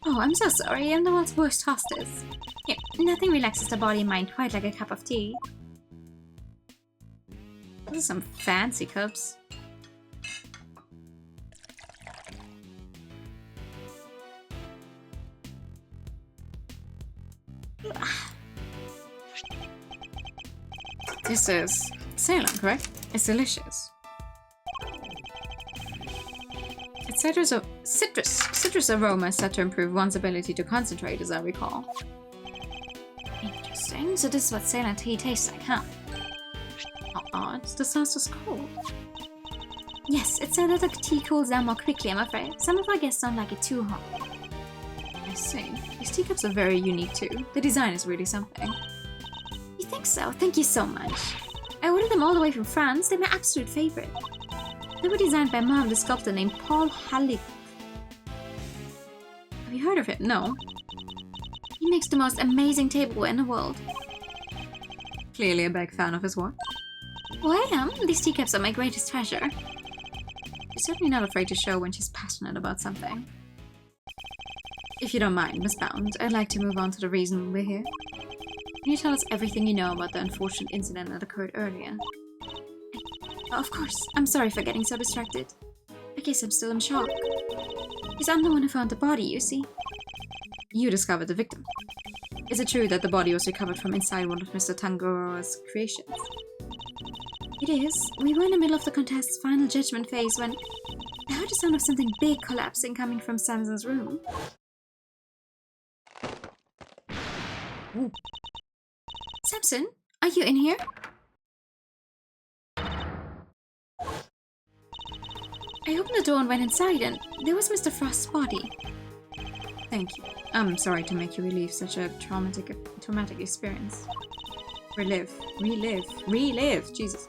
Oh, I'm so sorry. I'm the world's worst hostess. Here, nothing relaxes the body and mind quite like a cup of tea. Those are some fancy cups. This is Ceylon, correct? It's delicious. Its citrus aroma is said to improve one's ability to concentrate, as I recall. Interesting. So this is what Ceylon tea tastes like, huh? How odd. The sauce is cold. Yes, it's said that the tea cools down more quickly, I'm afraid. Some of our guests don't like it too hot. I see. These teacups are very unique too. The design is really something. You think so? Thank you so much. I ordered them all the way from France. They're my absolute favorite. They were designed by a marvelous sculptor named Paul Halleck. Have you heard of him? No. He makes the most amazing tableware in the world. Clearly a big fan of his work. Well, I am. These teacups are my greatest treasure. She's certainly not afraid to show when she's passionate about something. If you don't mind, Miss Bound, I'd like to move on to the reason we're here. Can you tell us everything you know about the unfortunate incident that occurred earlier? Oh, of course. I'm sorry for getting so distracted. I guess I'm still in shock. Because I'm the one who found the body, you see. You discovered the victim. Is it true that the body was recovered from inside one of Mr. Tangaroa's creations? It is. We were in the middle of the contest's final judgment phase when I heard the sound of something big collapsing coming from Samson's room. Ooh. Samson, are you in here? I opened the door and went inside, and there was Mr. Frost's body. Thank you. I'm sorry to make you relive such a traumatic experience. Relive. Jesus.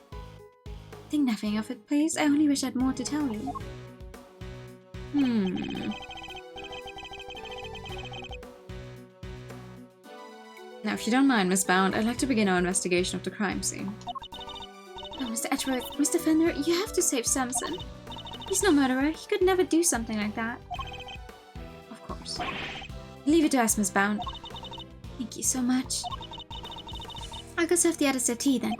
Think nothing of it, please. I only wish I had more to tell you. Now, if you don't mind, Miss Bound, I'd like to begin our investigation of the crime scene. Oh, Mr. Edgeworth, Mr. Fender, you have to save Samson. He's no murderer. He could never do something like that. Of course. Leave it to us, Miss Bound. Thank you so much. I'll go serve the others their tea, then.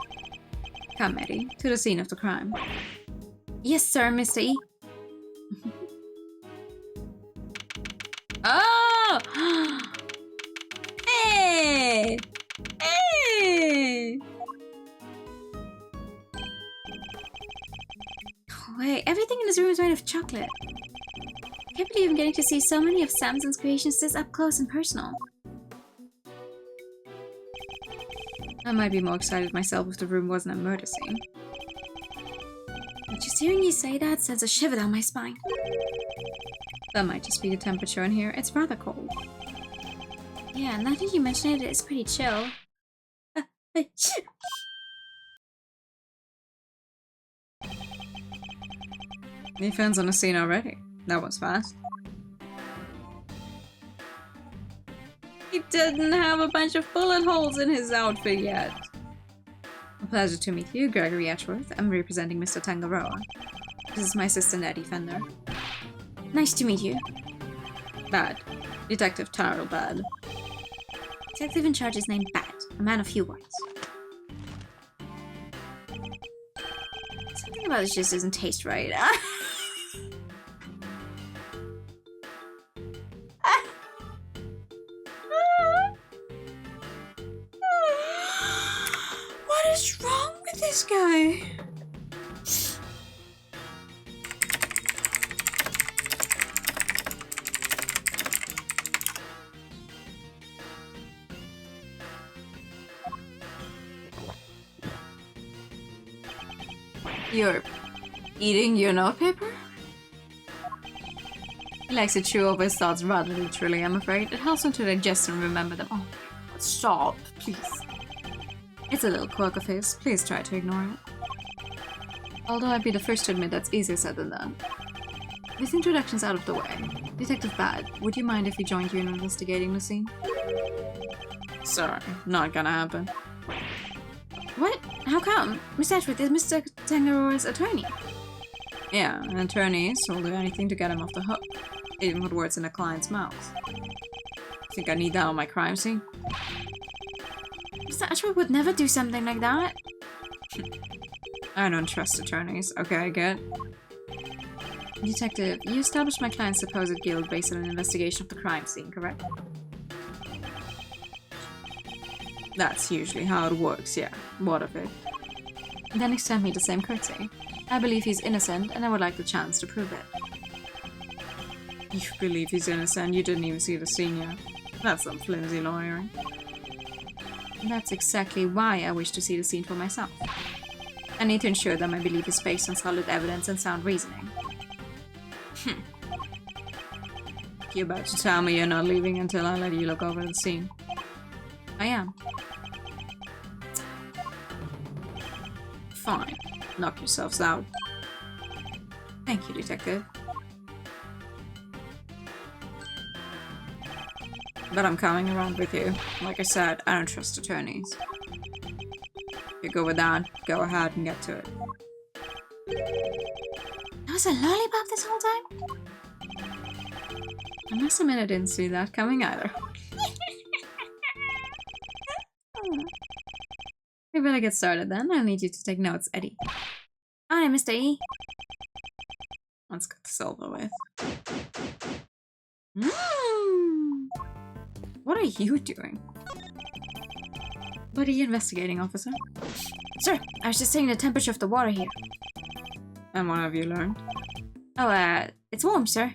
Come, Eddie, to the scene of the crime. Yes, sir, Mr. E. Oh! Hey! Hey! Wait, everything in this room is made of chocolate. I can't believe I'm getting to see so many of Samson's creations this up close and personal. I might be more excited myself if the room wasn't a murder scene. But just hearing you say that sends a shiver down my spine. That might just be the temperature in here. It's rather cold. Yeah, now that you mention it, it's pretty chill. Any fans on the scene already? That was fast. He didn't have a bunch of bullet holes in his outfit yet. A pleasure to meet you, Gregory Edgeworth. I'm representing Mr. Tangaroa. This is my assistant, Eddie Fender. Nice to meet you. Bad. Detective Taro Bad. Detective in charge is named Bad, a man of few words. Something about this just doesn't taste right. What is wrong with this guy? You're eating your notepaper? He likes to chew over his thoughts rather literally, I'm afraid. It helps him to digest and remember them. Oh, stop, please. It's a little quirk of his. Please try to ignore it. Although I'd be the first to admit that's easier said than done. With introductions out of the way, Detective Bad, would you mind if we joined you in investigating the scene? Sorry, not gonna happen. What? How come? Miss Edgeworth is Mr. Tangaroa's attorney. Yeah, attorneys will do anything to get him off the hook, even with words in a client's mouth. Think I need that on my crime scene? Mr. Edgeworth would never do something like that. I don't trust attorneys. Okay, I get. Detective, you established my client's supposed guilt based on an investigation of the crime scene, correct? That's usually how it works, yeah. What of it? Then extend me the same courtesy. I believe he's innocent, and I would like the chance to prove it. You believe he's innocent? You didn't even see the scene yet. That's some flimsy lawyering. That's exactly why I wish to see the scene for myself. I need to ensure that my belief is based on solid evidence and sound reasoning. You about to tell me you're not leaving until I let you look over the scene? I am. Fine. Knock yourselves out. Thank you, Detective. But I'm coming around with you. Like I said, I don't trust attorneys. If you go with that, go ahead and get to it. That was a lollipop this whole time? I must admit I didn't see that coming either. We better get started then. I'll need you to take notes, Eddie. Alright, Mr. E. Let's get this over with. What are you doing? What are you investigating, officer? Sir, I was just taking the temperature of the water here. And what have you learned? Oh, it's warm, sir.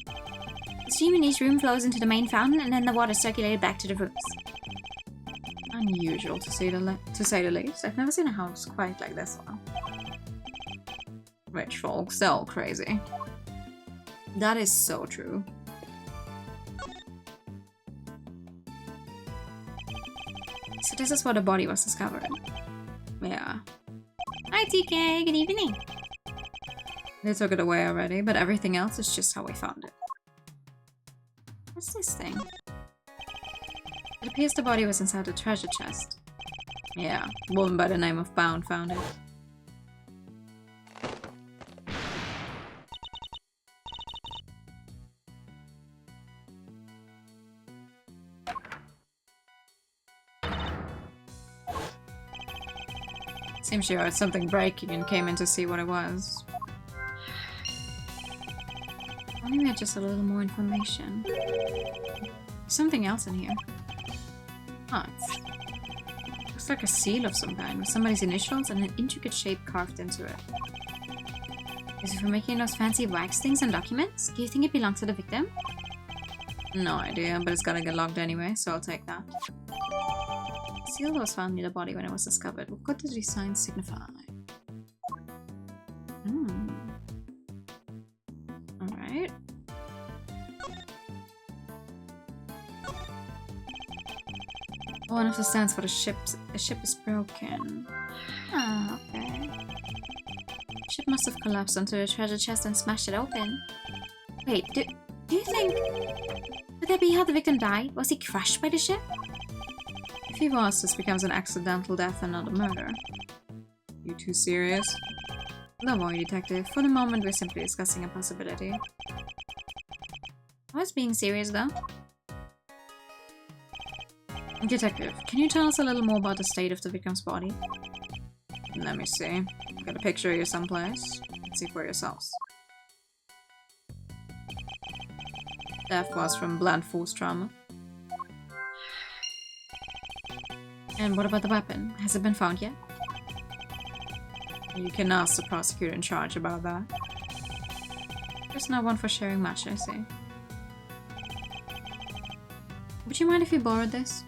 The steam in each room flows into the main fountain, and then the water circulated back to the rooms. Unusual to say the least. I've never seen a house quite like this one. Rich folks, they're all crazy. That is so true. So this is where the body was discovered. Yeah. Hi TK, good evening. They took it away already, but everything else is just how we found it. What's this thing? It appears the body was inside a treasure chest. Yeah, a woman by the name of Bound found it. Seems she heard something breaking and came in to see what it was. Only we had just a little more information. There's something else in here. Oh, looks like a seal of some kind with somebody's initials and an intricate shape carved into it. Is it for making those fancy wax things and documents? Do you think it belongs to the victim? No idea, but it's gotta get logged anyway, so I'll take that. The seal was found near the body when it was discovered. What could the design signify? Alright. One of the stands for the ship is broken. Ah, okay. The ship must have collapsed onto the treasure chest and smashed it open. Wait, do you think... Could that be how the victim died? Was he crushed by the ship? If he was, this becomes an accidental death and not a murder. You too serious? Don't worry, detective. For the moment, we're simply discussing a possibility. I was being serious, though. Detective, can you tell us a little more about the state of the victim's body? Let me see. Got a picture here someplace. Let's see for yourselves. Death was from blunt force trauma. And what about the weapon? Has it been found yet? You can ask the prosecutor in charge about that. There's no one for sharing much, I see. Would you mind if you borrowed this?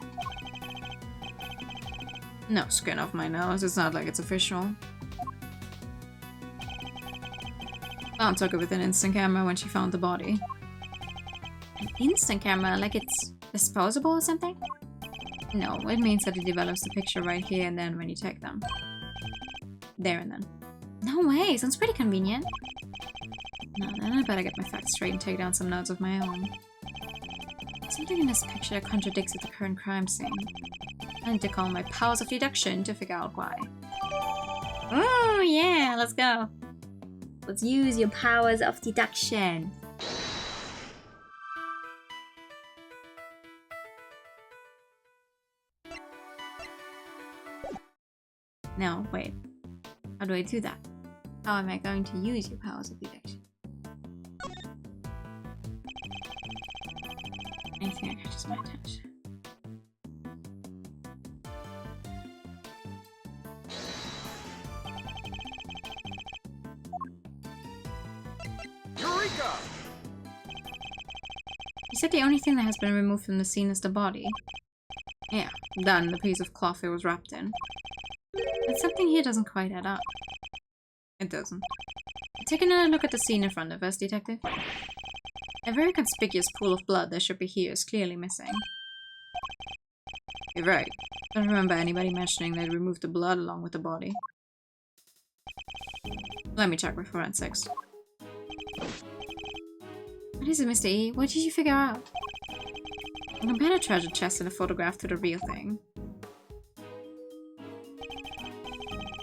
No skin off my nose, it's not like it's official. Mom took it with an instant camera when she found the body. An instant camera? Like it's disposable or something? No, it means that it develops the picture right here and then when you take them. There and then. No way, sounds pretty convenient. No, then I better get my facts straight and take down some notes of my own. Something in this picture that contradicts with the current crime scene. I need to call my powers of deduction to figure out why. Oh yeah, let's go. Let's use your powers of deduction. No, wait. How do I do that? How am I going to use your powers of deduction? Anything that catches my attention. Eureka! You said the only thing that has been removed from the scene is the body. Yeah, that and the piece of cloth it was wrapped in. But something here doesn't quite add up. It doesn't. Take another look at the scene in front of us, detective. A very conspicuous pool of blood that should be here is clearly missing. You're right. I don't remember anybody mentioning they removed the blood along with the body. Let me check with forensics. What is it, Mr. E? What did you figure out? I compared a treasure chest in a photograph to the real thing.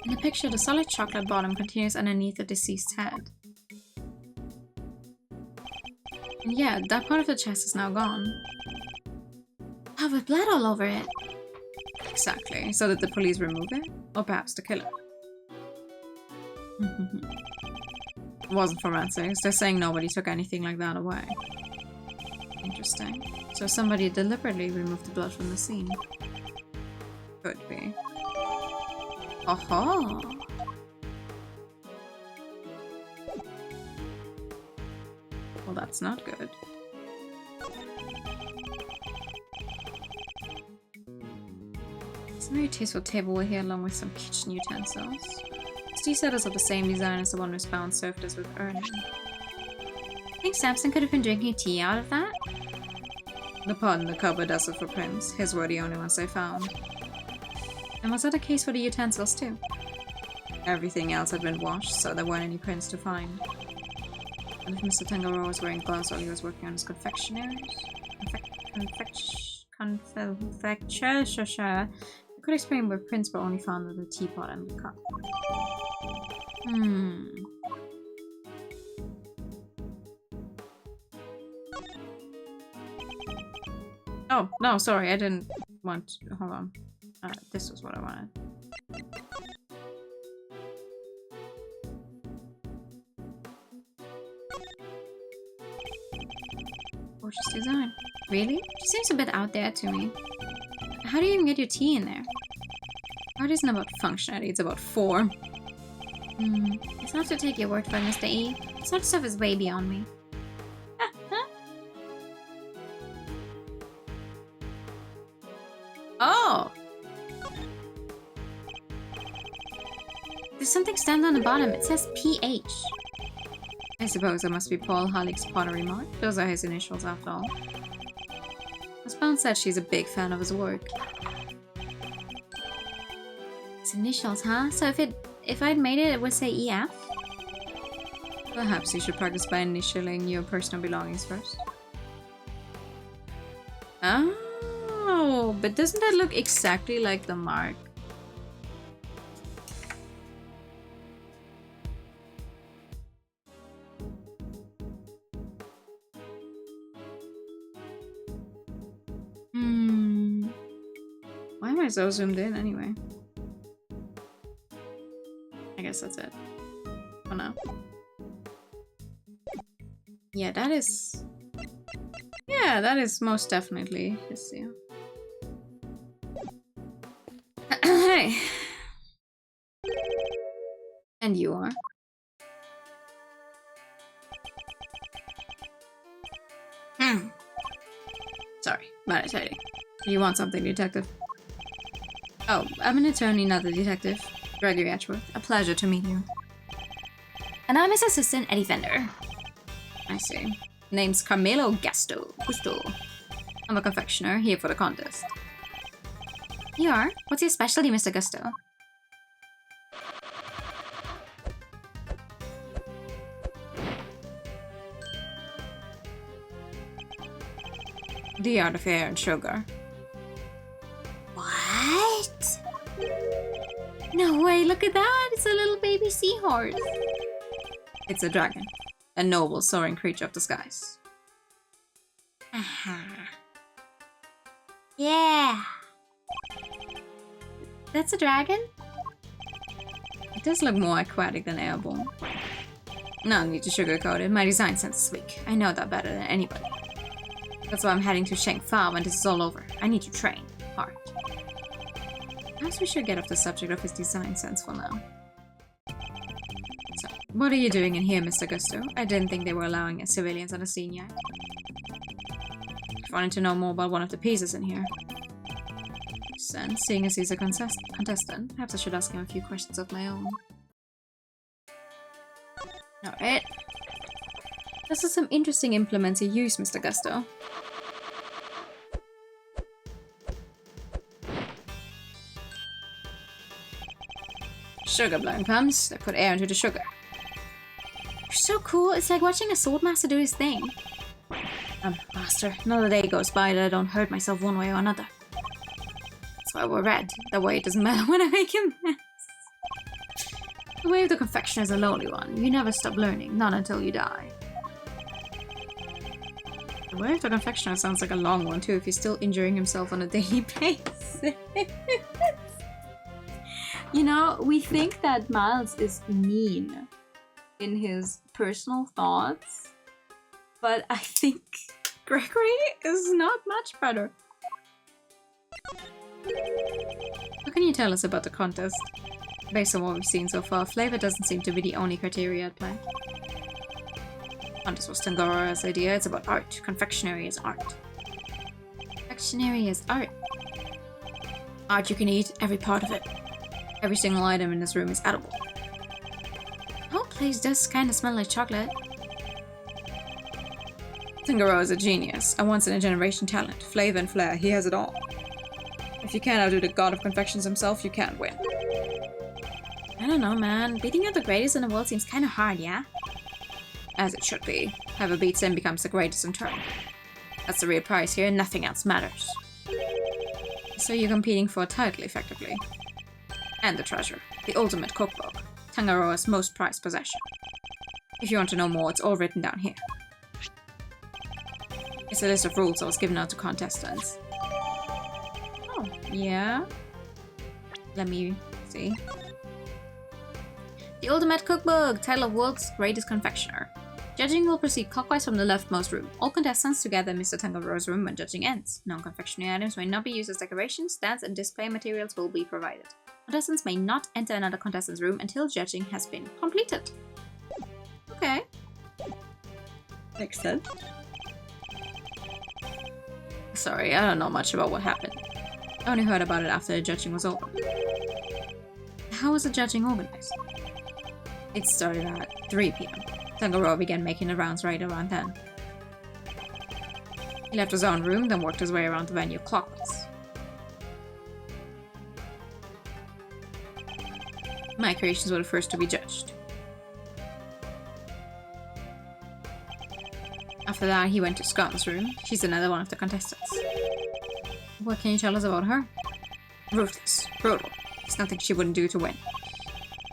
In the picture, the solid chocolate bottom continues underneath the deceased's head. And yeah, that part of the chest is now gone. Oh, with blood all over it. Exactly. So did the police remove it? Or perhaps the killer? It wasn't forensics. They're saying nobody took anything like that away. Interesting. So somebody deliberately removed the blood from the scene. Could be. Aha! Well, that's not good. It's a very tasteful tableware here along with some kitchen utensils. Tea setters are the same design as the one Miss Bound served us with earlier. Think Samson could have been drinking tea out of that? The pot in the cupboard does it for prints. His were the only ones they found. And was that the case for the utensils too? Everything else had been washed, so there weren't any prints to find. And if Mr. Tangaroa was wearing gloves while he was working on his confectionaries? Confecture, it could explain where prints were only found with the teapot and the cup. Oh, no, sorry, I didn't want... Hold on. This was what I wanted. Gorgeous design. Really? She seems a bit out there to me. How do you even get your tea in there? Art isn't about functionality, it's about form. It's not to take your word for it, Mr. E. This sort of stuff is way beyond me. Oh! There's something standing on the bottom. It says PH. I suppose it must be Paul Halleck's pottery mark. Those are his initials after all. As Bound said, she's a big fan of his work. His initials, huh? So if I'd made it, it would say EF? Perhaps you should practice by initialing your personal belongings first. Oh, but doesn't that look exactly like the mark? Why am I so zoomed in anyway? I guess that's it. For now. Yeah, that is... Yeah, that is most definitely his seal. Hey! And you are? Sorry, bad attending. You want something, detective? Oh, I'm an attorney, not a detective. Gregory Edgeworth. A pleasure to meet you. And I'm his assistant, Eddie Fender. I see. Name's Carmelo Gusto. I'm a confectioner, here for the contest. You are? What's your specialty, Mr. Gusto? The art of hair and sugar. What? No way, look at that! It's a little baby seahorse. It's a dragon. A noble, soaring creature of the skies. Yeah. That's a dragon? It does look more aquatic than airborne. No need to sugarcoat it. My design sense is weak. I know that better than anybody. That's why I'm heading to Shengfa when this is all over. I need to train hard. Perhaps we should get off the subject of his design sense for now. So, what are you doing in here, Mr. Gusto? I didn't think they were allowing civilians on the scene yet. I wanted to know more about one of the pieces in here. And seeing as he's a contestant, perhaps I should ask him a few questions of my own. Alright. Those are some interesting implements you use, Mr. Gusto. Sugar blown comes, they put air into the sugar. You're so cool, it's like watching a swordmaster do his thing. Master, not a day goes by that I don't hurt myself one way or another. That's why we're red, that way it doesn't matter when I make a mess. The way of the confectioner is a lonely one. You never stop learning, not until you die. The way of the confectioner sounds like a long one too if he's still injuring himself on a daily basis. You know, we think that Miles is mean in his personal thoughts, but I think Gregory is not much better. What can you tell us about the contest? Based on what we've seen so far, flavor doesn't seem to be the only criteria at play. Contest was Tangarora's idea, it's about art. Confectionery is art. Confectionery is art. Art you can eat, every part of it. Every single item in this room is edible. The whole place does kind of smell like chocolate. Tangaroa is a genius, a once-in-a-generation talent. Flavor and flair, he has it all. If you can't outdo the god of confections himself, you can't win. I don't know, man. Beating out the greatest in the world seems kind of hard, yeah? As it should be. Whoever beats him becomes the greatest in turn. That's the real prize here, nothing else matters. So you're competing for a title, effectively. And the treasure. The ultimate cookbook. Tangaroa's most prized possession. If you want to know more, it's all written down here. It's a list of rules that was given out to contestants. Oh, yeah? Let me see. The ultimate cookbook! Title of world's greatest confectioner. Judging will proceed clockwise from the leftmost room. All contestants together in Mr. Tangaroa's room when judging ends. Non-confectionery items may not be used as decorations, stands, and display materials will be provided. Contestants may not enter another contestant's room until judging has been completed. Okay. Makes sense. Sorry, I don't know much about what happened. I only heard about it after the judging was over. How was the judging organized? It started at 3 p.m. Tangaroa began making the rounds right around then. He left his own room, then worked his way around the venue clockwise. My creations were the first to be judged. After that, he went to Scott's room. She's another one of the contestants. What can you tell us about her? Ruthless, brutal. There's nothing she wouldn't do to win.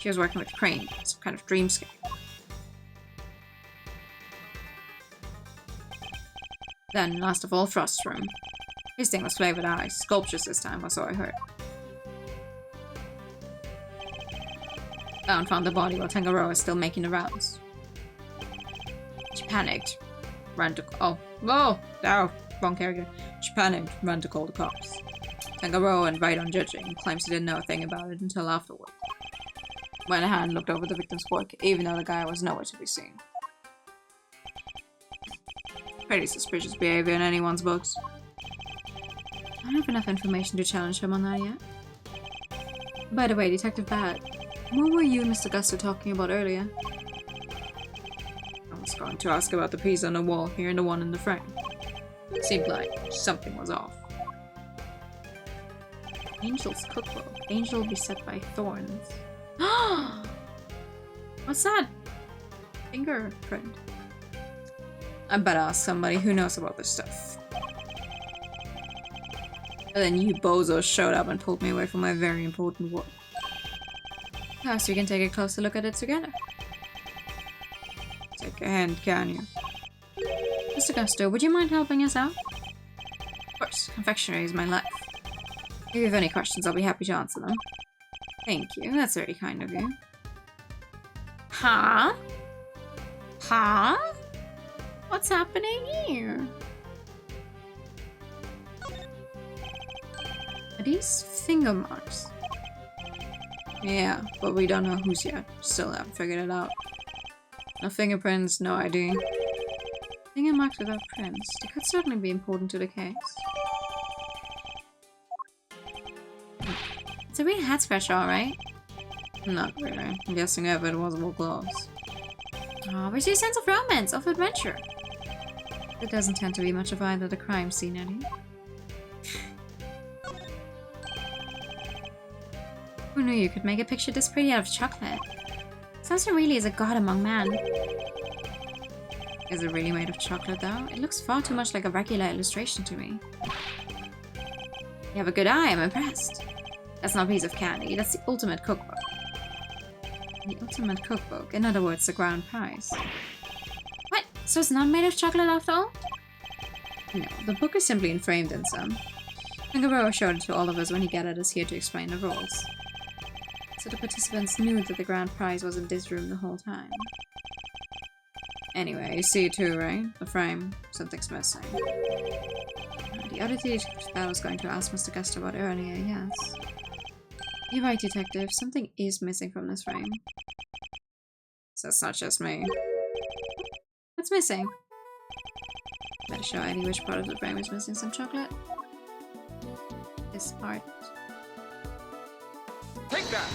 She was working with Crane, some kind of dreamscape. Then, last of all, Frost's room. His thing was flavored ice, sculptures this time, or so I heard. Dawn found the body while Tangaroa was still making the rounds. She panicked. Ran to wrong character. She panicked, ran to call the cops. Tangaroa went right on judging and claims he didn't know a thing about it until afterward. Went ahead and looked over the victim's work, even though the guy was nowhere to be seen. Pretty suspicious behavior in anyone's books. I don't have enough information to challenge him on that yet. By the way, Detective Bad, what were you and Mr. Gusto talking about earlier? I was going to ask about the piece on the wall here and the one in the frame. It seemed like something was off. Angel's cookbook. Angel beset by thorns. What's that? Fingerprint. I better ask somebody who knows about this stuff. And then you bozos showed up and pulled me away from my very important work. Perhaps we can take a closer look at it together. Take a hand, can you? Mr. Gusto, would you mind helping us out? Of course, confectionery is my life. If you have any questions, I'll be happy to answer them. Thank you, that's very kind of you. Huh? Huh? What's happening here? Are these finger marks? Yeah, but we don't know who's yet. Still haven't figured it out. No fingerprints, no ID. Finger marks without prints. They could certainly be important to the case. It's a real head scratcher, alright? Not really. I'm guessing if it was close. Oh, where's your sense of romance, of adventure? It doesn't tend to be much of either the crime scene, Eddie. Who knew you could make a picture this pretty out of chocolate? Samson really is a god among men. Is it really made of chocolate though? It looks far too much like a regular illustration to me. You have a good eye, I'm impressed. That's not a piece of candy, that's the ultimate cookbook. The ultimate cookbook, in other words, the grand prize. What? So it's not made of chocolate after all? No, the book is simply enframed in some. Tangaroa showed it to all of us when he gathered us here to explain the rules. So the participants knew that the grand prize was in this room the whole time. Anyway, you see it too, right? The frame. Something's missing. The other detective that I was going to ask Mr. Gusto about earlier, yes. You're right, detective. Something is missing from this frame. So it's not just me. What's missing? Better show Eddie which part of the frame is missing some chocolate. This part. Take that!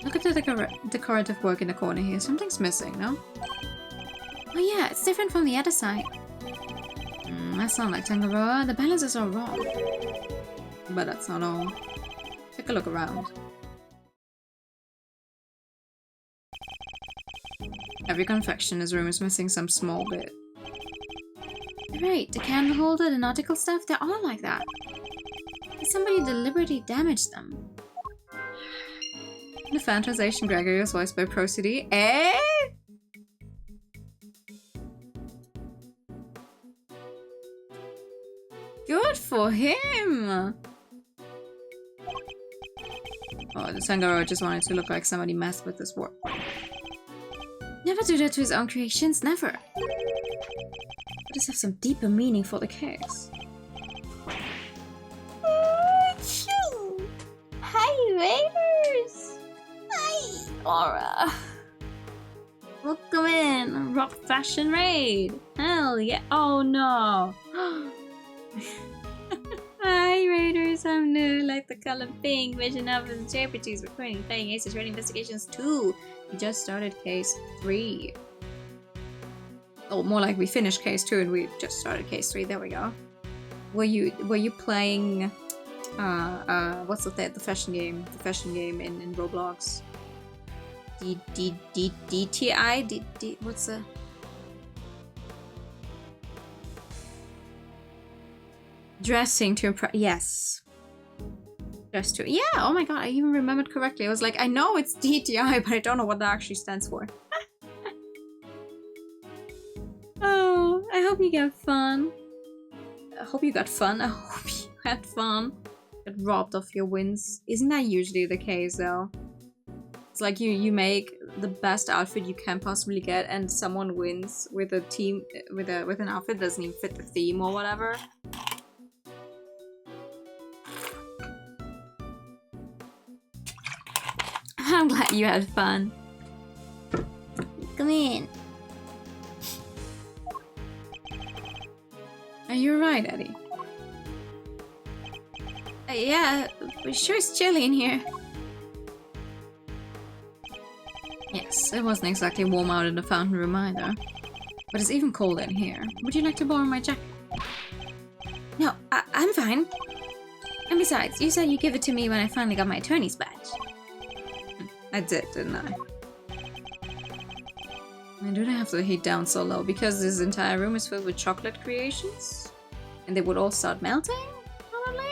Look at the decorative work in the corner here. Something's missing, no? Oh yeah, it's different from the other side. That's not like Tangaroa. The balances are wrong. But that's not all. Take a look around. Every confectioner's room is missing some small bit. You're right, the candle holder, the nautical stuff, they're all like that. Did somebody deliberately damage them? The Fantasization Gregory was voiced by Procedy. Eh? Good for him! Oh, the Tangaroa just wanted to look like somebody messed with his work. never do that to his own creations, never. Let us have some deeper meaning for the case. Hi, Raiders! Hi! Laura. Welcome in, Rock Fashion Raid. Hell yeah. Oh no. Hi Raiders, I'm new. Like the color pink. Vision of the JRPGs recording, playing Ace Attorney Investigations 2. We just started case 3. Oh, more like we finished case 2 and we just started case 3. There we go. Were you playing what's the fashion game? The fashion game in Roblox. DTI? What's the... Dressing to impress... Yes. Dress to... Yeah, oh my god, I even remembered correctly. I was like, I know it's DTI, but I don't know what that actually stands for. Oh, I hope you got fun. I hope you got fun. I hope you had fun. Got robbed of your wins. Isn't that usually the case, though? It's like you make the best outfit you can possibly get, and someone wins with a team with an outfit that doesn't even fit the theme or whatever. I'm glad you had fun. Come in. You're right, Eddie. Yeah, it sure is chilly in here. Yes, it wasn't exactly warm out in the fountain room either. But it's even colder in here. Would you like to borrow my jacket? No, I'm fine. And besides, you said you'd give it to me when I finally got my attorney's badge. I did, didn't I? Why do they have the heat down so low? Because this entire room is filled with chocolate creations? And they would all start melting? Probably?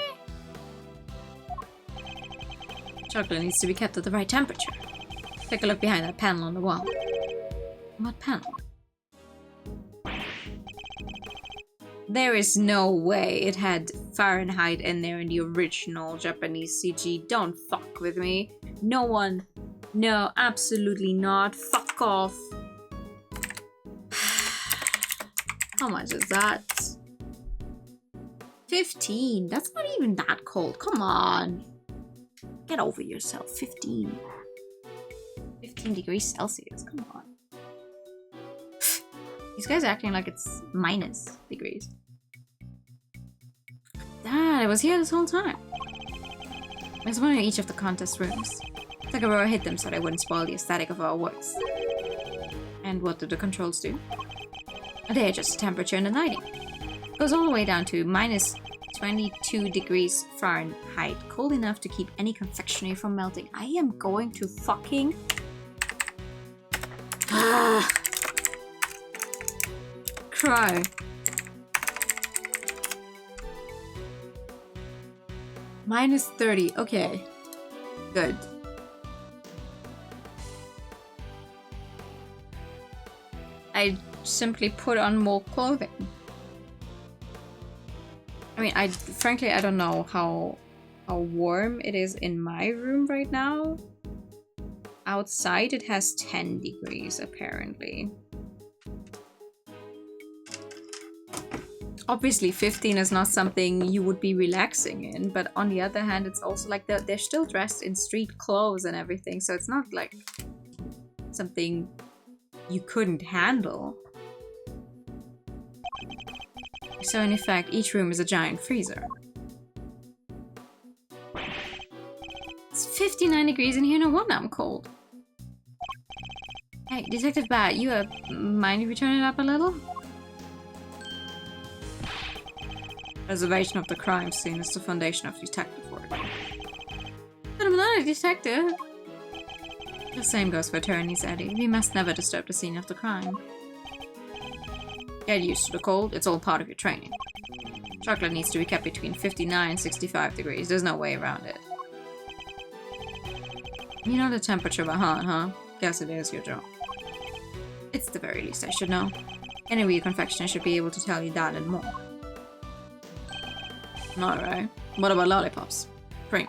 Chocolate needs to be kept at the right temperature. Take a look behind that panel on the wall. What panel? There is no way it had Fahrenheit in there in the original Japanese CG. Don't fuck with me. No one. No, absolutely not. Fuck off. How much is that? 15. That's not even that cold. Come on. Get over yourself. 15. 15 degrees Celsius. Come on. These guys are acting like it's minus degrees. Dad, I was here this whole time. There's one in each of the contest rooms. Takarawa hid them so they wouldn't spoil the aesthetic of our works. And what do the controls do? They adjust the temperature and the lighting. It goes all the way down to minus 22 degrees Fahrenheit. Cold enough to keep any confectionery from melting. I am going to fucking... cry. Minus 30. Okay. Good. I simply put on more clothing. I mean, frankly, I don't know how warm it is in my room right now. Outside, it has 10 degrees, apparently. Obviously, 15 is not something you would be relaxing in, but on the other hand, it's also like they're still dressed in street clothes and everything, so it's not like something you couldn't handle. So in effect, each room is a giant freezer. It's 59 degrees in here, no wonder I'm cold. Hey, Detective Bat, you mind if we turn it up a little? Preservation of the crime scene is the foundation of detective work. But I'm not a detective. The same goes for attorneys, Eddie. We must never disturb the scene of the crime. Get used to the cold, it's all part of your training. Chocolate needs to be kept between 59 and 65 degrees, there's no way around it. You know the temperature by heart, huh? Guess it is your job. It's the very least I should know. Any real confectioner should be able to tell you that and more. Alright. What about lollipops? Free.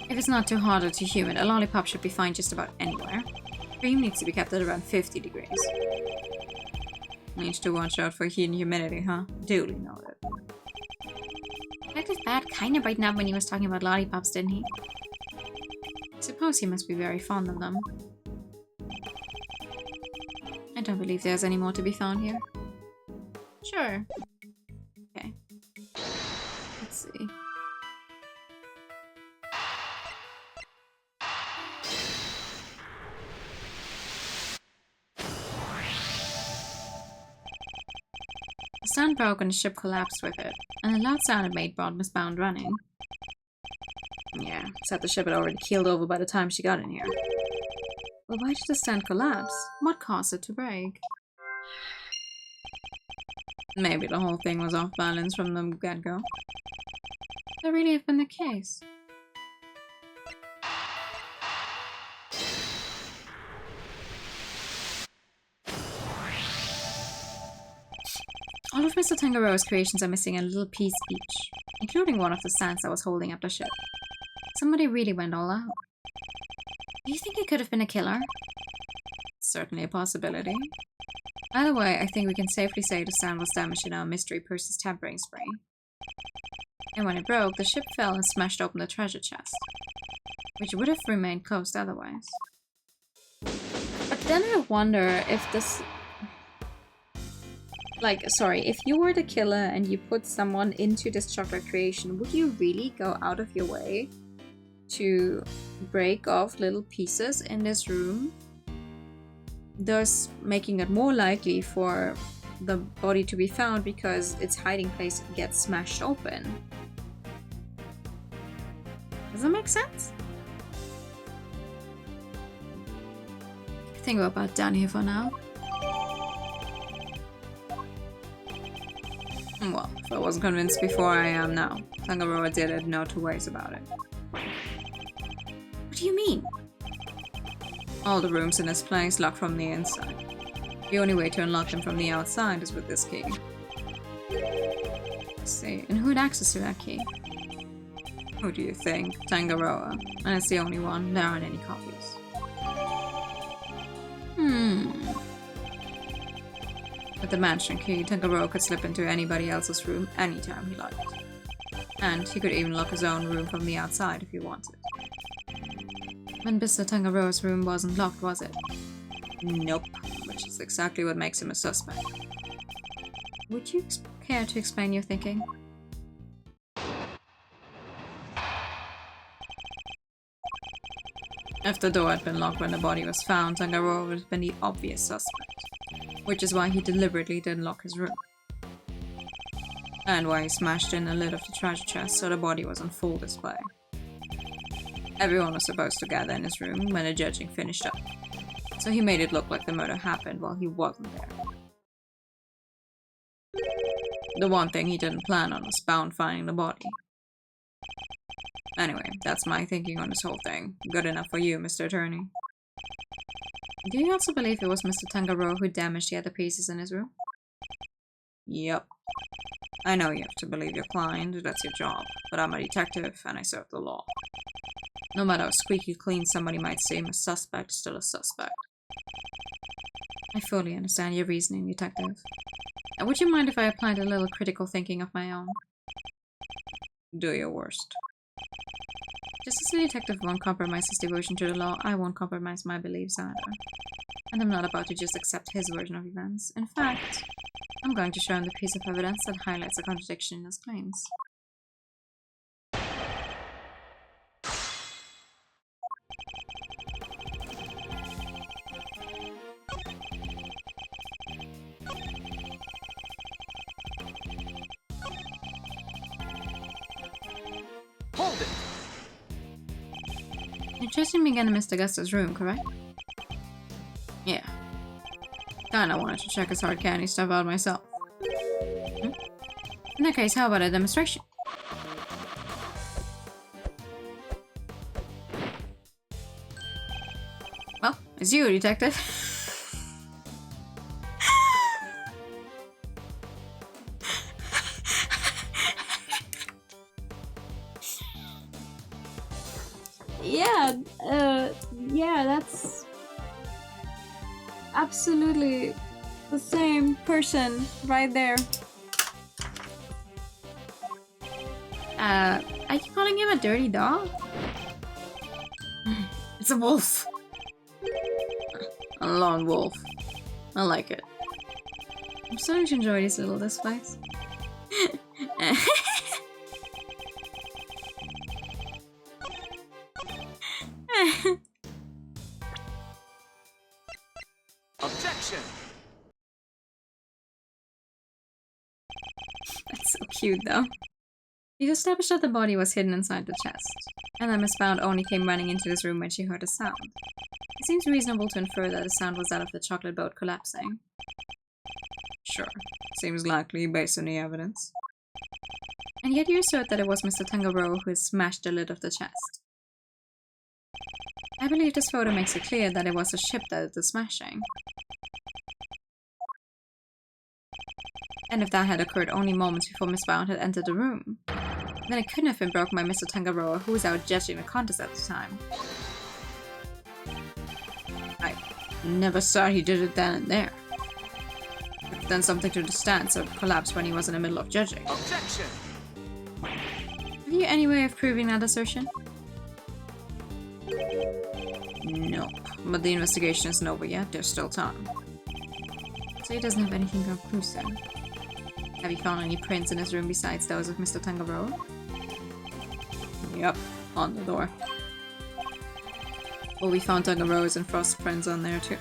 If it's not too hot or too humid, a lollipop should be fine just about anywhere. Cream needs to be kept at around 50 degrees. Needs to watch out for heat and humidity, huh? Duly noted. Detective Bad kinda brightened up when he was talking about lollipops, didn't he? I suppose he must be very fond of them. I don't believe there's any more to be found here. Sure. Okay. Let's see. The stand broke and the ship collapsed with it, and the loud sound it made brought Miss Bound running. Yeah, except the ship had already keeled over by the time she got in here. But why did the stand collapse? What caused it to break? Maybe the whole thing was off balance from the get-go. Could that really have been the case? All of Mr. Tangaroa's creations are missing a little piece each, including one of the stands that was holding up the ship. Somebody really went all out. Do you think it could have been a killer? Certainly a possibility. Either way, I think we can safely say the stand was damaged in our mystery person's tampering spree. And when it broke, the ship fell and smashed open the treasure chest, which would have remained closed otherwise. But then I wonder if this... Like, sorry, if you were the killer and you put someone into this chocolate creation, would you really go out of your way to break off little pieces in this room, thus making it more likely for the body to be found because its hiding place gets smashed open? Does that make sense? Think about down here for now. Well, if I wasn't convinced before, I am now. Tangaroa did it, no two ways about it. What do you mean? All the rooms in this place lock from the inside. The only way to unlock them from the outside is with this key. Let's see, and who had access to that key? Who do you think? Tangaroa. And it's the only one, there aren't any copies. With the mansion key, Tangaroa could slip into anybody else's room anytime he liked. And he could even lock his own room from the outside if he wanted. But Mr. Tangaroa's room wasn't locked, was it? Nope, which is exactly what makes him a suspect. Would you care to explain your thinking? If the door had been locked when the body was found, Tangaroa would have been the obvious suspect. Which is why he deliberately didn't lock his room. And why he smashed in the lid of the treasure chest so the body was on full display. Everyone was supposed to gather in his room when the judging finished up. So he made it look like the murder happened while he wasn't there. The one thing he didn't plan on was Bound finding the body. Anyway, that's my thinking on this whole thing. Good enough for you, Mr. Attorney. Do you also believe it was Mr. Tangaroa who damaged the other pieces in his room? Yep. I know you have to believe your client, that's your job, but I'm a detective and I serve the law. No matter how squeaky clean somebody might seem, a suspect is still a suspect. I fully understand your reasoning, detective. Would you mind if I applied a little critical thinking of my own? Do your worst. Just as the detective won't compromise his devotion to the law, I won't compromise my beliefs either. And I'm not about to just accept his version of events. In fact, I'm going to show him the piece of evidence that highlights a contradiction in his claims. Hold it! You're trusting me again in Mr. Augusta's room, correct? Yeah. Kinda wanted to check his hard candy stuff out myself. In that case, how about a demonstration? Well, it's you, detective. Yeah, that's... absolutely the same person right there. Are you calling him a dirty dog? It's a wolf. A lone wolf. I like it. I'm starting to enjoy these little displays. Objection! That's so cute though. We've established that the body was hidden inside the chest, and that Miss Bound only came running into this room when she heard a sound. It seems reasonable to infer that the sound was that of the chocolate boat collapsing. Sure, seems likely based on the evidence. And yet you assert that it was Mr. Tangaroa who had smashed the lid of the chest. I believe this photo makes it clear that it was a ship that did the smashing. And if that had occurred only moments before Miss Bound had entered the room, then it couldn't have been broken by Mr. Tangaroa, who was out judging the contest at the time. I never saw he did it then and there. But then something to the stance of collapse when he was in the middle of judging. Objection! Have you any way of proving that assertion? Nope. But the investigation isn't over yet, there's still time. So he doesn't have anything conclusive. Have you found any prints in his room besides those of Mr. Tangaroa? Yep, on the door. Well, we found Tangaroa's and Frost's prints on there too.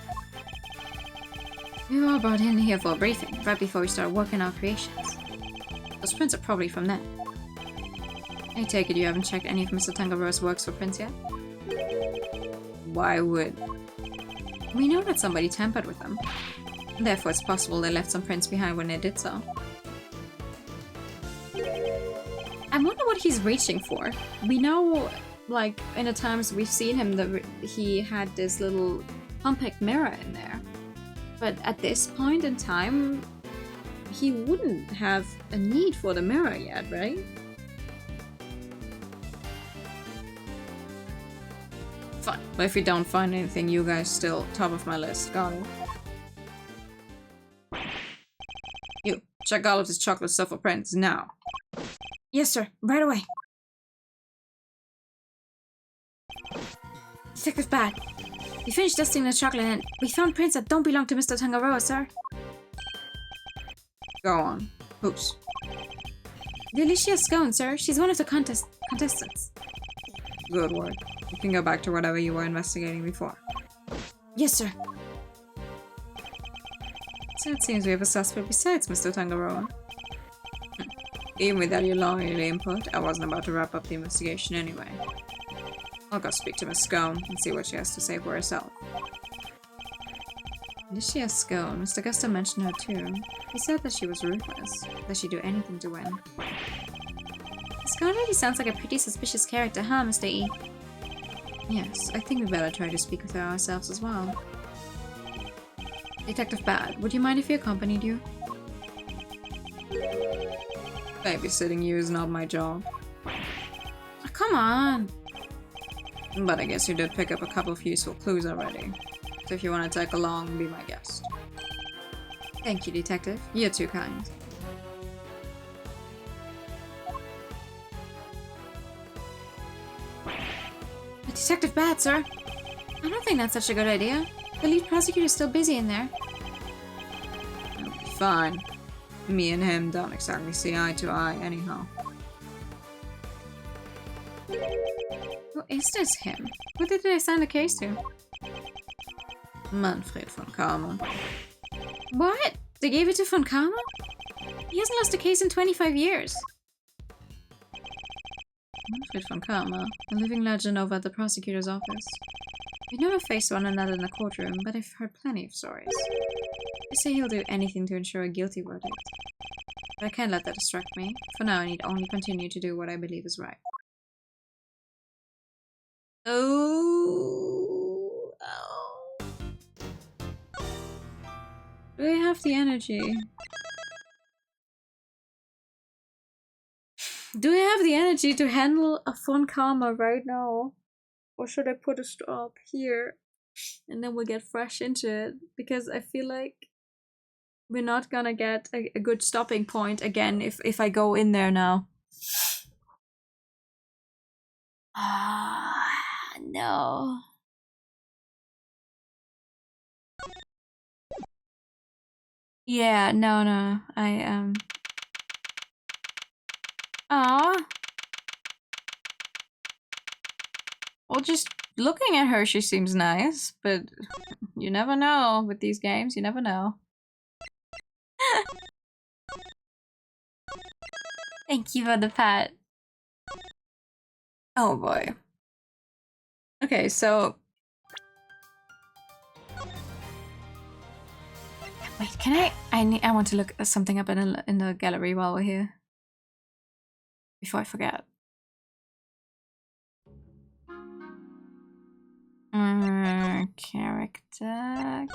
We were all brought in here for a briefing, right before we started working our creations. Those prints are probably from then. I take it you haven't checked any of Mr. Tangaroa's works for prints yet? Why would... We know that somebody tampered with them. Therefore, it's possible they left some prints behind when they did so. I wonder what he's reaching for. We know, like, in the times we've seen him, he had this little compact mirror in there. But at this point in time, he wouldn't have a need for the mirror yet, right? Fine. But if we don't find anything, you guys still top of my list. Got it. You, check all of this chocolate stuff for prints, now. Yes, sir. Right away. Detective Bad. We finished dusting the chocolate and we found prints that don't belong to Mr. Tangaroa, sir. Go on. Whose? The Alicia Scone, sir. She's one of the contestants. Good work. You can go back to whatever you were investigating before. Yes, sir. So it seems we have a suspect besides Mr. Tangaroa. Even without your lawyer input, I wasn't about to wrap up the investigation anyway. I'll go speak to Miss Scone and see what she has to say for herself. Alicia Scone, Mr. Gusto mentioned her too. He said that she was ruthless, that she'd do anything to win. Scone really sounds like a pretty suspicious character, huh, Mr. E? Yes, I think we better try to speak with her ourselves as well. Detective Bad, would you mind if we accompanied you? Babysitting you is not my job. Oh, come on! But I guess you did pick up a couple of useful clues already. So if you want to tag along, be my guest. Thank you, Detective. You're too kind. Detective Bad, sir. I don't think that's such a good idea. The lead prosecutor's still busy in there. Fine. Me and him don't exactly see eye to eye anyhow. Who is this him? Who did they assign the case to? Manfred von Karma. What? They gave it to von Karma? He hasn't lost a case in 25 years. Manfred von Karma, a living legend over at the prosecutor's office. We've never faced one another in the courtroom, but I've heard plenty of stories. They say he'll do anything to ensure a guilty verdict. But I can't let that distract me. For now, I need only continue to do what I believe is right. Oh. Do I have the energy? Do I have the energy to handle a von Karma right now? Or should I put a stop here? and then we'll get fresh into it, because I feel like we're not gonna get a good stopping point again if I go in there now. Ah, no. Yeah, no, I Aw. Well, just looking at her, she seems nice, but you never know with these games, you never know. Thank you for the pat. Oh boy. Okay, so... Wait, can I want to look something up in the gallery while we're here. Before I forget. Character.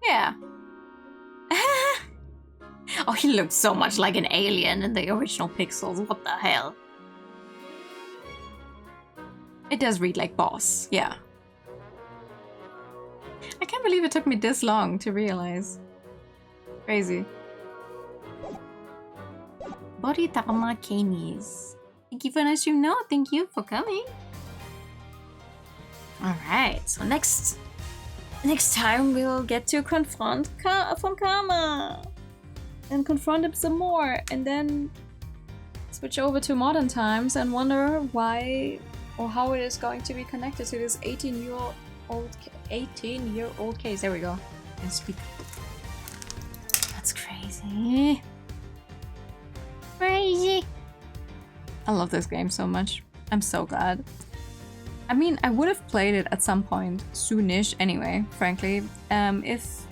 Yeah. Oh, he looked so much like an alien in the original Pixels. What the hell? It does read like boss, yeah. I can't believe it took me this long to realize. Crazy. Body Tapama Kanis. Thank you for nice stream. No, thank you for coming. Alright, so next time we'll get to confront Von Karma. And confront him some more, and then switch over to modern times and wonder why or how it is going to be connected to this 18-year-old case. There we go. And speak. That's crazy. Crazy. I love this game so much. I'm so glad. I mean, I would have played it at some point soonish anyway, frankly. If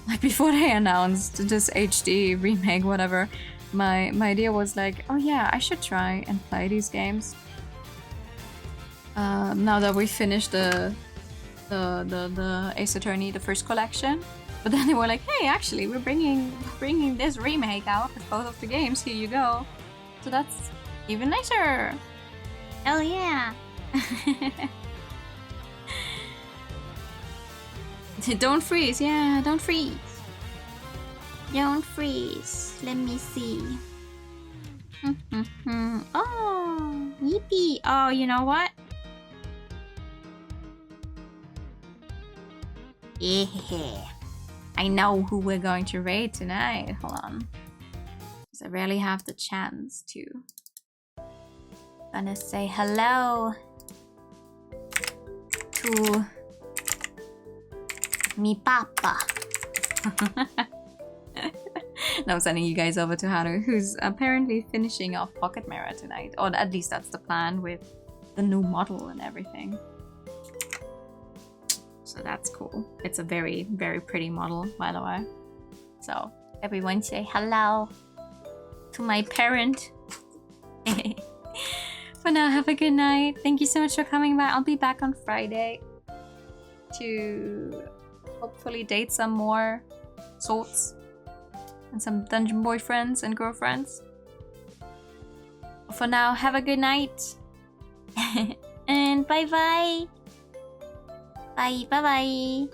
like before they announced this HD remake, whatever, my idea was like, oh yeah, I should try and play these games. Now that we finished the Ace Attorney, the first collection, but then they were like, hey, actually, we're bringing this remake out with both of the games. Here you go. So that's even nicer. Hell yeah. Don't freeze, yeah, don't freeze. Don't freeze. Let me see. Oh, yippee. Oh, you know what? Yeah. I know who we're going to raid tonight. Hold on. Because I rarely have the chance to. Gonna say hello to me papa. Now I'm sending you guys over to Haru, who's apparently finishing off Pocket Mirror tonight. Or at least that's the plan with the new model and everything. So that's cool. It's a very, very pretty model, by the way. So everyone say hello to my parent. For now, have a good night. Thank you so much for coming by. I'll be back on Friday to hopefully date some more sorts and some dungeon boyfriends and girlfriends. For now, have a good night. And bye-bye. Bye-bye.